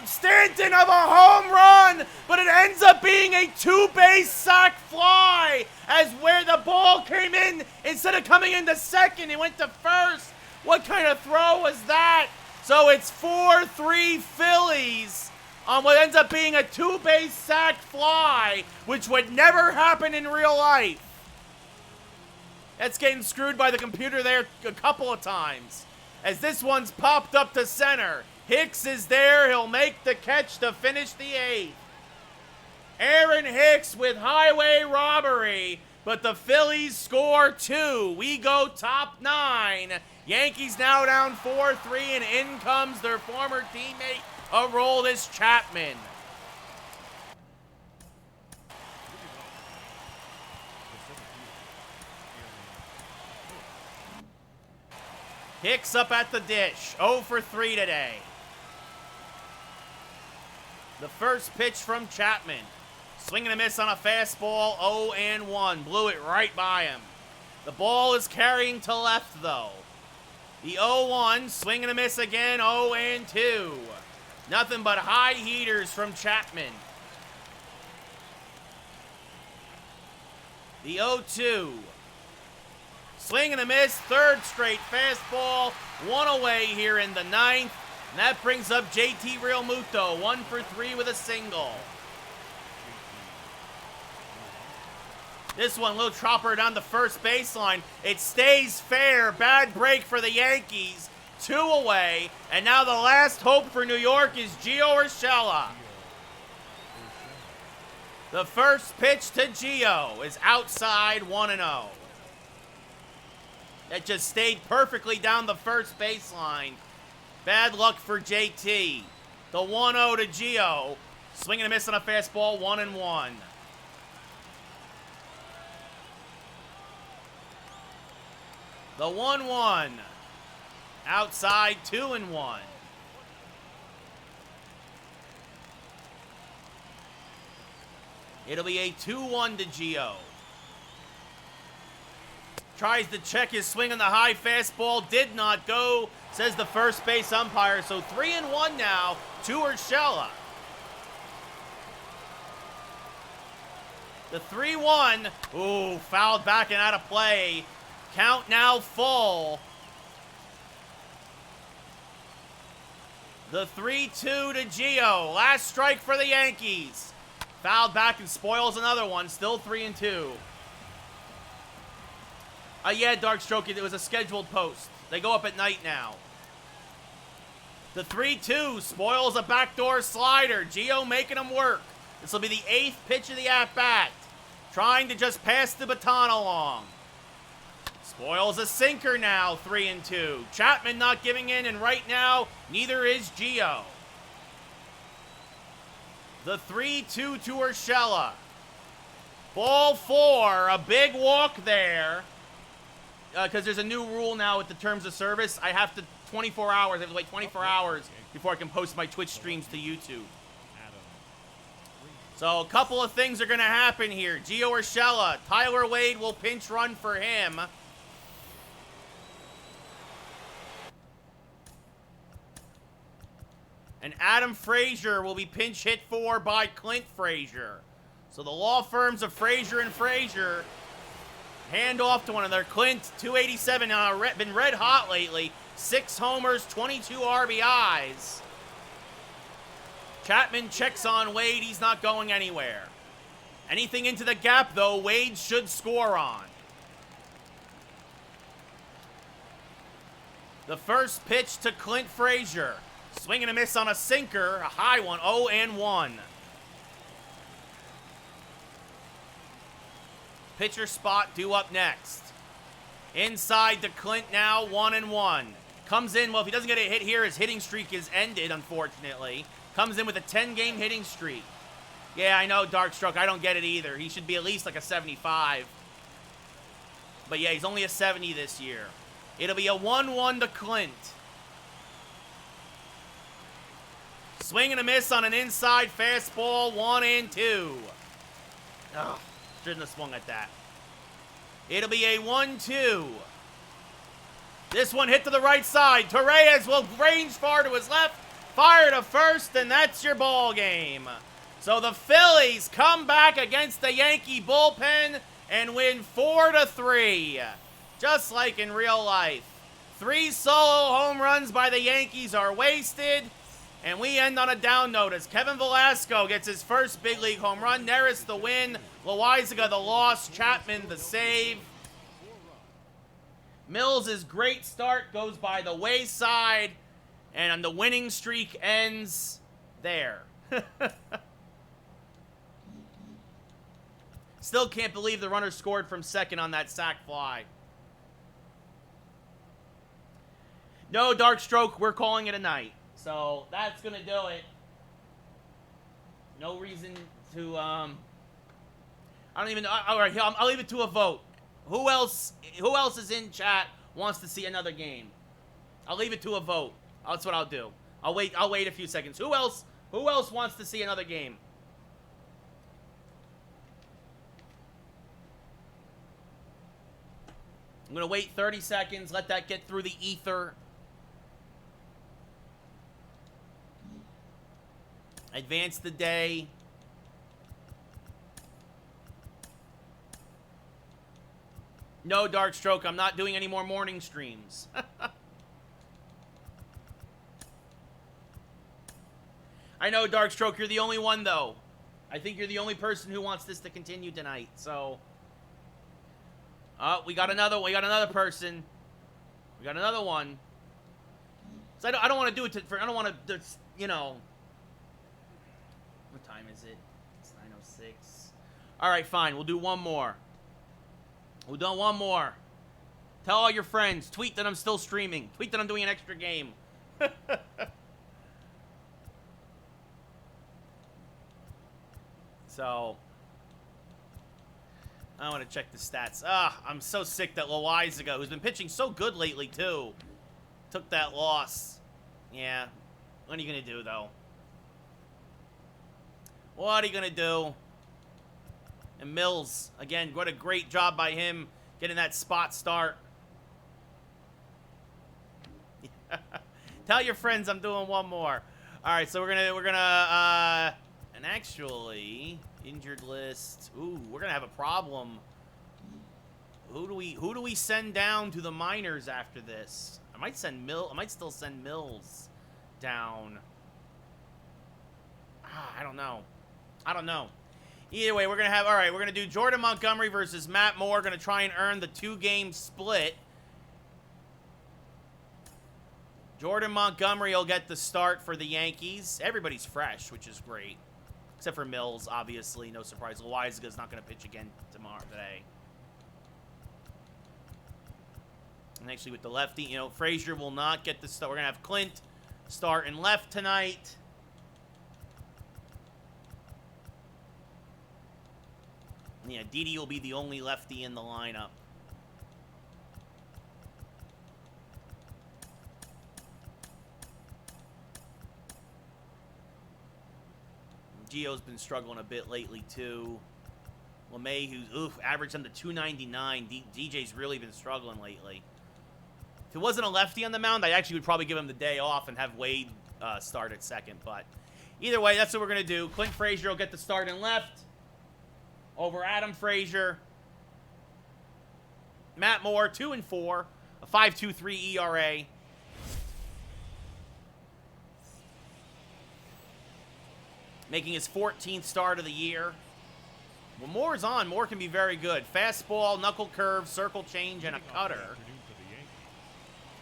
Speaker 1: Stanton of a home run. But it ends up being a 2-base sac fly, as where the ball came in, instead of coming into second, it went to first. What kind of throw was that? So it's 4-3 Phillies on what ends up being a 2-base sac fly, which would never happen in real life. That's getting screwed by the computer there a couple of times. As this one's popped up to center. Hicks is there. He'll make the catch to finish the 8th. Aaron Hicks with highway robbery, but the Phillies score 2. We go top 9. Yankees now down 4-3, and in comes their former teammate, Aroldis Chapman. Hicks up at the dish, 0 for 3 today. The first pitch from Chapman. Swing and a miss on a fastball, 0-1. Blew it right by him. The ball is carrying to left, though. The 0-1, swing and a miss again, 0-2. Nothing but high heaters from Chapman. The 0-2. Swing and a miss, third straight fastball, 1 away here in the 9th. And that brings up JT Realmuto, 1 for 3 with a single. This one, little chopper down the first baseline. It stays fair. Bad break for the Yankees. 2 away. And now the last hope for New York is Gio Urshela. The first pitch to Gio is outside, 1-0. That just stayed perfectly down the first baseline. Bad luck for JT. The 1-0 to Gio. Swing and a miss on a fastball, 1-1. The 1-1. Outside, 2-1. It'll be a 2-1 to Gio. Tries to check his swing on the high fastball. Did not go, says the first base umpire. So 3-1 now to Urshela. The 3-1. Ooh, fouled back and out of play. Count now full. The 3-2 to Gio. Last strike for the Yankees. Fouled back and spoils another one. Still 3-2. Yeah, Darkstroke, it was a scheduled post. They go up at night now. The 3-2 spoils a backdoor slider. Gio making him work. This will be the 8th pitch of the at-bat. Trying to just pass the baton along. Spoils a sinker now, 3-2. Chapman not giving in, and right now, neither is Gio. The 3-2 to Urshela. Ball 4, a big walk there. Because there's a new rule now with the terms of service. I have to 24 hours. I have to wait 24 hours before I can post my Twitch streams to YouTube. So a couple of things are going to happen here. Gio Urshela, Tyler Wade will pinch run for him. And Adam Frazier will be pinch hit for by Clint Frazier. So the law firms of Frazier and Frazier hand off to one another. Clint, 287, been red hot lately. 6 homers, 22 RBIs. Chapman checks on Wade. He's not going anywhere. Anything into the gap, though, Wade should score on. The first pitch to Clint Frazier. Swing and a miss on a sinker. A high one, 0-1. Pitcher spot due up next. Inside to Clint now, 1-1. Comes in, well, if he doesn't get a hit here, his hitting streak is ended, unfortunately. Comes in with a 10-game hitting streak. Yeah, I know, Darkstroke, I don't get it either. He should be at least like a 75. But yeah, he's only a 70 this year. It'll be a 1-1 to Clint. Swing and a miss on an inside fastball, 1-2. Ugh. Shouldn't have swung at that. It'll be a 1-2. This one hit to the right side. Torres will range far to his left. Fire to first, and that's your ball game. So the Phillies come back against the Yankee bullpen and win 4-3. Just like in real life. 3 solo home runs by the Yankees are wasted. And we end on a down note as Kevin Velasco gets his first big league home run. Neris the win. Loizaga the loss. Chapman the save. Mills' great start goes by the wayside. And the winning streak ends there. Still can't believe the runner scored from second on that sac fly. No, Darkstroke, we're calling it a night. So that's gonna do it. No reason to I don't even know. All right, I'll leave it to a vote. Who else is in chat wants to see another game? I'll leave it to a vote. That's what I'll do. I'll wait a few seconds. Who else wants to see another game? I'm gonna wait 30 seconds, let that get through the ether. Advance the day. No, Darkstroke, I'm not doing any more morning streams. I know, Darkstroke, you're the only one, though. I think you're the only person who wants this to continue tonight, so... we got another person. We got another one. So I don't want to do it I don't want to, you know... What time is it? It's 9:06. All right, fine. We'll do one more. We'll do one more. Tell all your friends. Tweet that I'm still streaming. Tweet that I'm doing an extra game. So, I want to check the stats. I'm so sick that Loizaga, who's been pitching so good lately, too, took that loss. Yeah. What are you going to do, though? What are you going to do? And Mills, again, what a great job by him getting that spot start. Tell your friends I'm doing one more. All right, so we're gonna and actually injured list. Ooh, we're gonna have a problem. Who do we send down to the minors after this? I might still send Mills down. I don't know. Either way, we're gonna do Jordan Montgomery versus Matt Moore. Gonna try and earn the 2-game split. Jordan Montgomery will get the start for the Yankees. Everybody's fresh, which is great. Except for Mills, obviously. No surprise. Loizaga not going to pitch again today. And actually, with the lefty, Frazier will not get the start. We're going to have Clint start in left tonight. Yeah, Didi will be the only lefty in the lineup. Gio's been struggling a bit lately, too. LeMay, who's, averaged under 299. DJ's really been struggling lately. If it wasn't a lefty on the mound, I actually would probably give him the day off and have Wade start at second. But either way, that's what we're going to do. Clint Frazier will get the start in left over Adam Frazier. Matt Moore, 2-4, a 5.23 ERA. Making his 14th start of the year. When Moore's on, Moore can be very good. Fastball, knuckle curve, circle change, and a cutter.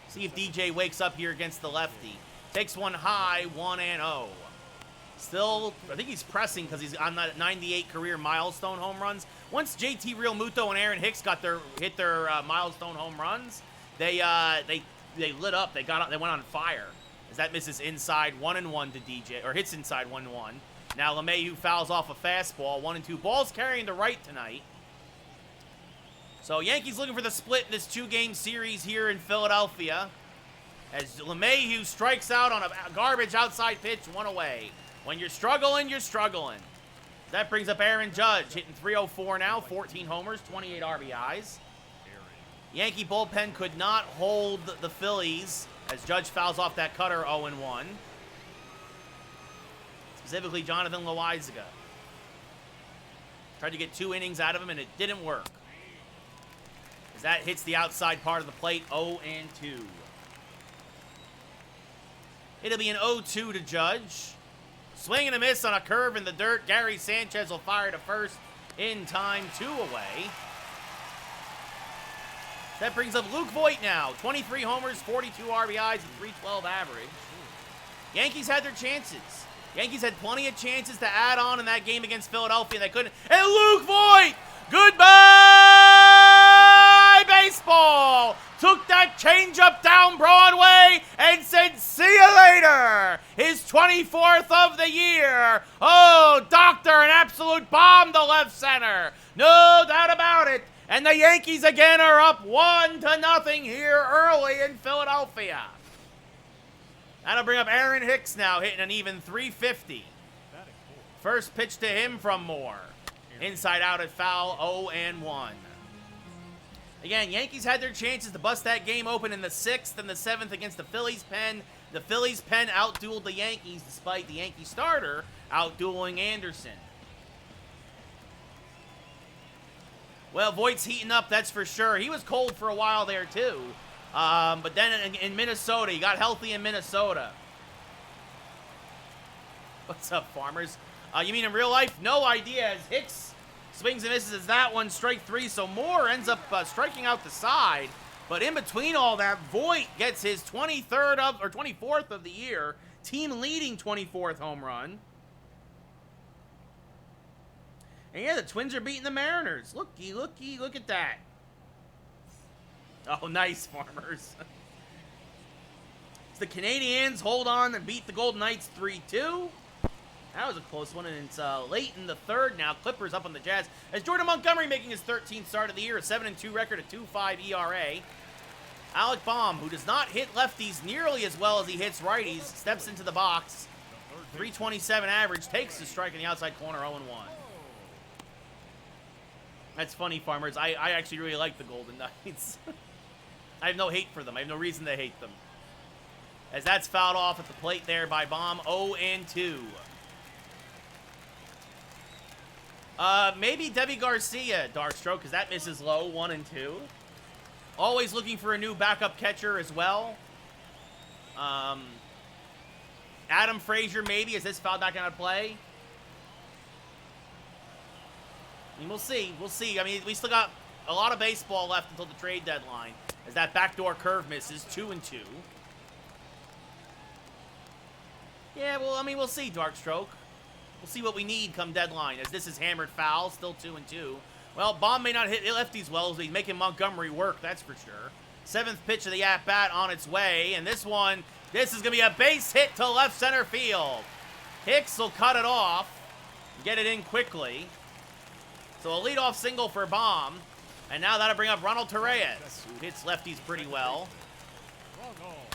Speaker 1: See if DJ wakes up here against the lefty. Takes one high, 1-0. Still, I think he's pressing because he's on that 98 career milestone home runs. Once JT Realmuto and Aaron Hicks hit their milestone home runs, they lit up. They went on fire. As that misses inside 1-1 to DJ, or hits inside 1-1. Now LeMahieu fouls off a fastball, 1-2. Ball's carrying to right tonight. So Yankees looking for the split in this 2-game series here in Philadelphia. As LeMahieu strikes out on a garbage outside pitch, 1 away. When you're struggling, you're struggling. That brings up Aaron Judge, hitting .304 now, 14 homers, 28 RBIs. Yankee bullpen could not hold the Phillies as Judge fouls off that cutter 0-1. Specifically, Jonathan Loizaga. Tried to get 2 innings out of him, and it didn't work. As that hits the outside part of the plate, 0-2. It'll be an 0-2 to Judge. Swing and a miss on a curve in the dirt. Gary Sanchez will fire to first in time, 2 away. That brings up Luke Voit now. 23 homers, 42 RBIs, and .312 average. Yankees had their chances. Yankees had plenty of chances to add on in that game against Philadelphia, and they couldn't. And Luke Voit, goodbye, baseball. Took that changeup down Broadway and said, see you later. His 24th of the year. Oh, doctor, an absolute bomb to left center. No doubt about it. And the Yankees again are up 1-0 here early in Philadelphia. That'll bring up Aaron Hicks now, hitting an even .350. First pitch to him from Moore. Inside out at foul, 0-1. Again, Yankees had their chances to bust that game open in the 6th and the 7th against the Phillies pen. The Phillies pen outdueled the Yankees despite the Yankee starter outdueling Anderson. Well, Voigt's heating up, that's for sure. He was cold for a while there, too. But then in Minnesota, he got healthy in Minnesota. What's up, farmers? You mean in real life? No idea. As Hicks swings and misses as that one, strike 3. So Moore ends up striking out the side. But in between all that, Voit gets his 24th of the year, team leading 24th home run. And yeah, the Twins are beating the Mariners. Looky, looky, look at that. Oh, nice, farmers. The Canadians hold on and beat the Golden Knights 3-2. That was a close one, and it's late in the third now. Clippers up on the Jazz. As Jordan Montgomery making his 13th start of the year, a 7-2 record, a 2.5 ERA. Alec Baum, who does not hit lefties nearly as well as he hits righties, steps into the box. 327 average, takes the strike in the outside corner, 0-1. That's funny, Farmers. I actually really like the Golden Knights. I have no hate for them. I have no reason to hate them. As that's fouled off at the plate there by Baum, 0-2. Maybe Debbie Garcia, Darkstroke, because that misses low, 1-2. Always looking for a new backup catcher as well. Adam Frazier, maybe. Is this foul back out of play? I mean, we'll see. We'll see. I mean, we still got a lot of baseball left until the trade deadline. As that backdoor curve misses, 2-2. Yeah, well, I mean, we'll see, Darkstroke. We'll see what we need come deadline, as this is hammered foul, still 2-2. Well, Baum may not hit lefties well, as he's making Montgomery work, that's for sure. 7th pitch of the at-bat on its way, and this one, this is going to be a base hit to left center field. Hicks will cut it off, get it in quickly. So a leadoff single for Baum, and now that'll bring up Ronald Torreyes, who hits lefties pretty well.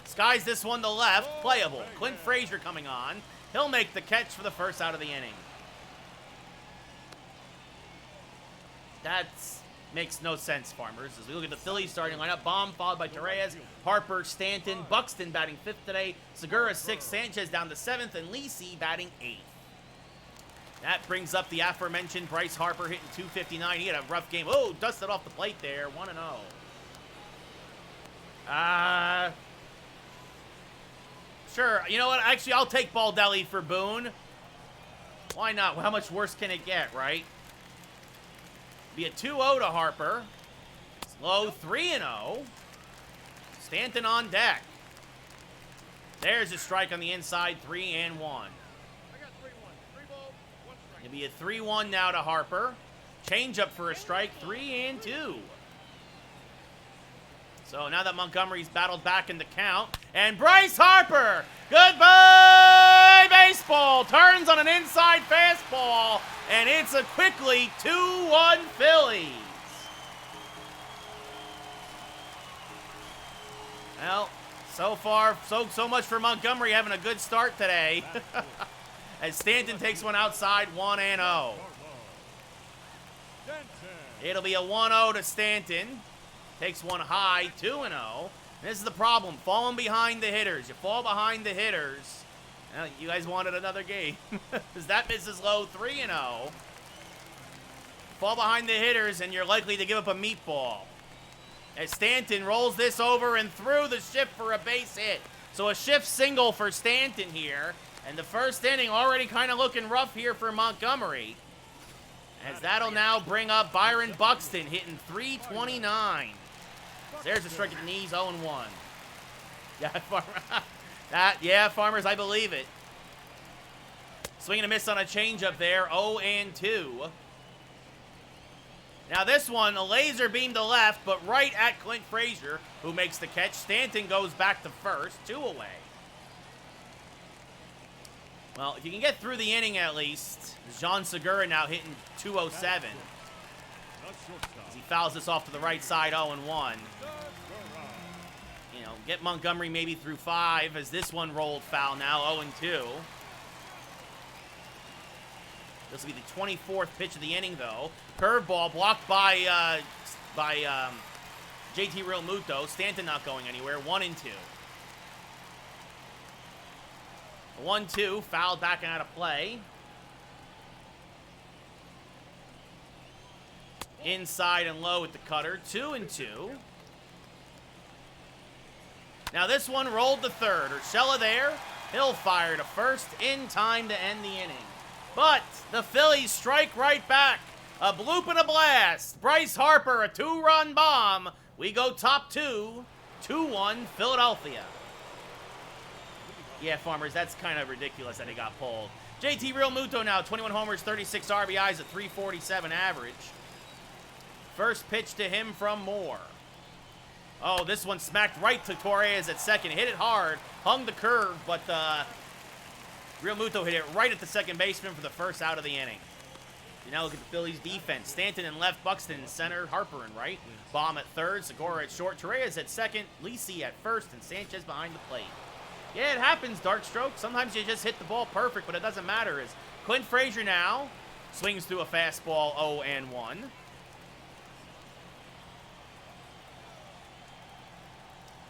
Speaker 1: Skies this one to left, playable. Clint Frazier coming on. He'll make the catch for the first out of the inning. That makes no sense, Farmers. As we look at the Phillies starting lineup, Baum followed by Torreyes, Harper, Stanton, Buxton batting 5th today, Segura 6th, Sanchez down to 7th, and Lisi batting 8th. That brings up the aforementioned Bryce Harper hitting 259. He had a rough game. Oh, dusted off the plate there, 1-0. Sure, you know what? Actually, I'll take Baldelli for Boone. Why not? Well, how much worse can it get, right? Be a 2-0 to Harper. Slow 3-0. Stanton on deck. There's a strike on the inside, 3-1. It'll be a 3-1 now to Harper. Change up for a strike, 3-2. So now that Montgomery's battled back in the count, and Bryce Harper, goodbye baseball, turns on an inside fastball, and it's a quickly 2-1 Phillies. Well, so far, so much for Montgomery having a good start today. As Stanton takes one outside, 1-0. It'll be a 1-0 to Stanton. Takes one high, 2-0. This is the problem, falling behind the hitters. You fall behind the hitters. Well, you guys wanted another game. Because that misses low, 3-0. Fall behind the hitters, and you're likely to give up a meatball. As Stanton rolls this over and through the shift for a base hit. So a shift single for Stanton here. And the first inning already kind of looking rough here for Montgomery. As that'll now bring up Byron Buxton hitting 329. There's a strike at the knees, 0-1. Yeah, Farmers, I believe it. Swing and a miss on a changeup there, 0-2. Now this one, a laser beam to left, but right at Clint Frazier, who makes the catch. Stanton goes back to first, 2 away. Well, if you can get through the inning at least, Jean Segura now hitting 207. As he fouls this off to the right side, 0-1. You know, get Montgomery maybe through 5 as this one rolled foul now, 0-2. This will be the 24th pitch of the inning, though. Curveball blocked by JT Realmuto. Stanton not going anywhere, 1-2. 1-2, fouled back and out of play. Inside and low with the cutter, 2-2. Now this one rolled to third. Urshela there. He'll fire to first in time to end the inning. But the Phillies strike right back. A bloop and a blast. Bryce Harper, a 2-run bomb. We go top 2, 2-1 Philadelphia. Yeah, Farmers, that's kind of ridiculous that he got pulled. JT Realmuto now, 21 homers, 36 RBIs, a 347 average. First pitch to him from Moore. Oh, this one smacked right to Torreyes at second. Hit it hard, hung the curve, but Real Muto hit it right at the second baseman for the first out of the inning. You now look at the Phillies' defense. Stanton in left, Buxton in center, Harper in right. Baum at third, Segura at short, Torreyes at second, Lisi at first, and Sanchez behind the plate. Yeah, it happens, Darkstroke. Sometimes you just hit the ball perfect, but it doesn't matter. As Clint Frazier now swings through a fastball 0-1.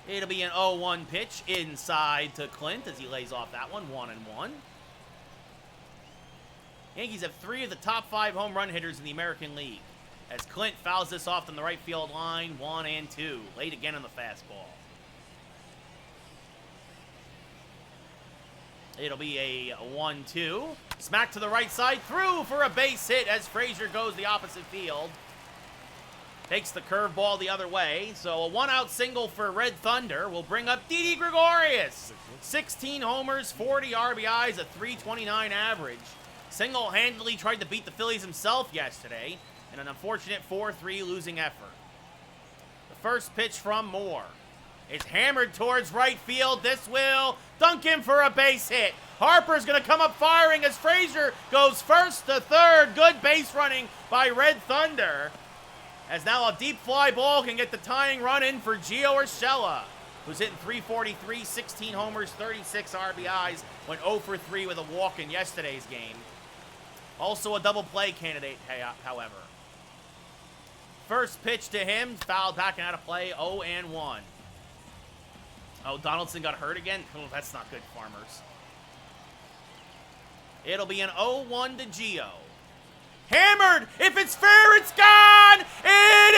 Speaker 1: It'll be an 0-1 pitch inside to Clint as he lays off that one, 1-1. Yankees have 3 of the top 5 home run hitters in the American League. As Clint fouls this off on the right field line, 1-2. Late again on the fastball. It'll be a 1-2. Smack to the right side, through for a base hit as Frazier goes the opposite field. Takes the curveball the other way. So a 1-out single for Red Thunder will bring up Didi Gregorius. 16 homers, 40 RBIs, a .329 average. Single-handedly tried to beat the Phillies himself yesterday in an unfortunate 4-3 losing effort. The first pitch from Moore is hammered towards right field. This will dunk him for a base hit. Harper's going to come up firing as Frazier goes first to third. Good base running by Red Thunder. As now a deep fly ball can get the tying run in for Gio Urshela, who's hitting .343, 16 homers, 36 RBIs, went 0 for 3 with a walk in yesterday's game. Also a double play candidate, however. First pitch to him, fouled back and out of play, 0-1. Oh, Donaldson got hurt again? Oh, that's not good, Farmers. It'll be an 0-1 to Gio. Hammered! If it's fair, it's gone! It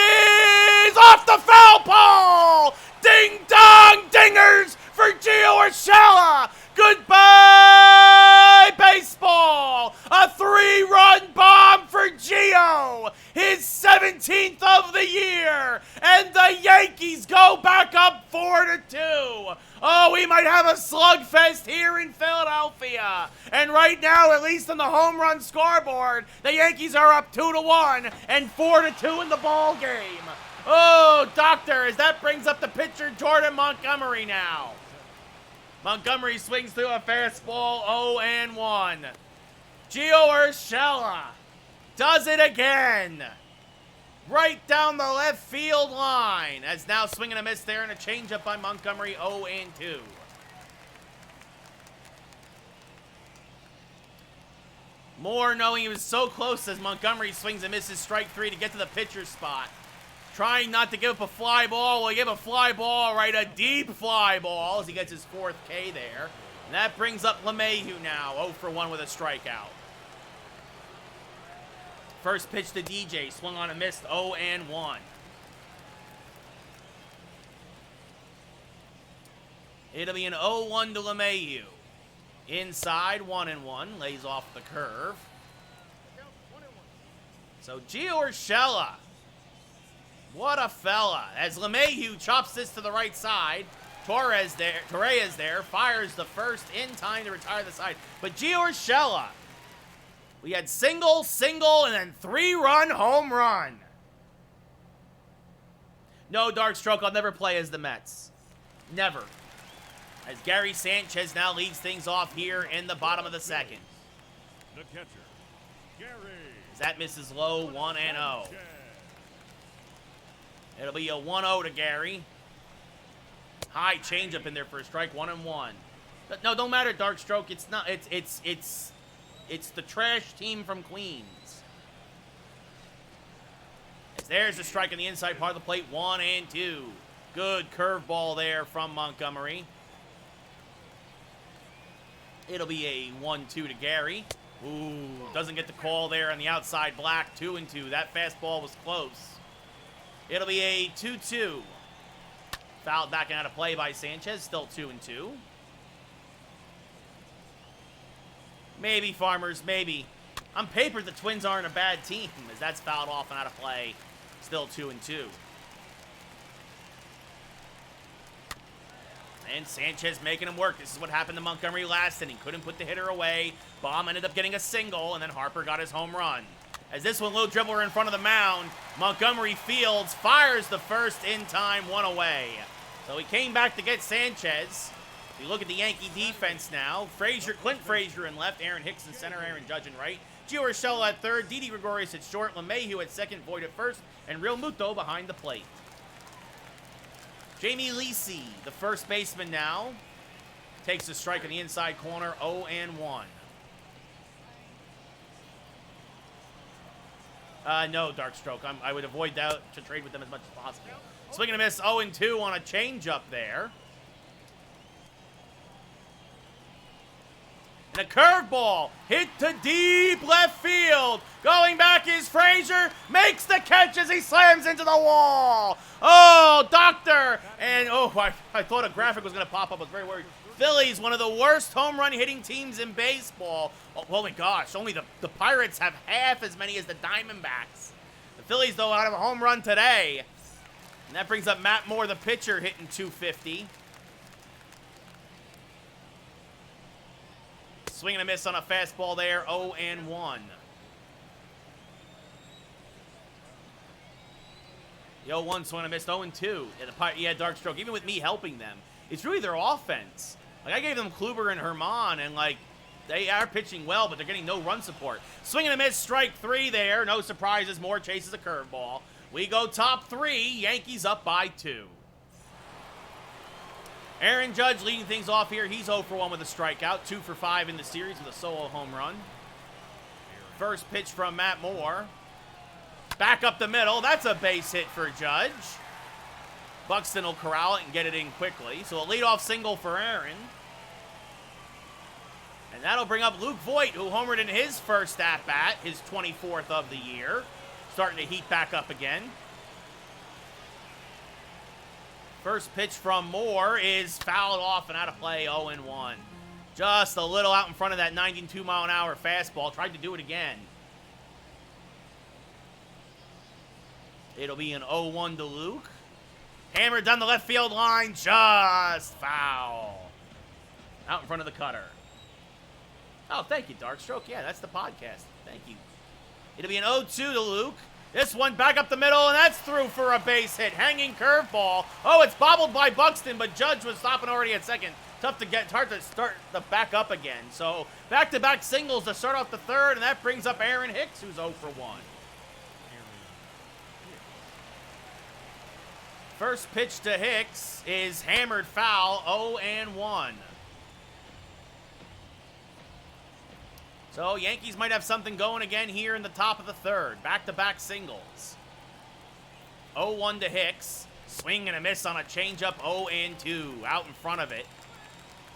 Speaker 1: is off the foul pole! Ding-dong dingers for Gio Urshela! Goodbye, baseball! A 3-run bomb for Gio! His 17th of the year! And the Yankees go back up 4-2! Oh, we might have a slugfest here in Philadelphia! And right now, at least on the home run scoreboard, the Yankees are up 2-1 and 4-2 in the ball game. Oh, doctor, as that brings up the pitcher, Jordan Montgomery now. Montgomery swings through a fastball, 0-1. Gio Urshela does it again. Right down the left field line. As now swinging a miss there and a changeup by Montgomery, 0-2. Moore knowing he was so close as Montgomery swings and misses strike 3 to get to the pitcher's spot. Trying not to give up a fly ball. Well, he gave a fly ball, right? A deep fly ball as he gets his 4th K there. And that brings up LeMahieu now, 0 for 1 with a strikeout. First pitch to DJ, swung on and missed, 0-1. It'll be an 0-1 to LeMahieu. Inside, 1-1, lays off the curve. So Gio Urshela, what a fella. As LeMahieu chops this to the right side, Torreyes there, fires the first in time to retire the side. But Gio Urshela, we had single, and then 3-run home run. No, Darkstroke, I'll never play as the Mets. Never. As Gary Sanchez now leads things off here in the bottom of the second.
Speaker 2: The catcher, Gary.
Speaker 1: As that misses low, 1-0. It'll be a 1-0 to Gary. High changeup in there for a strike, 1-1. No, don't matter, Darkstroke. It's not. It's the trash team from Queens. As there's a strike on the inside part of the plate, 1-2. Good curveball there from Montgomery. It'll be a 1-2 to Gary. Ooh, doesn't get the call there on the outside black, 2-2. That fastball was close. It'll be a 2-2. Fouled back and out of play by Sanchez, still 2-2. Maybe, Farmers, maybe. On paper, the Twins aren't a bad team, as that's fouled off and out of play. Still 2-2. And Sanchez making him work. This is what happened to Montgomery last inning. Couldn't put the hitter away. Baum ended up getting a single, and then Harper got his home run. As this one, low dribbler in front of the mound, Montgomery fields, fires the first in time, 1 away. So he came back to get Sanchez. You look at the Yankee defense now. Clint Frazier in left, Aaron Hicks in center, Aaron Judge in right. Gio Urshela at third, Didi Gregorius at short, LeMahieu at second, Voit at first, and Real Muto behind the plate. Jamie Lisi, the first baseman now, takes a strike in the inside corner, 0-1. No, Darkstroke. I would avoid that to trade with them as much as possible. Swing and a miss, 0-2 on a changeup there. And a curveball hit to deep left field. Going back is Frazier. Makes the catch as he slams into the wall. Oh, doctor. And, oh, I thought a graphic was going to pop up. I was very worried. Phillies, one of the worst home run hitting teams in baseball. Oh my gosh, only the Pirates have half as many as the Diamondbacks. The Phillies, though, out of a home run today. And that brings up Matt Moore, the pitcher, hitting .250. Swing and a miss on a fastball there, 0-1. The 0-1 swing and a miss, 0-2. Yeah, Darkstroke, even with me helping them, it's really their offense. Like, I gave them Kluber and Herman, and, like, they are pitching well, but they're getting no run support. Swing and a miss, strike 3 there. No surprises. Moore chases a curveball. We go top 3. Yankees up by 2. Aaron Judge leading things off here. He's 0 for 1 with a strikeout. 2 for 5 in the series with a solo home run. First pitch from Matt Moore. Back up the middle. That's a base hit for Judge. Buxton will corral it and get it in quickly. So a leadoff single for Aaron. And that'll bring up Luke Voit, who homered in his first at-bat, his 24th of the year. Starting to heat back up again. First pitch from Moore is fouled off and out of play, 0-1. Just a little out in front of that 92-mile-an-hour fastball. Tried to do it again. It'll be an 0-1 to Luke. Hammered down the left field line, just foul. Out in front of the cutter. Oh, thank you, Darkstroke. Yeah, that's the podcast. Thank you. It'll be an 0-2 to Luke. This one back up the middle, and that's through for a base hit. Hanging curveball. Oh, it's bobbled by Buxton, but Judge was stopping already at second. Tough to get, hard to start the back up again. So back-to-back singles to start off the third, and that brings up Aaron Hicks, who's 0 for 1. First pitch to Hicks is hammered foul, 0-1. So Yankees might have something going again here in the top of the third. Back-to-back singles. 0-1 to Hicks. Swing and a miss on a changeup, 0-2. Out in front of it.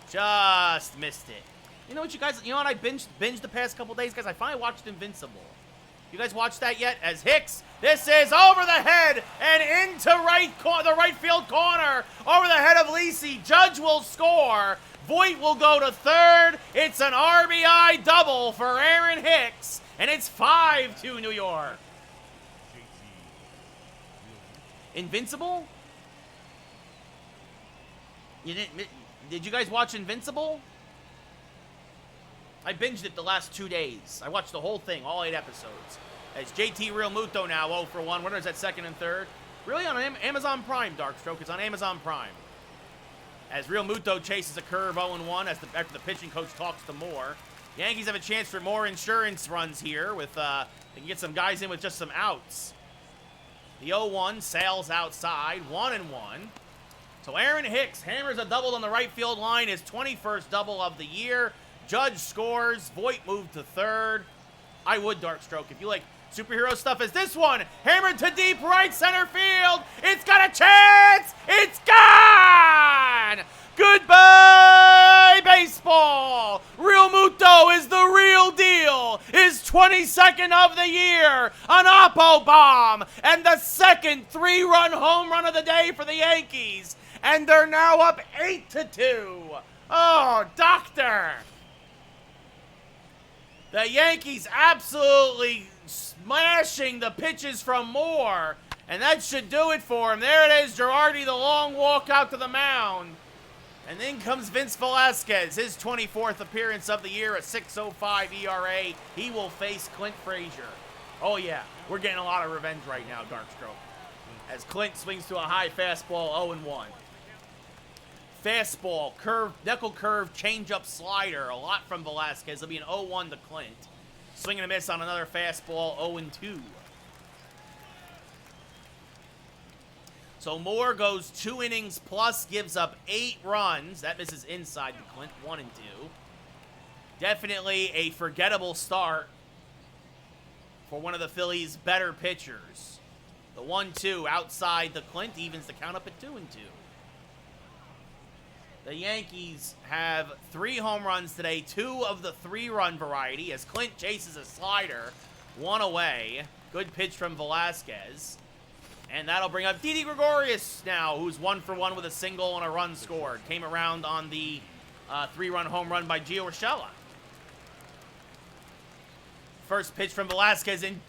Speaker 1: Just missed it. You know what, you guys? You know what I binged the past couple days, guys? I finally watched Invincible. You guys watched that yet? As Hicks, this is over the head and into the right field corner. Over the head of Lisi. Judge will score. Voit will go to third. It's an RBI double for Aaron Hicks, and it's 5-2 New York. Invincible? Did you guys watch Invincible? I binged it the last 2 days. I watched the whole thing, all 8 episodes. As JT Real Muto now 0 for 1. Runners at second and third. Really on Amazon Prime, Darkstroke. It's on Amazon Prime. As Real Muto chases a curve 0-1 after the pitching coach talks to Moore. Yankees have a chance for more insurance runs here. They can get some guys in with just some outs. The 0-1 sails outside, 1-1. So Aaron Hicks hammers a double on the right field line, his 21st double of the year. Judge scores. Voit moved to third. I would, Darkstroke, if you like superhero stuff, as this one hammered to deep right center field. It's got a chance. It's gone. Goodbye, baseball. Real Muto is the real deal. His 22nd of the year, an Oppo bomb, and the second 3-run home run of the day for the Yankees. And they're now up 8-2. Oh, doctor. The Yankees absolutely smashing the pitches from Moore, and that should do it for him. There it is, Girardi, the long walk out to the mound. And then comes Vince Velasquez, his 24th appearance of the year, a 6.05 ERA. He will face Clint Frazier. Oh, yeah, we're getting a lot of revenge right now, Darkstroke. As Clint swings to a high fastball, 0-1. Fastball, curve, knuckle curve, changeup, slider. A lot from Velasquez. It'll be an 0-1 to Clint. Swing and a miss on another fastball, 0-2. So Moore goes 2 innings plus, gives up 8 runs. That misses inside to Clint, 1-2. Definitely a forgettable start for one of the Phillies' better pitchers. The 1-2 outside the Clint evens the count up at 2-2. The Yankees have 3 home runs today, 2 of the 3-run variety, as Clint chases a slider, 1 away. Good pitch from Velasquez. And that'll bring up Didi Gregorius now, who's 1 for 1 with a single and a run scored. Came around on the 3-run home run by Gio Urshela. First pitch from Velasquez, and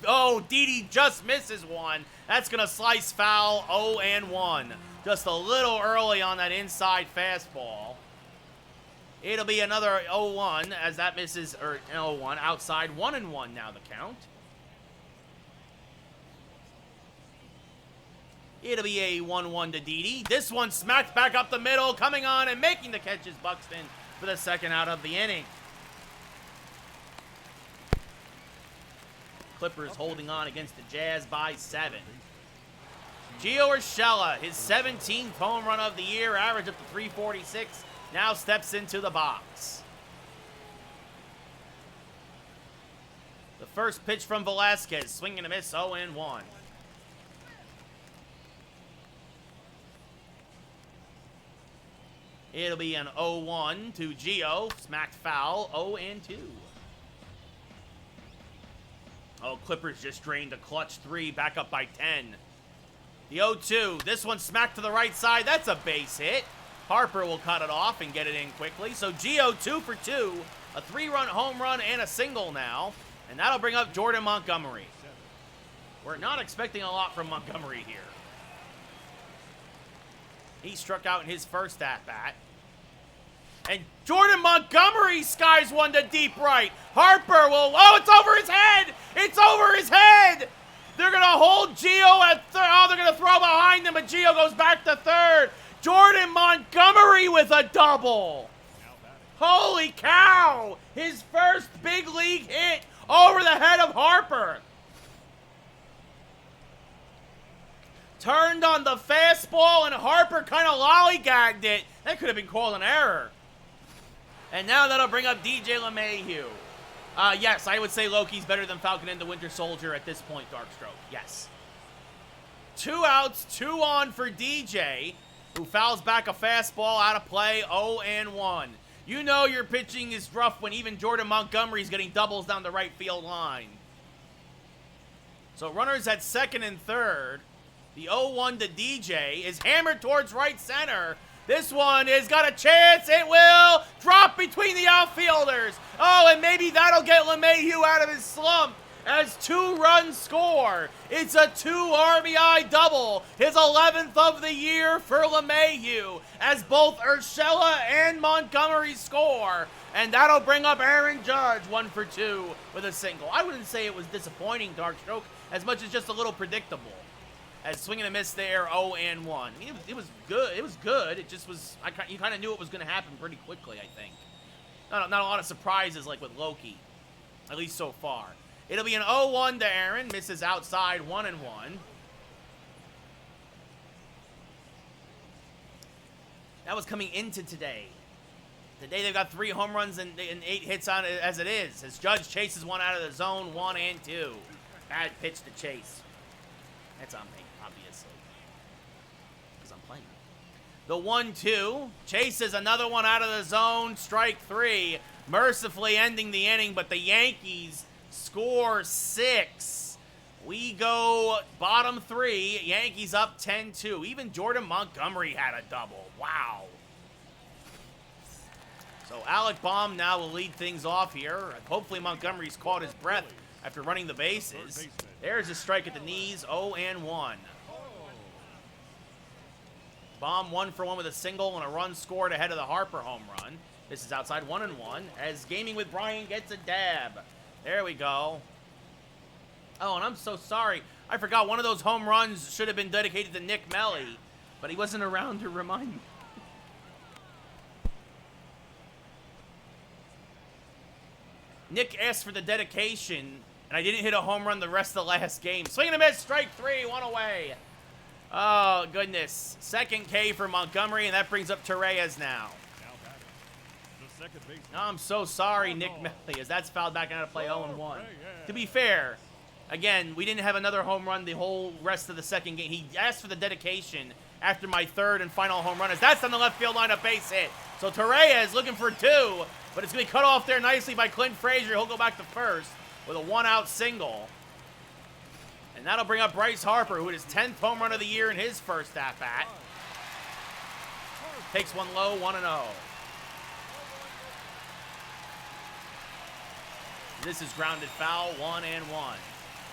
Speaker 1: Didi just misses one. That's going to slice foul, 0-1. Just a little early on that inside fastball. It'll be another 0-1 as that misses, or 0-1 outside, 1-1 now the count. It'll be a 1-1 to Didi. This one smacked back up the middle, coming on and making the catch is Buxton for the second out of the inning. Clippers holding on against the Jazz by 7. Gio Urshela, his 17th home run of the year, average up to 346, now steps into the box. The first pitch from Velasquez, swing and a miss, 0-1. It'll be an 0-1 to Gio, smacked foul, 0-2. Clippers just drained a clutch 3, back up by 10. The 0-2, this one smacked to the right side. That's a base hit. Harper will cut it off and get it in quickly. So Gio 2 for 2, a 3-run home run and a single now. And that'll bring up Jordan Montgomery. We're not expecting a lot from Montgomery here. He struck out in his first at-bat. And Jordan Montgomery skies one to deep right. Harper will, it's over his head! It's over his head! They're going to hold Gio at third. They're going to throw behind him, but Gio goes back to third. Jordan Montgomery with a double. Holy cow! His first big league hit over the head of Harper. Turned on the fastball, and Harper kind of lollygagged it. That could have been called an error. And now that'll bring up DJ LeMahieu. Yes, I would say Loki's better than Falcon and the Winter Soldier at this point, Darkstroke. Yes. 2 outs, 2 on for DJ, who fouls back a fastball out of play, 0-1. You know your pitching is rough when even Jordan Montgomery's getting doubles down the right field line. So runners at second and third. The 0-1 to DJ is hammered towards right center. This one has got a chance. It will drop between the outfielders. And maybe that'll get LeMahieu out of his slump as 2 runs score. It's a 2 RBI double, his 11th of the year for LeMahieu, as both Urshela and Montgomery score. And that'll bring up Aaron Judge, 1 for 2 with a single. I wouldn't say it was disappointing, Darkstroke, as much as just a little predictable. As swing and a miss there, 0-1. I mean, it was good. It was good. It just was, you kind of knew it was going to happen pretty quickly, I think. Not a lot of surprises like with Loki, at least so far. It'll be an 0-1 to Aaron. Misses outside, 1-1. That was coming into today. Today they've got 3 home runs and 8 hits on it as it is. As Judge chases one out of the zone, 1 and 2. Bad pitch to Chase. That's on me, obviously, because I'm playing. The 1-2. Chases another one out of the zone. Strike 3. Mercifully ending the inning, but the Yankees score 6. We go bottom 3. Yankees up 10-2. Even Jordan Montgomery had a double. Wow. So Alec Baum now will lead things off here. Hopefully Montgomery's caught his breath after running the bases. There's a strike at the knees, 0-1. Baum 1 for 1 with a single and a run scored ahead of the Harper home run. This is outside, 1-1, as Gaming with Brian gets a dab. There we go. And I'm so sorry. I forgot one of those home runs should have been dedicated to Nick Melly, but he wasn't around to remind me. Nick asked for the dedication, and I didn't hit a home run the rest of the last game. Swing and a miss, strike 3, 1 away. Oh, goodness. Second K for Montgomery, and that brings up Torreyes now. Oh, I'm so sorry, Nick Melly, as that's fouled back out of play 0-1. To be fair, again, we didn't have another home run the whole rest of the second game. He asked for the dedication after my third and final home run, as that's on the left field line, a base hit. So Torreyes looking for 2, but it's going to be cut off there nicely by Clint Frazier. He'll go back to first with a 1-out single. And that'll bring up Bryce Harper, who had his 10th home run of the year in his first at-bat. Takes one low, 1-0. This is grounded foul, 1-1.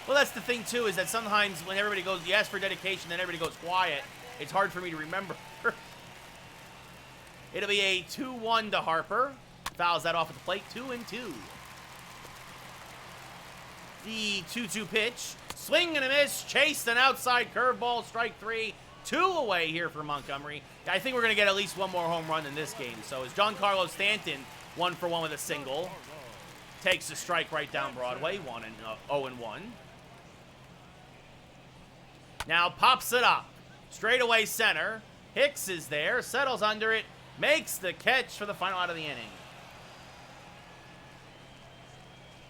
Speaker 1: Well, that's the thing, too, is that sometimes when everybody goes, you ask for dedication, then everybody goes quiet. It's hard for me to remember. It'll be a 2-1 to Harper. Fouls that off at the plate, 2-2. The 2-2 pitch. Swing and a miss. Chased an outside curveball. Strike 3. 2 away here for Montgomery. I think we're going to get at least one more home run in this game. So it's Giancarlo Stanton, 1 for 1 with a single. Takes a strike right down Broadway, 0-1. Now pops it up. Straightaway center. Hicks is there, settles under it, makes the catch for the final out of the inning.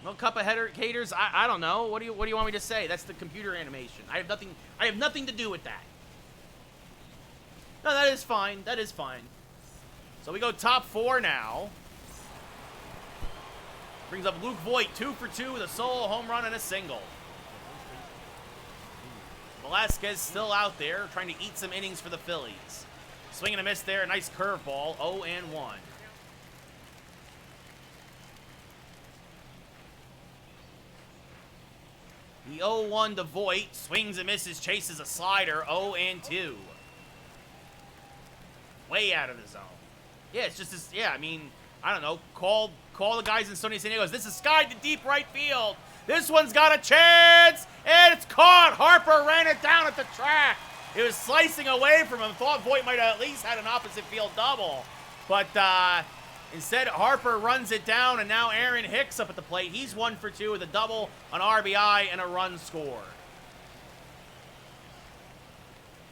Speaker 1: No cup of haters. I don't know. What do you want me to say? That's the computer animation. I have nothing to do with that. No, that is fine. That is fine. So we go top 4 now. Brings up Luke Voigt, 2 for 2 with a solo home run and a single. Velasquez still out there trying to eat some innings for the Phillies. Swing and a miss there. Nice curveball. 0-1. The 0-1 to Voigt. Swings and misses. Chases a slider. 0-2. Way out of the zone. Yeah, it's just this. Yeah, I mean, I don't know. Call the guys in San Diego. This is Sky to deep right field. This one's got a chance, and it's caught. Harper ran it down at the track. It was slicing away from him. Thought Voigt might have at least had an opposite field double. But instead, Harper runs it down, and now Aaron Hicks up at the plate. He's 1 for 2 with a double, an RBI, and a run scored.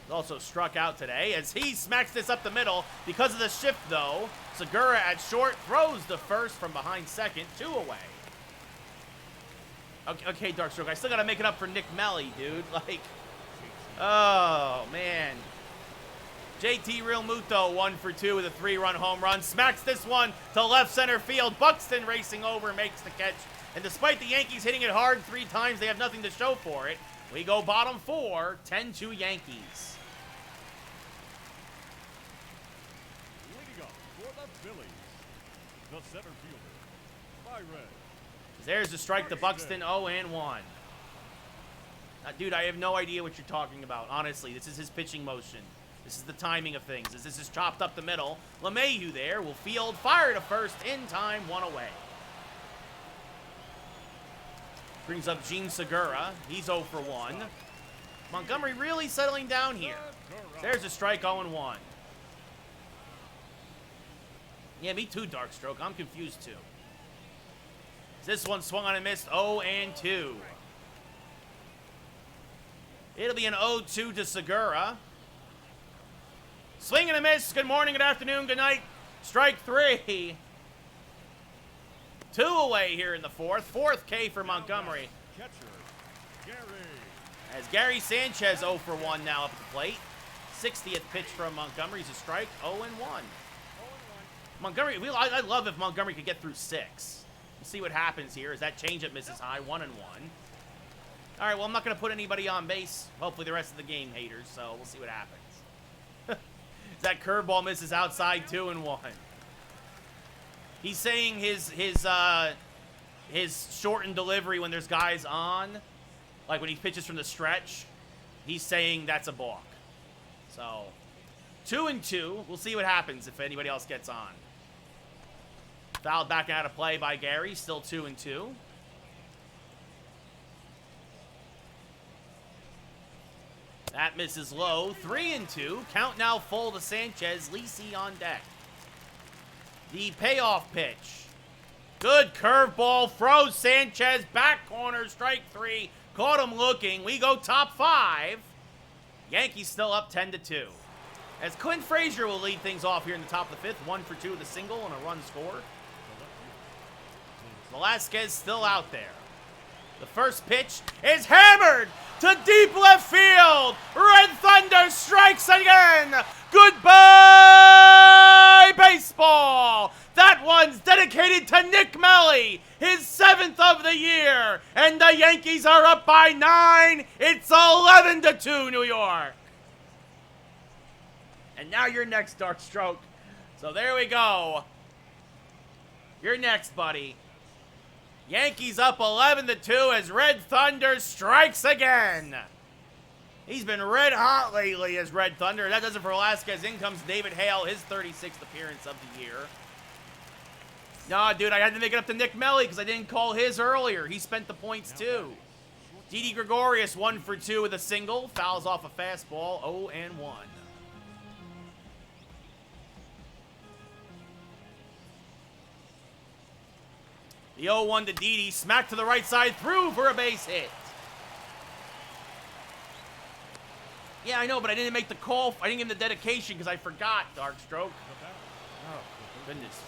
Speaker 1: He's also struck out today as he smacks this up the middle. Because of the shift, though, Segura at short throws the first from behind second, 2 away. Okay, Darkstroke, I still got to make it up for Nick Melly, dude. Like, oh, man. JT Real Muto, 1 for 2 with a 3-run home run. Smacks this one to left center field. Buxton racing over, makes the catch. And despite the Yankees hitting it hard 3 times, they have nothing to show for it. We go bottom 4, 10-2 Yankees.
Speaker 2: Leading up for the Phillies, the center fielder, Byron.
Speaker 1: There's a strike to Buxton, 0-1. Dude, I have no idea what you're talking about. Honestly, this is his pitching motion. This is the timing of things. As this is chopped up the middle, LeMahieu there will field, fire to first, in time, 1 away. Brings up Gene Segura. He's 0 for 1. Montgomery really settling down here. There's a strike, 0-1. Yeah, me too, Darkstroke. I'm confused too. This one swung on and missed, 0-2. It'll be an 0-2 to Segura. Swing and a miss. Good morning, good afternoon, good night. Strike 3. 2 away here in the 4th. 4th K for Montgomery.
Speaker 2: Catcher, Gary.
Speaker 1: As Gary Sanchez 0 for 1 now up at the plate. 60th pitch from Montgomery's a strike, 0-1. Montgomery, I love if Montgomery could get through 6. We'll see what happens here as that changeup misses high, 1-1. All right, well, I'm not going to put anybody on base. Hopefully the rest of the game, haters, so we'll see what happens. That curveball misses outside, 2-1. He's saying his shortened delivery when there's guys on, like when he pitches from the stretch, he's saying that's a balk. So, 2-2. We'll see what happens if anybody else gets on. Fouled back out of play by Gary, still 2-2. That misses low, 3-2. Count now full to Sanchez, Lisi on deck. The payoff pitch. Good curveball. Throws Sanchez. Back corner. Strike 3. Caught him looking. We go top 5. Yankees still up 10-2. As Clint Frazier will lead things off here in the top of the 5th. 1 for 2 with a single and a run scored. Velasquez still out there. The first pitch is hammered to deep left field. Red Thunder strikes again. Goodbye, baseball. That one's dedicated to Nick Melly, his 7th of the year. And the Yankees are up by 9. It's 11-2, New York. And now you're next, Dark Stroke. So there we go. You're next, buddy. Yankees up 11-2 as Red Thunder strikes again. He's been red hot lately as Red Thunder. That does it for Velasquez. In comes David Hale, his 36th appearance of the year. Nah, dude, I had to make it up to Nick Melly because I didn't call his earlier. He spent the points too. Didi Gregorius 1 for 2 with a single. Fouls off a fastball, 0-1. The 0-1 to Didi, smacked to the right side, through for a base hit. Yeah, I know, but I didn't make the call. I didn't give him the dedication because I forgot, Dark Stroke. Oh, goodness.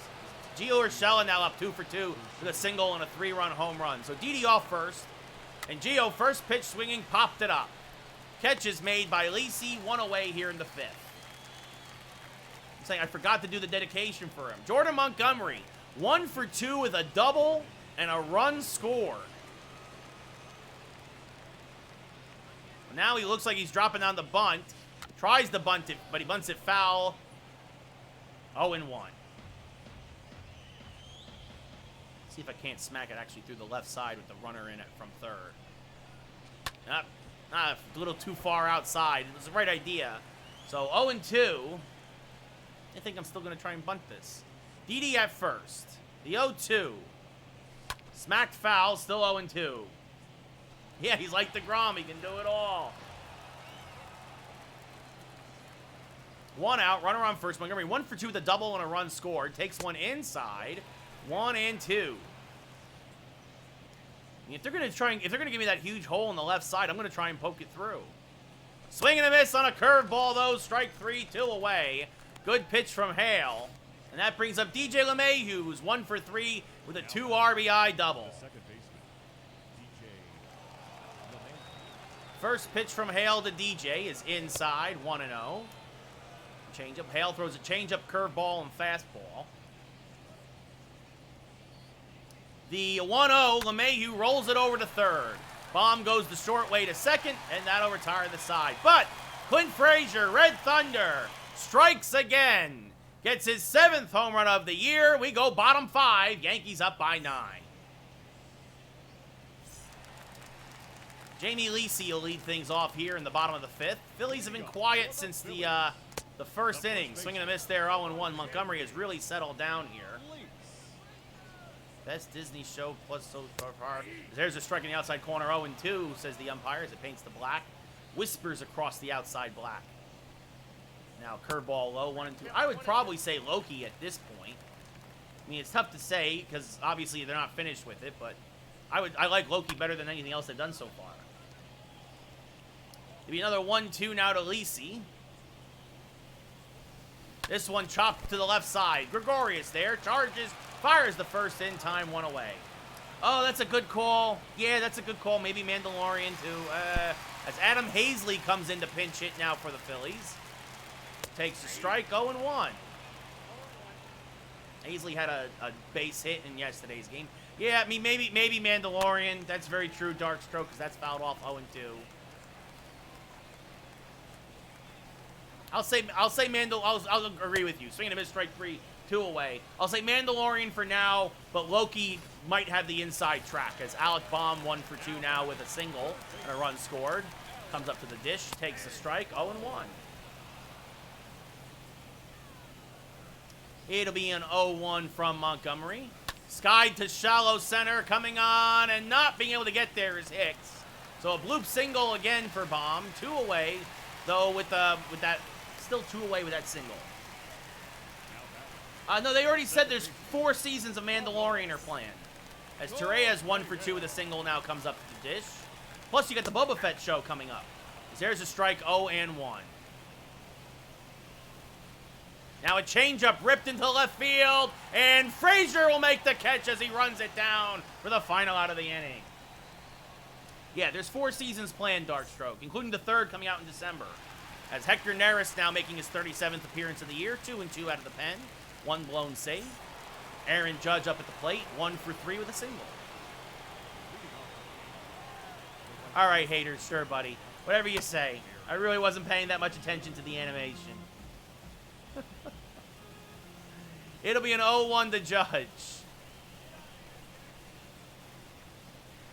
Speaker 1: Gio Urshela now up 2 for 2 with a single and a 3-run home run. So Didi off first, and Gio, first pitch swinging, popped it up. Catch is made by Lisi, 1 away here in the 5th. I'm saying I forgot to do the dedication for him. Jordan Montgomery, 1 for 2 with a double and a run scored. Now he looks like he's dropping on the bunt. Tries to bunt it, but he bunts it foul. 0-1. See if I can't smack it actually through the left side with the runner in it from third. A little too far outside. It was the right idea. So 0-2. I think I'm still going to try and bunt this. Didi at first. The 0-2. Smacked foul, still 0-2. Yeah, he's like DeGrom. He can do it all. 1 out. Runner on first. Montgomery 1 for 2 with a double and a run scored. Takes one inside. 1-2. If they're gonna give me that huge hole in the left side, I'm gonna try and poke it through. Swing and a miss on a curveball though. Strike 3, 2 away. Good pitch from Hale. And that brings up DJ LeMahieu, who's 1 for 3 with a 2 RBI double. First pitch from Hale to DJ is inside, 1-0. Changeup. Hale throws a changeup, curveball, and fastball. The 1-0, LeMahieu rolls it over to third. Bomb goes the short way to second, and that'll retire the side. But Clint Frazier, Red Thunder, strikes again. Gets his 7th home run of the year. We go bottom 5. Yankees up by 9. Jamie Lisi will lead things off here in the bottom of the 5th. Phillies have been quiet since the first inning. Swing and a miss there, 0-1. Montgomery has really settled down here. Best Disney show plus so far. There's a strike in the outside corner, 0-2, says the umpire as it paints the black. Whispers across the outside black. Now curveball low, 1-2. I would probably say Loki at this point. I mean, it's tough to say because obviously they're not finished with it, but I like Loki better than anything else they've done so far. It'll be another 1-2 now to Lisi. This one chopped to the left side. Gregorius there, charges, fires the first in time, 1 away. Oh, that's a good call. Yeah, that's a good call. Maybe Mandalorian too. As Adam Hazley comes in to pinch hit now for the Phillies. Takes a strike, 0-1. Hazley had a base hit in yesterday's game. Yeah, I mean, maybe Mandalorian. That's very true, Dark Stroke, because that's fouled off 0-2. I'll agree with you. Swing and a miss, strike 3, 2 away. I'll say Mandalorian for now, but Loki might have the inside track as Alec Baum 1 for 2 now with a single and a run scored. Comes up to the dish, takes a strike, 0-1. It'll be an 0-1 from Montgomery. Skied to shallow center, coming on, and not being able to get there is Hicks. So a bloop single again for Baum. 2 away, though with that, still 2 away with that single. No, they already said there's 4 seasons of Mandalorian are planned. As Tereya's 1 for 2 with a single now comes up to the dish. Plus, you got the Boba Fett show coming up. There's a strike, 0-1. Now a changeup ripped into left field, and Frazier will make the catch as he runs it down for the final out of the inning. Yeah, there's 4 seasons planned, Darkstroke, including the 3rd coming out in December. As Hector Neris now making his 37th appearance of the year, 2-2 out of the pen, 1 blown save. Aaron Judge up at the plate, 1 for 3 with a single. All right, haters, sure, buddy. Whatever you say. I really wasn't paying that much attention to the animation. It'll be an 0-1 to Judge.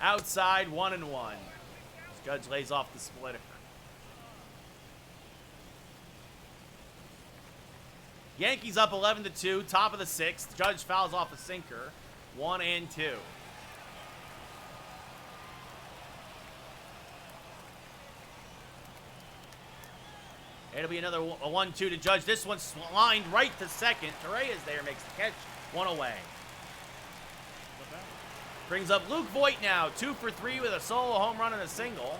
Speaker 1: Outside, 1-1. Judge lays off the splitter. Yankees up 11-2, top of the 6th. Judge fouls off a sinker, 1-2. It'll be another 1-2 to Judge. This one's lined right to second. Tereya's there, makes the catch, 1 away. Brings up Luke Voigt now, 2 for 3 with a solo home run and a single.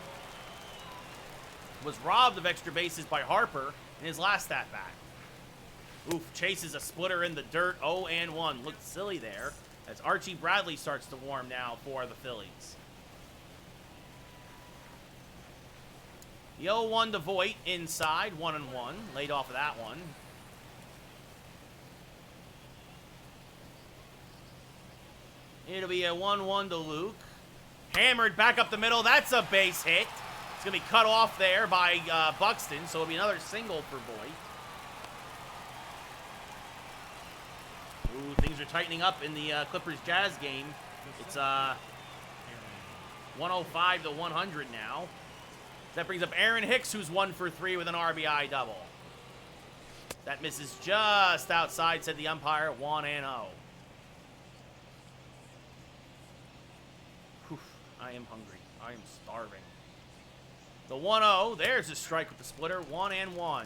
Speaker 1: Was robbed of extra bases by Harper in his last at-bat. Oof, chases a splitter in the dirt, 0-1. Looked silly there as Archie Bradley starts to warm now for the Phillies. The 0-1 to Voigt inside, 1-1. Laid off of that one. It'll be a 1-1 to Luke. Hammered back up the middle. That's a base hit. It's going to be cut off there by Buxton, so it'll be another single for Voigt. Ooh, things are tightening up in the Clippers-Jazz game. It's 105 to 100 now. That brings up Aaron Hicks, who's 1 for 3 with an RBI double. That misses just outside, said the umpire, 1-0. Whew, I am hungry. I am starving. The 1-0, there's a strike with the splitter, 1-1.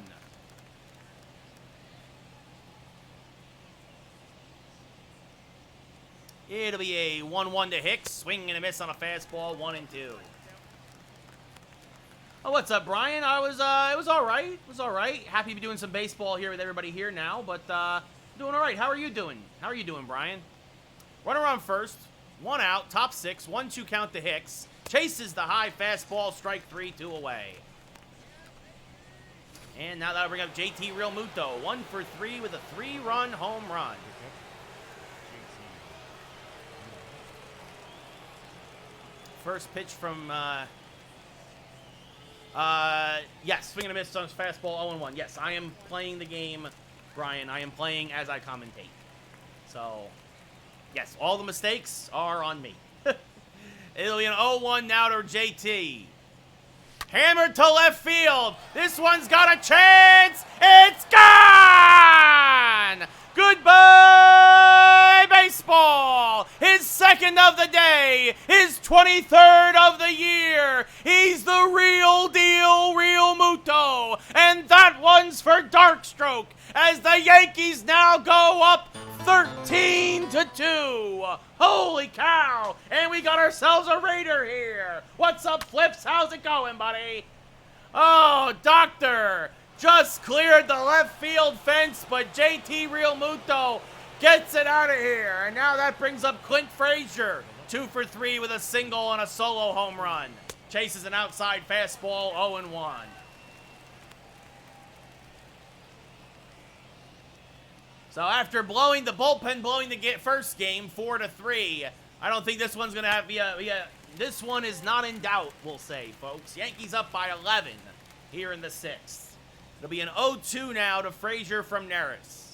Speaker 1: It'll be a 1-1 to Hicks. Swing and a miss on a fastball, 1-2. Oh, what's up, Brian? It was all right. It was all right. Happy to be doing some baseball here with everybody here now, but doing all right. How are you doing? How are you doing, Brian? Runner on first. 1 out. Top 6. 1-2 count to Hicks. Chases the high fastball. Strike 3. 2 away. And now that'll bring up JT Real Muto. 1 for 3 with a 3-run home run. First pitch from, yes, swing and a miss on his fastball, 0-1. Yes, I am playing the game, Brian. I am playing as I commentate. So, yes, all the mistakes are on me. It'll be an 0-1 now to JT. Hammered to left field. This one's got a chance. It's gone! Goodbye, baseball! His 2nd of the day, his 23rd of the year. He's the real deal, Real Muto. And that one's for Darkstroke as the Yankees now go up 13-2. Holy cow! And we got ourselves a Raider here. What's up, Flips? How's it going, buddy? Oh, Doctor just cleared the left field fence, but JT Real Muto gets it out of here. And now that brings up Clint Frazier, 2 for 3 with a single and a solo home run. Chases an outside fastball, 0-1. So after blowing the bullpen, blowing the first game, 4-3, I don't think this one's going to have this one is not in doubt, we'll say, folks. Yankees up by 11 here in the 6th. It'll be an 0-2 now to Frazier from Neris.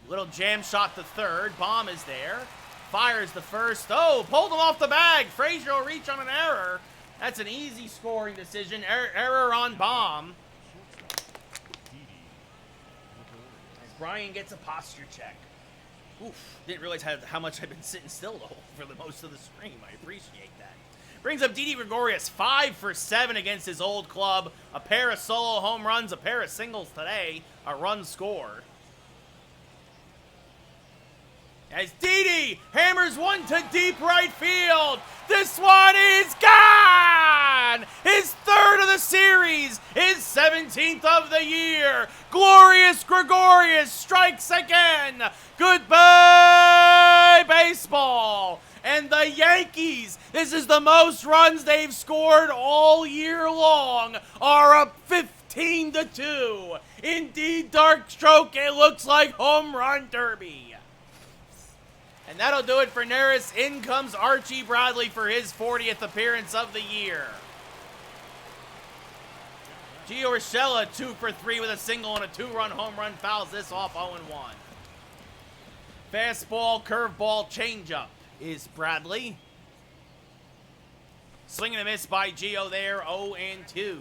Speaker 1: Little jam shot to third. Baum is there. Fires the first. Oh, pulled him off the bag. Frazier will reach on an error. That's an easy scoring decision. Error on Baum. As Brian gets a posture check. Oof, didn't realize how much I've been sitting still though for the most of the stream. I appreciate that. Brings up Didi Gregorius, 5 for 7 against his old club. A pair of solo home runs, a pair of singles today. A run scored. As Didi hammers one to deep right field. This one is gone! His 3rd of the series, his 17th of the year. Glorious Gregorius strikes again. Goodbye, baseball. And the Yankees, this is the most runs they've scored all year long, are up 15-2. Indeed, Dark Stroke, it looks like home run derby. And that'll do it for Neris. In comes Archie Bradley for his 40th appearance of the year. Gio Urshela, 2 for 3 with a single and a 2-run home run, fouls this off 0-1. Fastball, curveball, changeup is Bradley. Swing and a miss by Gio there, 0-2.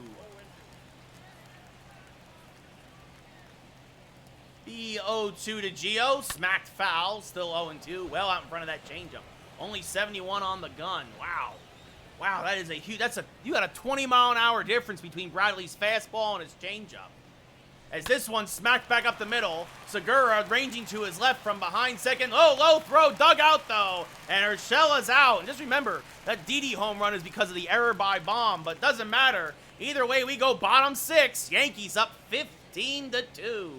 Speaker 1: The 0-2 to Gio, smacked foul, still 0-2, well out in front of that changeup. Only 71 on the gun. Wow. Wow, that is a huge, you got a 20-mile-an-hour difference between Bradley's fastball and his changeup. As this one smacked back up the middle, Segura ranging to his left from behind second. Oh, low throw, dug out though, and Urshela's out. And just remember, that Didi home run is because of the error by Baum, but doesn't matter. Either way, we go bottom 6. Yankees up 15-2.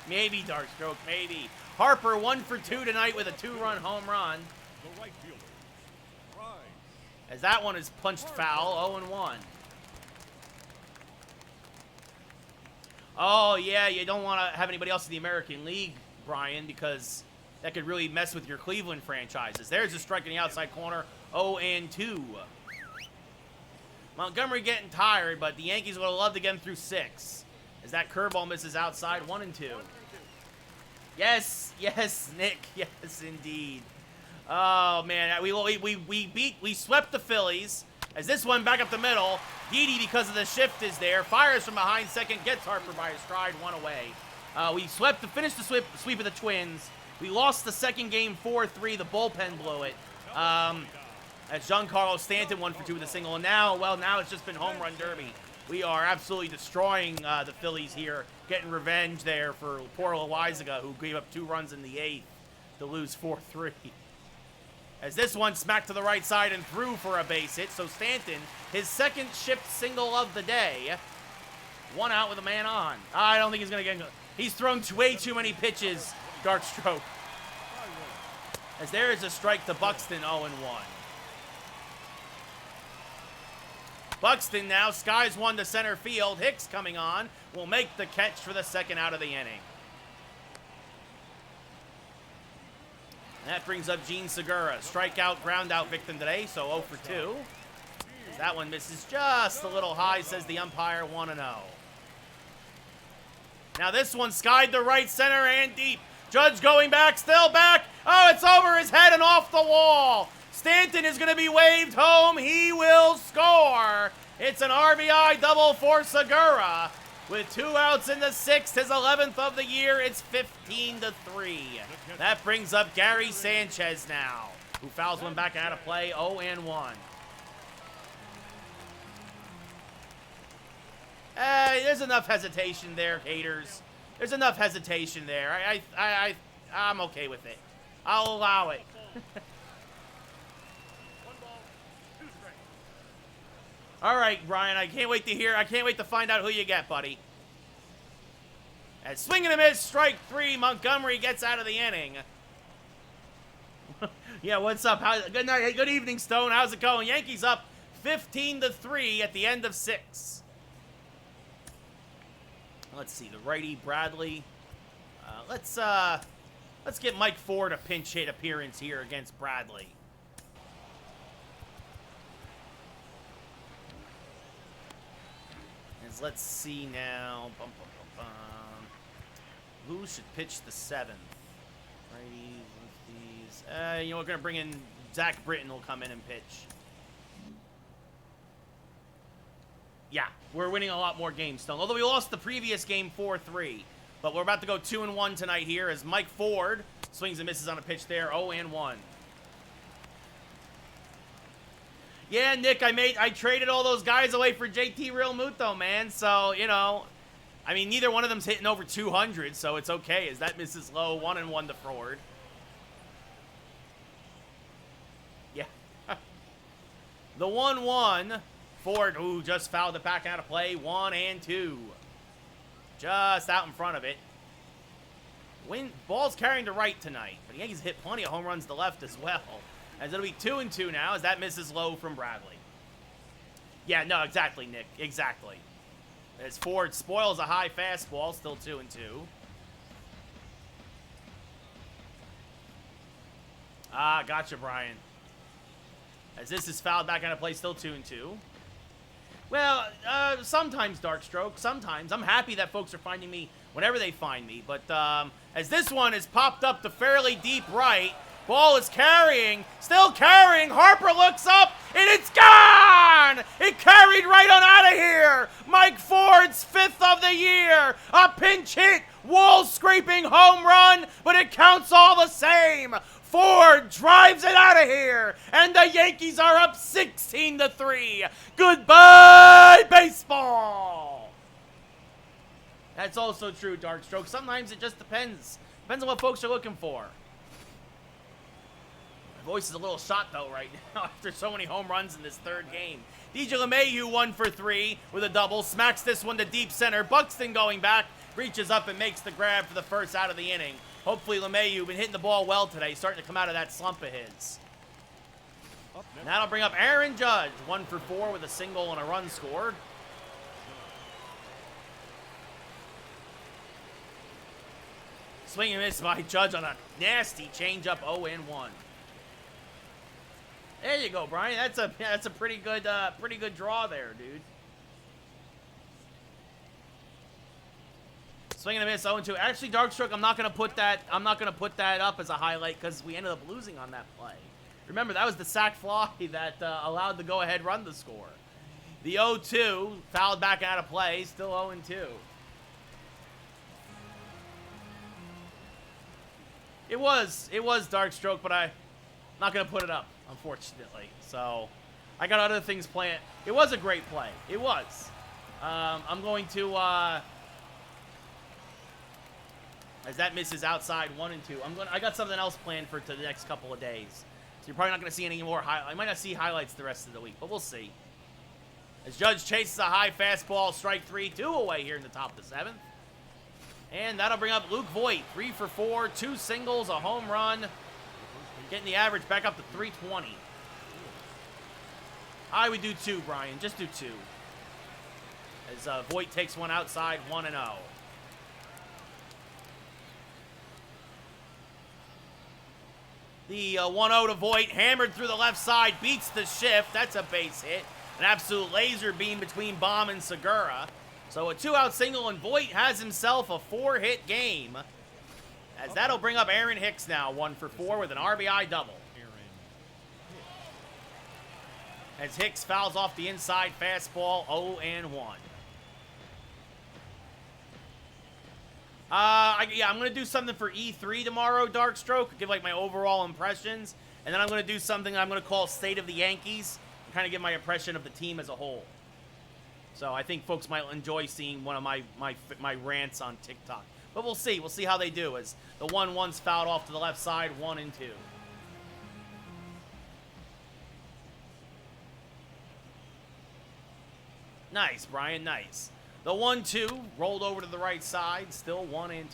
Speaker 1: Maybe, Darkstroke, maybe. Harper 1 for 2 tonight with a 2-run home run.
Speaker 2: The right fielder, Rise.
Speaker 1: As that one is punched foul, 0-1. Oh, yeah, you don't want to have anybody else in the American League, Brian, because that could really mess with your Cleveland franchises. There's a strike in the outside corner, 0-2. Montgomery getting tired, but the Yankees would have loved to get him through 6. As that curveball misses outside, 1-2. Yes, yes, Nick, yes, indeed. Oh, man, we swept the Phillies. As this one back up the middle, Didi, because of the shift, is there. Fires from behind second, gets Harper by a stride, 1 away. We finished the sweep of the Twins. We lost the second game 4-3. The bullpen blew it. As Giancarlo Stanton 1 for 2 with a single. And now it's just been home run derby. We are absolutely destroying the Phillies here, getting revenge there for poor Loizaga, who gave up 2 runs in the 8th to lose 4-3. As this one smacked to the right side and threw for a base hit, so Stanton, his second shift single of the day, 1 out with a man on. I don't think he's going to get... He's thrown way too many pitches, Darkstroke. As there is a strike to Buxton, 0-1. Buxton now skies one to center field. Hicks coming on will make the catch for the second out of the inning. That brings up Gene Segura. Strikeout, ground out victim today, so 0 for 2. That one misses just a little high, says the umpire, 1-0. Now this one skied to right center and deep. Judge going back, still back. Oh, it's over his head and off the wall. Stanton is going to be waved home. He will score. It's an RBI double for Segura. With 2 outs in the 6th, his 11th of the year, it's 15-3. That brings up Gary Sanchez now, who fouls one back out of play, 0-1. There's enough hesitation there, haters. There's enough hesitation there. I'm okay with it. I'll allow it. All right, Brian, I can't wait to find out who you get, buddy. As swing and a miss, strike 3, Montgomery gets out of the inning. Yeah, what's up? Good night, good evening, Stone. How's it going? Yankees up 15-3 at the end of 6. Let's see, the righty Bradley. Let's get Mike Ford a pinch hit appearance here against Bradley. Let's see now. Who should pitch the 7th? Righties, lefties. We're going to bring in Zach Britton will come in and pitch. Yeah, we're winning a lot more games still. Although we lost the previous game 4-3. But we're about to go 2-1 tonight here as Mike Ford swings and misses on a pitch there, 0-1. Yeah, Nick, I traded all those guys away for JT Real Muto, man. So, you know, I mean, neither one of them's hitting over 200, so it's okay as that misses low, 1-1 to Ford. Yeah. The 1-1. Ford, ooh, just fouled it back out of play, 1-2. Just out in front of it. Ball's carrying to right tonight, but the Yankees hit plenty of home runs to left as well. As it'll be 2-2 now, as that misses low from Bradley. Yeah, no, exactly, Nick. Exactly. As Ford spoils a high fastball, still 2-2. Ah, gotcha, Brian. As this is fouled back out of play, still 2-2. Well, sometimes, Darkstroke, sometimes. I'm happy that folks are finding me whenever they find me. But as this one is popped up to fairly deep right, ball is carrying, still carrying. Harper looks up, and it's gone! It carried right on out of here. Mike Ford's 5th of the year. A pinch hit, wall-scraping home run, but it counts all the same. Ford drives it out of here, and the Yankees are up 16-3. Goodbye, baseball! That's also true, Darkstroke. Sometimes it just depends. Depends on what folks are looking for. My voice is a little shot, though, right now after so many home runs in this third game. DJ LeMahieu 1 for 3 with a double. Smacks this one to deep center. Buxton going back. Reaches up and makes the grab for the first out of the inning. Hopefully LeMahieu been hitting the ball well today, starting to come out of that slump of his. And that'll bring up Aaron Judge, 1 for 4 with a single and a run scored. Swing and miss by Judge on a nasty changeup, 0-1. There you go, Brian. That's a pretty good draw there, dude. Swing and a miss, 0-2. Actually, Darkstroke, I'm not gonna put that up as a highlight because we ended up losing on that play. Remember, that was the sac fly that allowed the go-ahead run to score. The 0-2 fouled back out of play, still 0-2. It was Darkstroke, but I'm not gonna put it up, unfortunately. So I got other things planned. It was a great play. It was. I'm going to. As that misses outside 1-2. I got something else planned for the next couple of days. So you're probably not going to see any more I might not see highlights the rest of the week, but we'll see. As Judge chases a high fastball, strike 3, 2 away here in the top of the 7th. And that'll bring up Luke Voit, 3 for 4, 2 singles, a home run. Getting the average back up to 320. I would do 2, Brian. Just do 2. As Voit takes one outside, 1-0. The 1-0 to Voit, hammered through the left side, beats the shift. That's a base hit. An absolute laser beam between Baum and Segura. So a 2-out single, and Voit has himself a 4-hit game. As that'll bring up Aaron Hicks now, 1 for 4 with an RBI double. As Hicks fouls off the inside fastball, 0-1. Yeah, I'm going to do something for E3 tomorrow, Darkstroke. Give, like, my overall impressions. And then I'm going to do something I'm going to call State of the Yankees. And kind of give my impression of the team as a whole. So I think folks might enjoy seeing one of my rants on TikTok. But we'll see. We'll see how they do as the 1-1's fouled off to the left side, 1-2. Nice, Brian, nice. The 1-2 rolled over to the right side, still 1-2.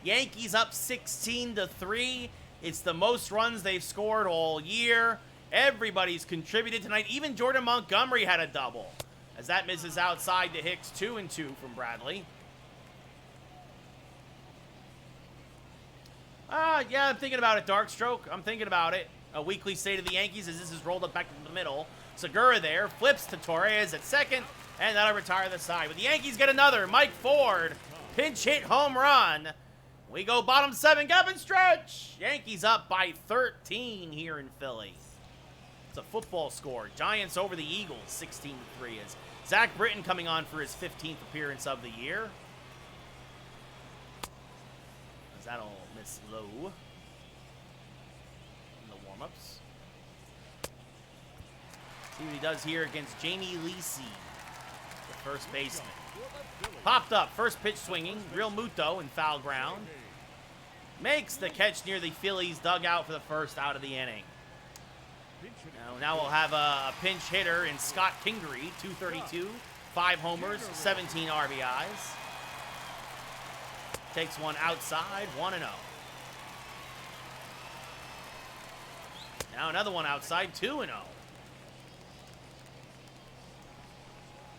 Speaker 1: Yankees up 16-3. It's the most runs they've scored all year. Everybody's contributed tonight. Even Jordan Montgomery had a double. As that misses outside to Hicks, 2-2 from Bradley. Yeah, I'm thinking about it, Darkstroke. I'm thinking about it. A weekly State of the Yankees as this is rolled up back to the middle. Segura there, flips to Torres at second, and that'll retire the side. But the Yankees get another. Mike Ford, pinch hit home run. We go bottom 7, Gavin stretch. Yankees up by 13 here in Philly. It's a football score. Giants over the Eagles, 16-3. As Zach Britton coming on for his 15th appearance of the year. That'll miss low in the warm-ups. See what he does here against Jamie Leesey, the first baseman. Popped up, first pitch swinging. Real Muto in foul ground. Makes the catch near the Phillies dugout for the first out of the inning. Now we'll have a pinch hitter in Scott Kingery, 232, 5 homers, 17 RBIs. Takes one outside, 1-0. Now another one outside, 2-0.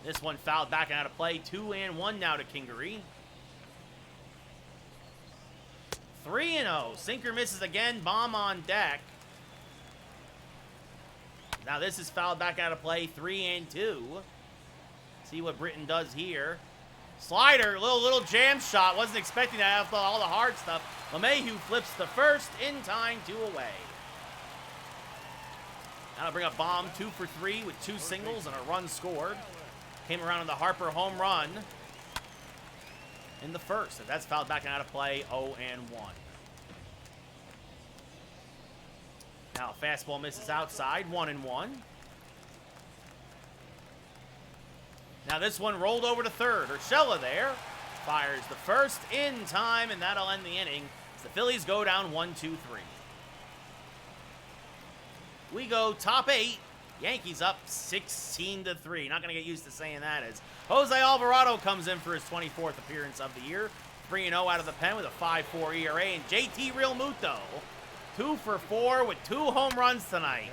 Speaker 1: This one fouled back and out of play, 2-1 now to Kingery. 3-0. Sinker misses again, bomb on deck. Now this is fouled back out of play, 3-2. See what Britton does here. Slider, little jam shot. Wasn't expecting that after all the hard stuff. LeMahieu flips the first in time, 2 away. That'll bring up Baum, 2 for 3 with 2 singles and a run scored. Came around on the Harper home run in the first. That's fouled back and out of play, 0-1. Now fastball misses outside, 1-1. Now this one rolled over to third. Urshela there fires the first in time, and that'll end the inning as the Phillies go down 1-2-3. We go top 8. Yankees up 16-3. Not going to get used to saying that as Jose Alvarado comes in for his 24th appearance of the year. 3-0 out of the pen with a 5.4 ERA. And JT Realmuto, 2 for 4 with 2 home runs tonight.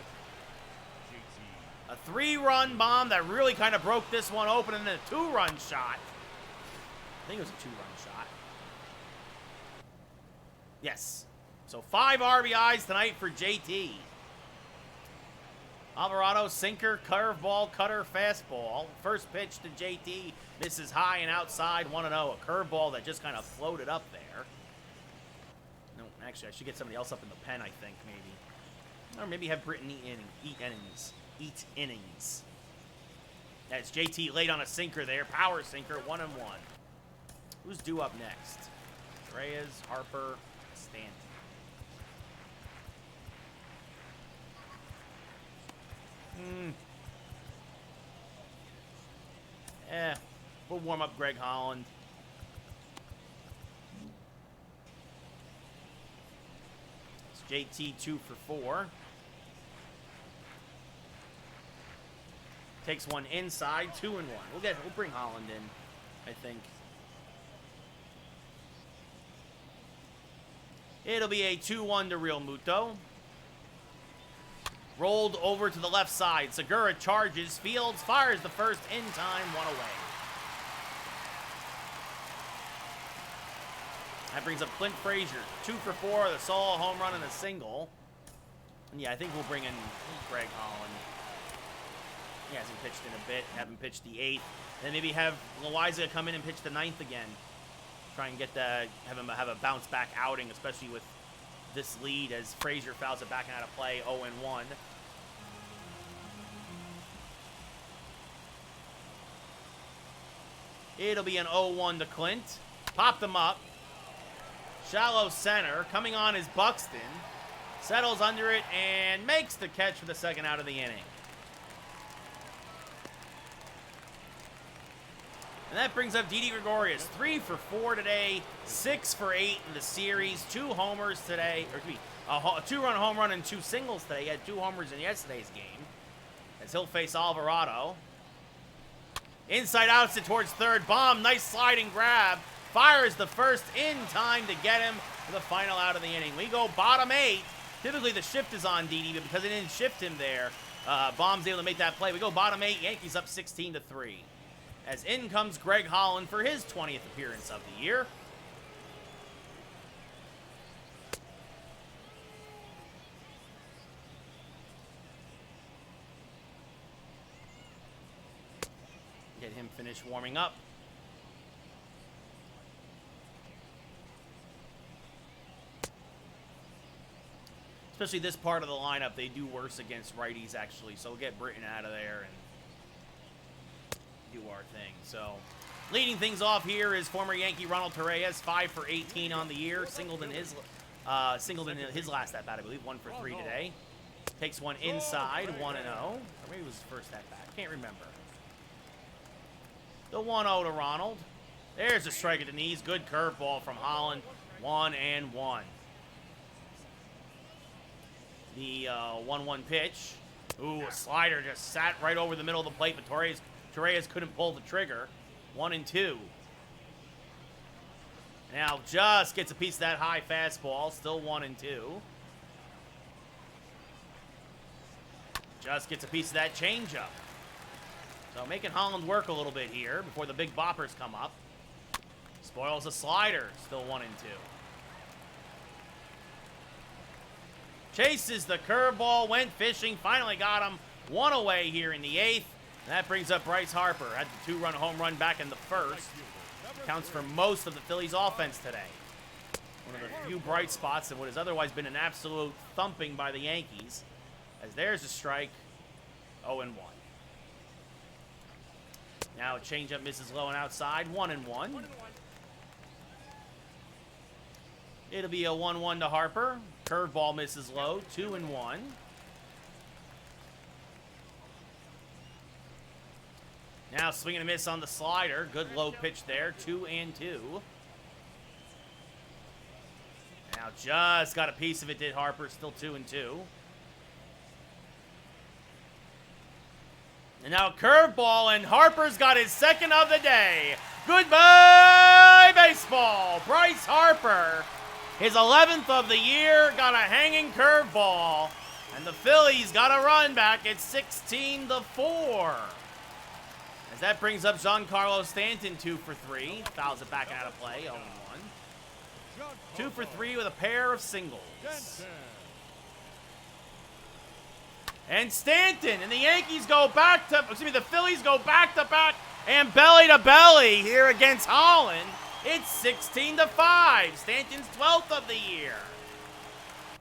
Speaker 1: A 3-run bomb that really kind of broke this one open, and then a 2-run shot. I think it was a 2-run shot. Yes. So 5 RBIs tonight for JT. Alvarado, sinker, curveball, cutter, fastball. First pitch to JT. Misses high and outside, 1-0. A curveball that just kind of floated up there. No, actually, I should get somebody else up in the pen, I think, maybe. Or maybe have Britton eat innings. That's JT late on a sinker there. Power sinker, 1-1. Who's due up next? Reyes, Harper, Stanton. We'll warm up Greg Holland. It's JT 2 for 4. Takes one inside, 2-1. We'll bring Holland in, I think. It'll be a 2-1 to Realmuto. Rolled over to the left side. Segura charges. Fields fires the first in time, 1 away. That brings up Clint Frazier. 2 for 4, the solo home run and a single. And yeah, I think we'll bring in Greg Holland. He hasn't pitched in a bit. Haven't pitched the 8th. Then maybe have Loaiza come in and pitch the 9th again. Try and have him have a bounce back outing, especially with this lead as Frazier fouls it back and out of play, 0-1. It'll be an 0-1 to Clint. Popped him up. Shallow center. Coming on is Buxton. Settles under it and makes the catch for the second out of the inning. And that brings up Didi Gregorius. 3 for 4 today, 6 for 8 in the series, 2 homers today, or a 2-run home run and 2 singles today. He had 2 homers in yesterday's game. As he'll face Alvarado. Inside outs it towards third. Bomb, nice sliding grab. Fires the first in time to get him for the final out of the inning. We go bottom 8. Typically the shift is on Didi, but because they didn't shift him there, Bomb's able to make that play. We go bottom 8, Yankees up 16-3. As in comes Greg Holland for his 20th appearance of the year. Get him finished warming up. Especially this part of the lineup, they do worse against righties, actually. So we'll get Britton out of there and do our thing. So Leading things off here is former Yankee Ronald Torreyes, 5 for 18 on the year. Singled in his last at bat, I believe. 1 for 3 today. Takes one inside, 1-0. Or maybe it was his first at bat. Can't remember. The 1-0 to Ronald. There's a strike at the knees. Good curveball from Holland. 1-1. The 1-1 pitch. Ooh, a slider just sat right over the middle of the plate, but Torreyes couldn't pull the trigger. 1-2. Now just gets a piece of that high fastball. Still 1-2. Just gets a piece of that changeup. So making Holland work a little bit here before the big boppers come up. Spoils a slider. Still 1-2. Chases the curveball, went fishing, finally got him. 1 away here in the 8th. And that brings up Bryce Harper. Had the 2-run home run back in the 1st. Counts for most of the Phillies' offense today. One of the few bright spots in what has otherwise been an absolute thumping by the Yankees. As there's a strike, 0-1. Now a changeup misses low and outside, 1-1. It'll be a 1-1 to Harper. Curveball misses low, 2-1. Now swing and a miss on the slider. Good low pitch there, 2-2. Now just got a piece of it, did Harper, still 2-2. And now a curveball, and Harper's got his second of the day. Goodbye, baseball. Bryce Harper, his 11th of the year, got a hanging curveball. And the Phillies got a run back at 16-4. As that brings up Giancarlo Stanton, 2 for 3. Fouls it back out of play, 0-1. 2 for 3 with a pair of singles. And Stanton and the Yankees go back to, the Phillies go back to back and belly to belly here against Holland. It's 16-5. Stanton's 12th of the year.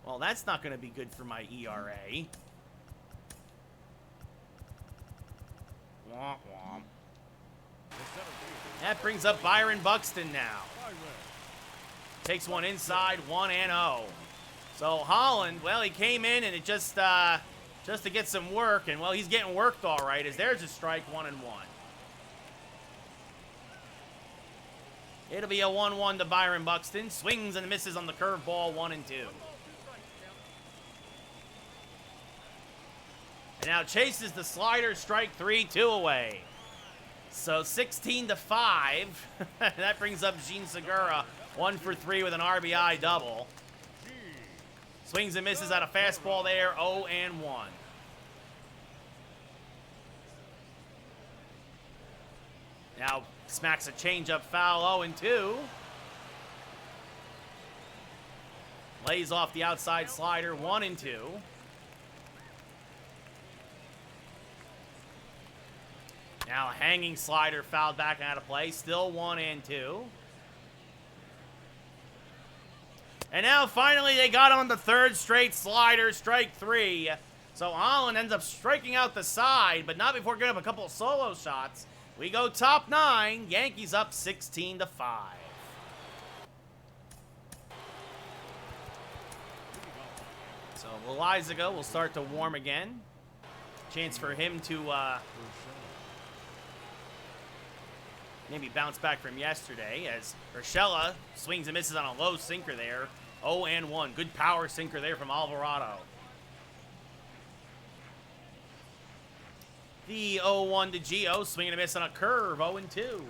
Speaker 1: Well, that's not going to be good for my ERA. Womp womp. That brings up Byron Buxton now. Takes one inside, 1-0. So Holland, well, he came in and it just to get some work, and well, he's getting worked all right, as there's a strike, 1-1. It'll be a 1-1 to Byron Buxton. Swings and misses on the curveball, 1-2. And now chases the slider, strike 3, 2 away. So 16-5. That brings up Jean Segura, 1 for 3 with an RBI double. Swings and misses out a fastball there, 0-1. Now smacks a changeup foul, 0-2. Lays off the outside slider, 1-2. Now a hanging slider fouled back and out of play, still 1-2. And now finally they got on the third straight slider, strike 3. So Holland ends up striking out the side, but not before getting up a couple of solo shots. We go top 9, Yankees up 16-5. So Elizaga will start to warm again. Chance for him to maybe bounce back from yesterday, as Urshela swings and misses on a low sinker there. 0-1. Good power sinker there from Alvarado. The 0-1 to Gio, swinging a miss on a curve, 0-2.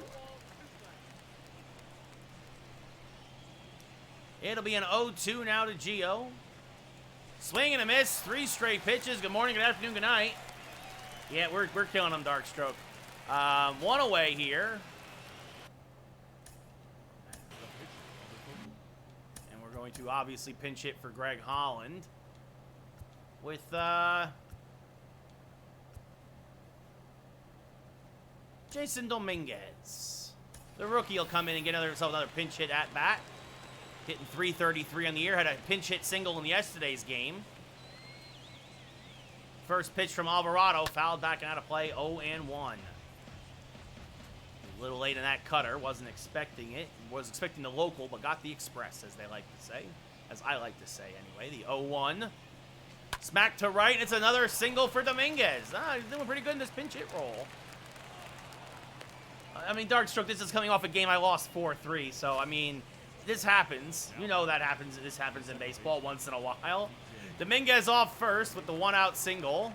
Speaker 1: It'll be an 0-2 now to Gio. Swing and a miss, 3 straight pitches. Good morning, good afternoon, good night. Yeah, we're killing them, Dark Stroke. 1 away here. And we're going to obviously pinch hit for Greg Holland with Jason Dominguez. The rookie will come in and get another pinch hit at bat. Hitting .333 on the year. Had a pinch hit single in yesterday's game. First pitch from Alvarado, fouled back and out of play, 0-1. A little late in that cutter. Wasn't expecting it. Was expecting the local, but got the express, as they like to say. As I like to say, anyway. The 0-1. Smack to right. It's another single for Dominguez. He's doing pretty good in this pinch hit roll. I mean, Darkstroke, this is coming off a game I lost 4-3. So, I mean, this happens. You know that happens. This happens in baseball once in a while. Dominguez off first with the 1-out single.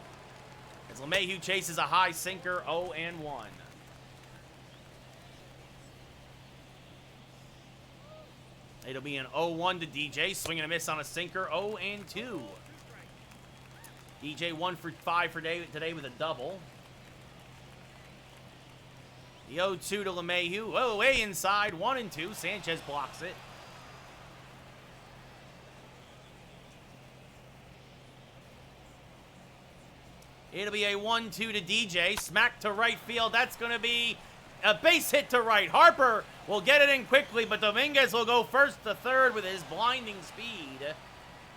Speaker 1: As LeMahieu chases a high sinker, 0-1. It'll be an 0-1 to DJ. Swing and a miss on a sinker, 0-2. DJ 1 for 5 for today with a double. The 0-2 to LeMahieu. Oh, way inside, 1-2. Sanchez blocks it. It'll be a 1-2 to DJ. Smack to right field. That's going to be a base hit to right. Harper will get it in quickly, but Dominguez will go first to third with his blinding speed.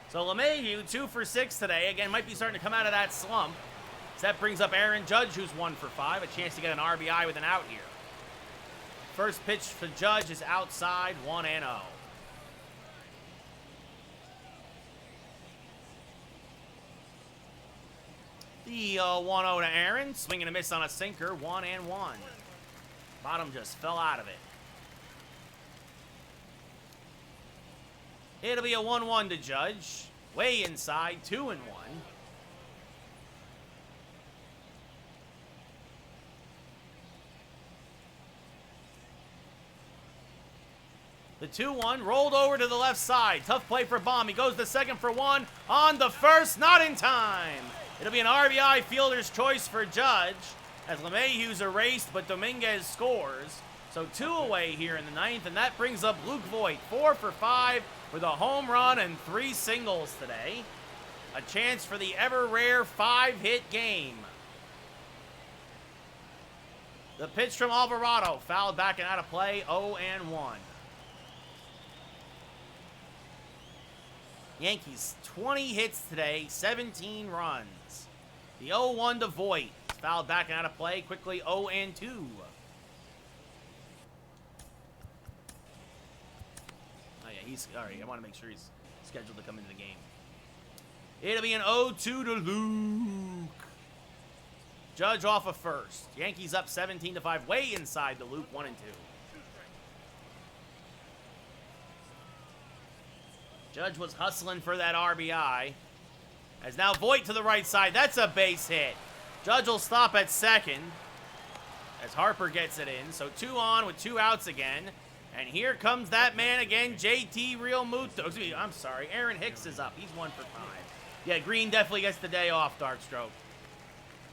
Speaker 1: So LeMahieu, 2 for 6 today. Again, might be starting to come out of that slump. So that brings up Aaron Judge, who's 1 for 5. A chance to get an RBI with an out here. First pitch for Judge is outside, 1-0. The 1-0 to Aaron. Swing and a miss on a sinker, 1-1. Bottom just fell out of it. It'll be a 1-1 to Judge. Way inside, 2-1. The 2-1 rolled over to the left side. Tough play for Baum. He goes to second for 1. On the first, not in time. It'll be an RBI fielder's choice for Judge as LeMahieu's erased, but Dominguez scores. So 2 away here in the 9th, and that brings up Luke Voigt, 4 for 5 with a home run and 3 singles today. A chance for the ever-rare 5-hit game. The pitch from Alvarado, fouled back and out of play, 0-1. Yankees, 20 hits today, 17 runs. The 0-1 to Voigt, fouled back and out of play, quickly 0-2. He's all right. I want to make sure he's scheduled to come into the game. It'll be an 0-2 to Luke. Judge off of first. Yankees up 17-5, way inside the Luke, 1-2. Judge was hustling for that RBI. As now Voigt to the right side. That's a base hit. Judge will stop at second as Harper gets it in. So 2 on with 2 outs again. And here comes that man again, JT Realmuto. Excuse me, I'm sorry. Aaron Hicks is up. He's 1 for 5. Yeah, Green definitely gets the day off, Darkstroke.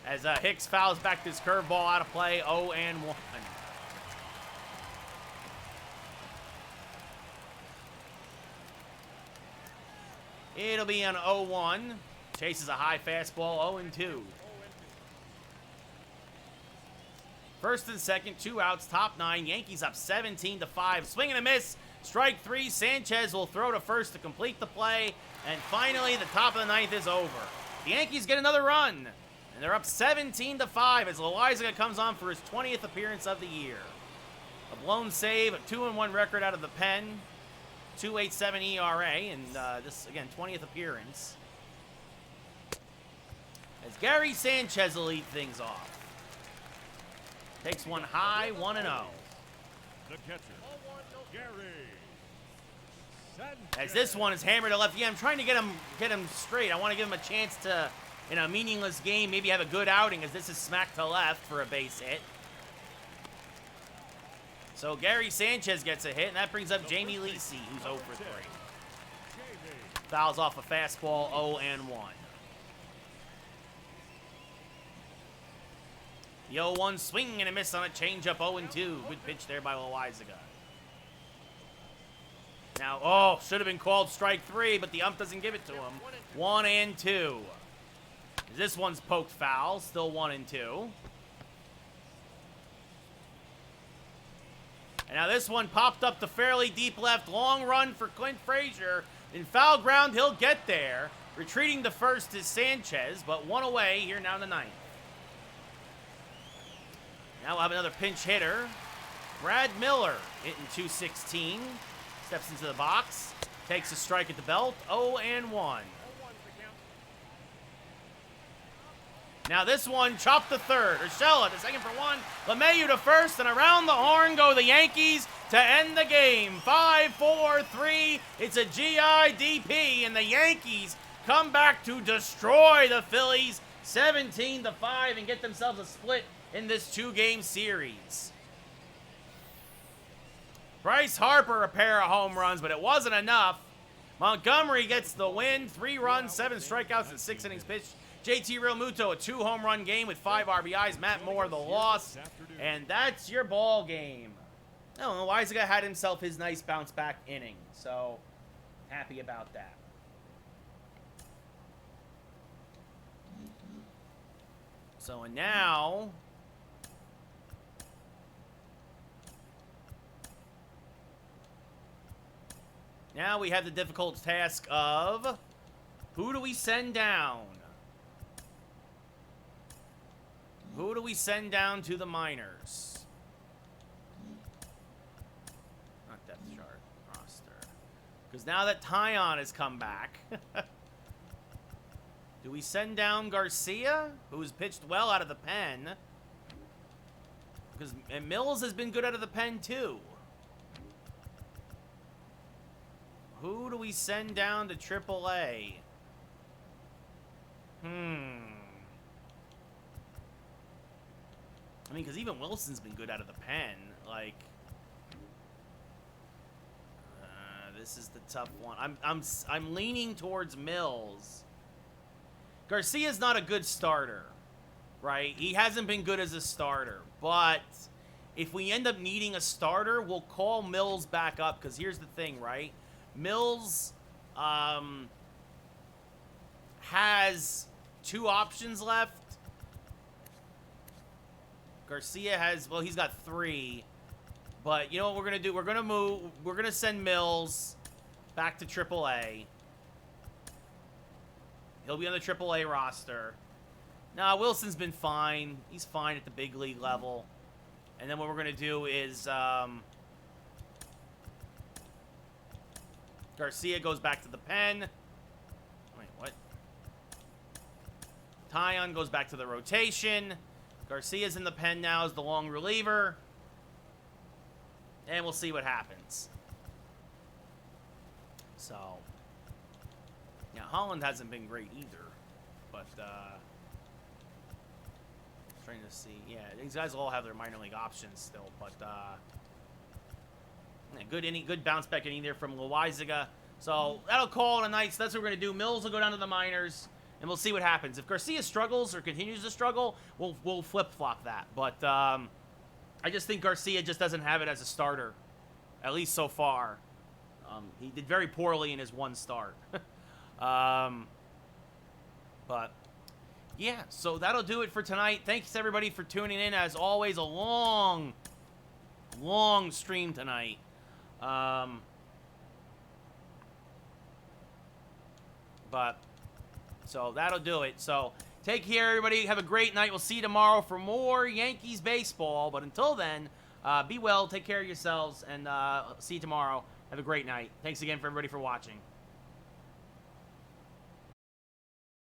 Speaker 1: As Hicks fouls back this curveball out of play, 0-1. It'll be an 0-1. Chases a high fastball, 0-2. First and second, 2 outs, top 9. Yankees up 17-5. Swing and a miss. Strike 3. Sanchez will throw to first to complete the play. And finally, the top of the 9th is over. The Yankees get another run. And they're up 17-5 as Loaizaga comes on for his 20th appearance of the year. A blown save, a 2-1 record out of the pen. 2.87 ERA. And this, again, 20th appearance. As Gary Sanchez will lead things off. Takes one high, 1-0.
Speaker 2: The catcher, Gary Sanchez.
Speaker 1: As this one is hammered to left. Yeah, I'm trying to get him straight. I want to give him a chance to, in a meaningless game, maybe have a good outing, as this is smacked to left for a base hit. So Gary Sanchez gets a hit, and that brings up Jamie Leasey, who's 0 for 3. Fouls off a fastball, 0-1. The 0-1 swing and a miss on a changeup, 0-2. Good pitch there by Loaizaga. Now, should have been called strike 3, but the ump doesn't give it to him. 1-2. This one's poked foul, still 1-2. And now this one popped up to fairly deep left. Long run for Clint Frazier. In foul ground, he'll get there. Retreating to first is Sanchez, but 1 away here now in the 9th. Now we'll have another pinch hitter. Brad Miller hitting .216. Steps into the box. Takes a strike at the belt. 0-1. Now this one, chop to third. Urshela to second for one. LeMahieu to first, and around the horn go the Yankees to end the game. 5-4-3. It's a GIDP, and the Yankees come back to destroy the Phillies 17-5 and get themselves a split in this 2-game series. Bryce Harper a pair of home runs, but it wasn't enough. Montgomery gets the win. 3 runs, 7 strikeouts, and 6 innings pitched. JT Realmuto, a 2-home-run game with 5 RBIs. Matt Moore, the loss. And that's your ball game. No, Loaizaga had himself his nice bounce-back inning. So, happy about that. So, and now... Now we have the difficult task of... Who do we send down? Who do we send down to the minors? Not depth chart, roster. Because now that Tyon has come back, do we send down Garcia, who's pitched well out of the pen? Because Mills has been good out of the pen too. Who do we send down to AAA? I mean, because even Wilson's been good out of the pen. Like, this is the tough one. I'm leaning towards Mills. Garcia's not a good starter, right? He hasn't been good as a starter. But if we end up needing a starter, we'll call Mills back up. Because here's the thing, right? Mills has 2 options left. Garcia has, well, he's got 3. But you know what we're going to do? We're going to send Mills back to AAA. He'll be on the AAA roster. Nah, Wilson's been fine. He's fine at the big league level. And then what we're going to do is Garcia goes back to the pen. Wait, what? Tyon goes back to the rotation. Garcia's in the pen now as the long reliever. And we'll see what happens. So, yeah, Holland hasn't been great either. But, trying to see. Yeah, these guys all have their minor league options still. But, yeah, good bounce back inning there from Loaizaga. So, that'll call it a night. So that's what we're going to do. Mills will go down to the minors. And we'll see what happens. If Garcia struggles or continues to struggle, we'll flip-flop that. But I just think Garcia just doesn't have it as a starter, at least so far. He did very poorly in his one start. But, yeah, so that'll do it for tonight. Thanks, everybody, for tuning in. As always, a long, long stream tonight. So that'll do it. So take care, everybody. Have a great night. We'll see you tomorrow for more Yankees baseball. But until then, be well. Take care of yourselves. And see you tomorrow. Have a great night. Thanks again for everybody for watching.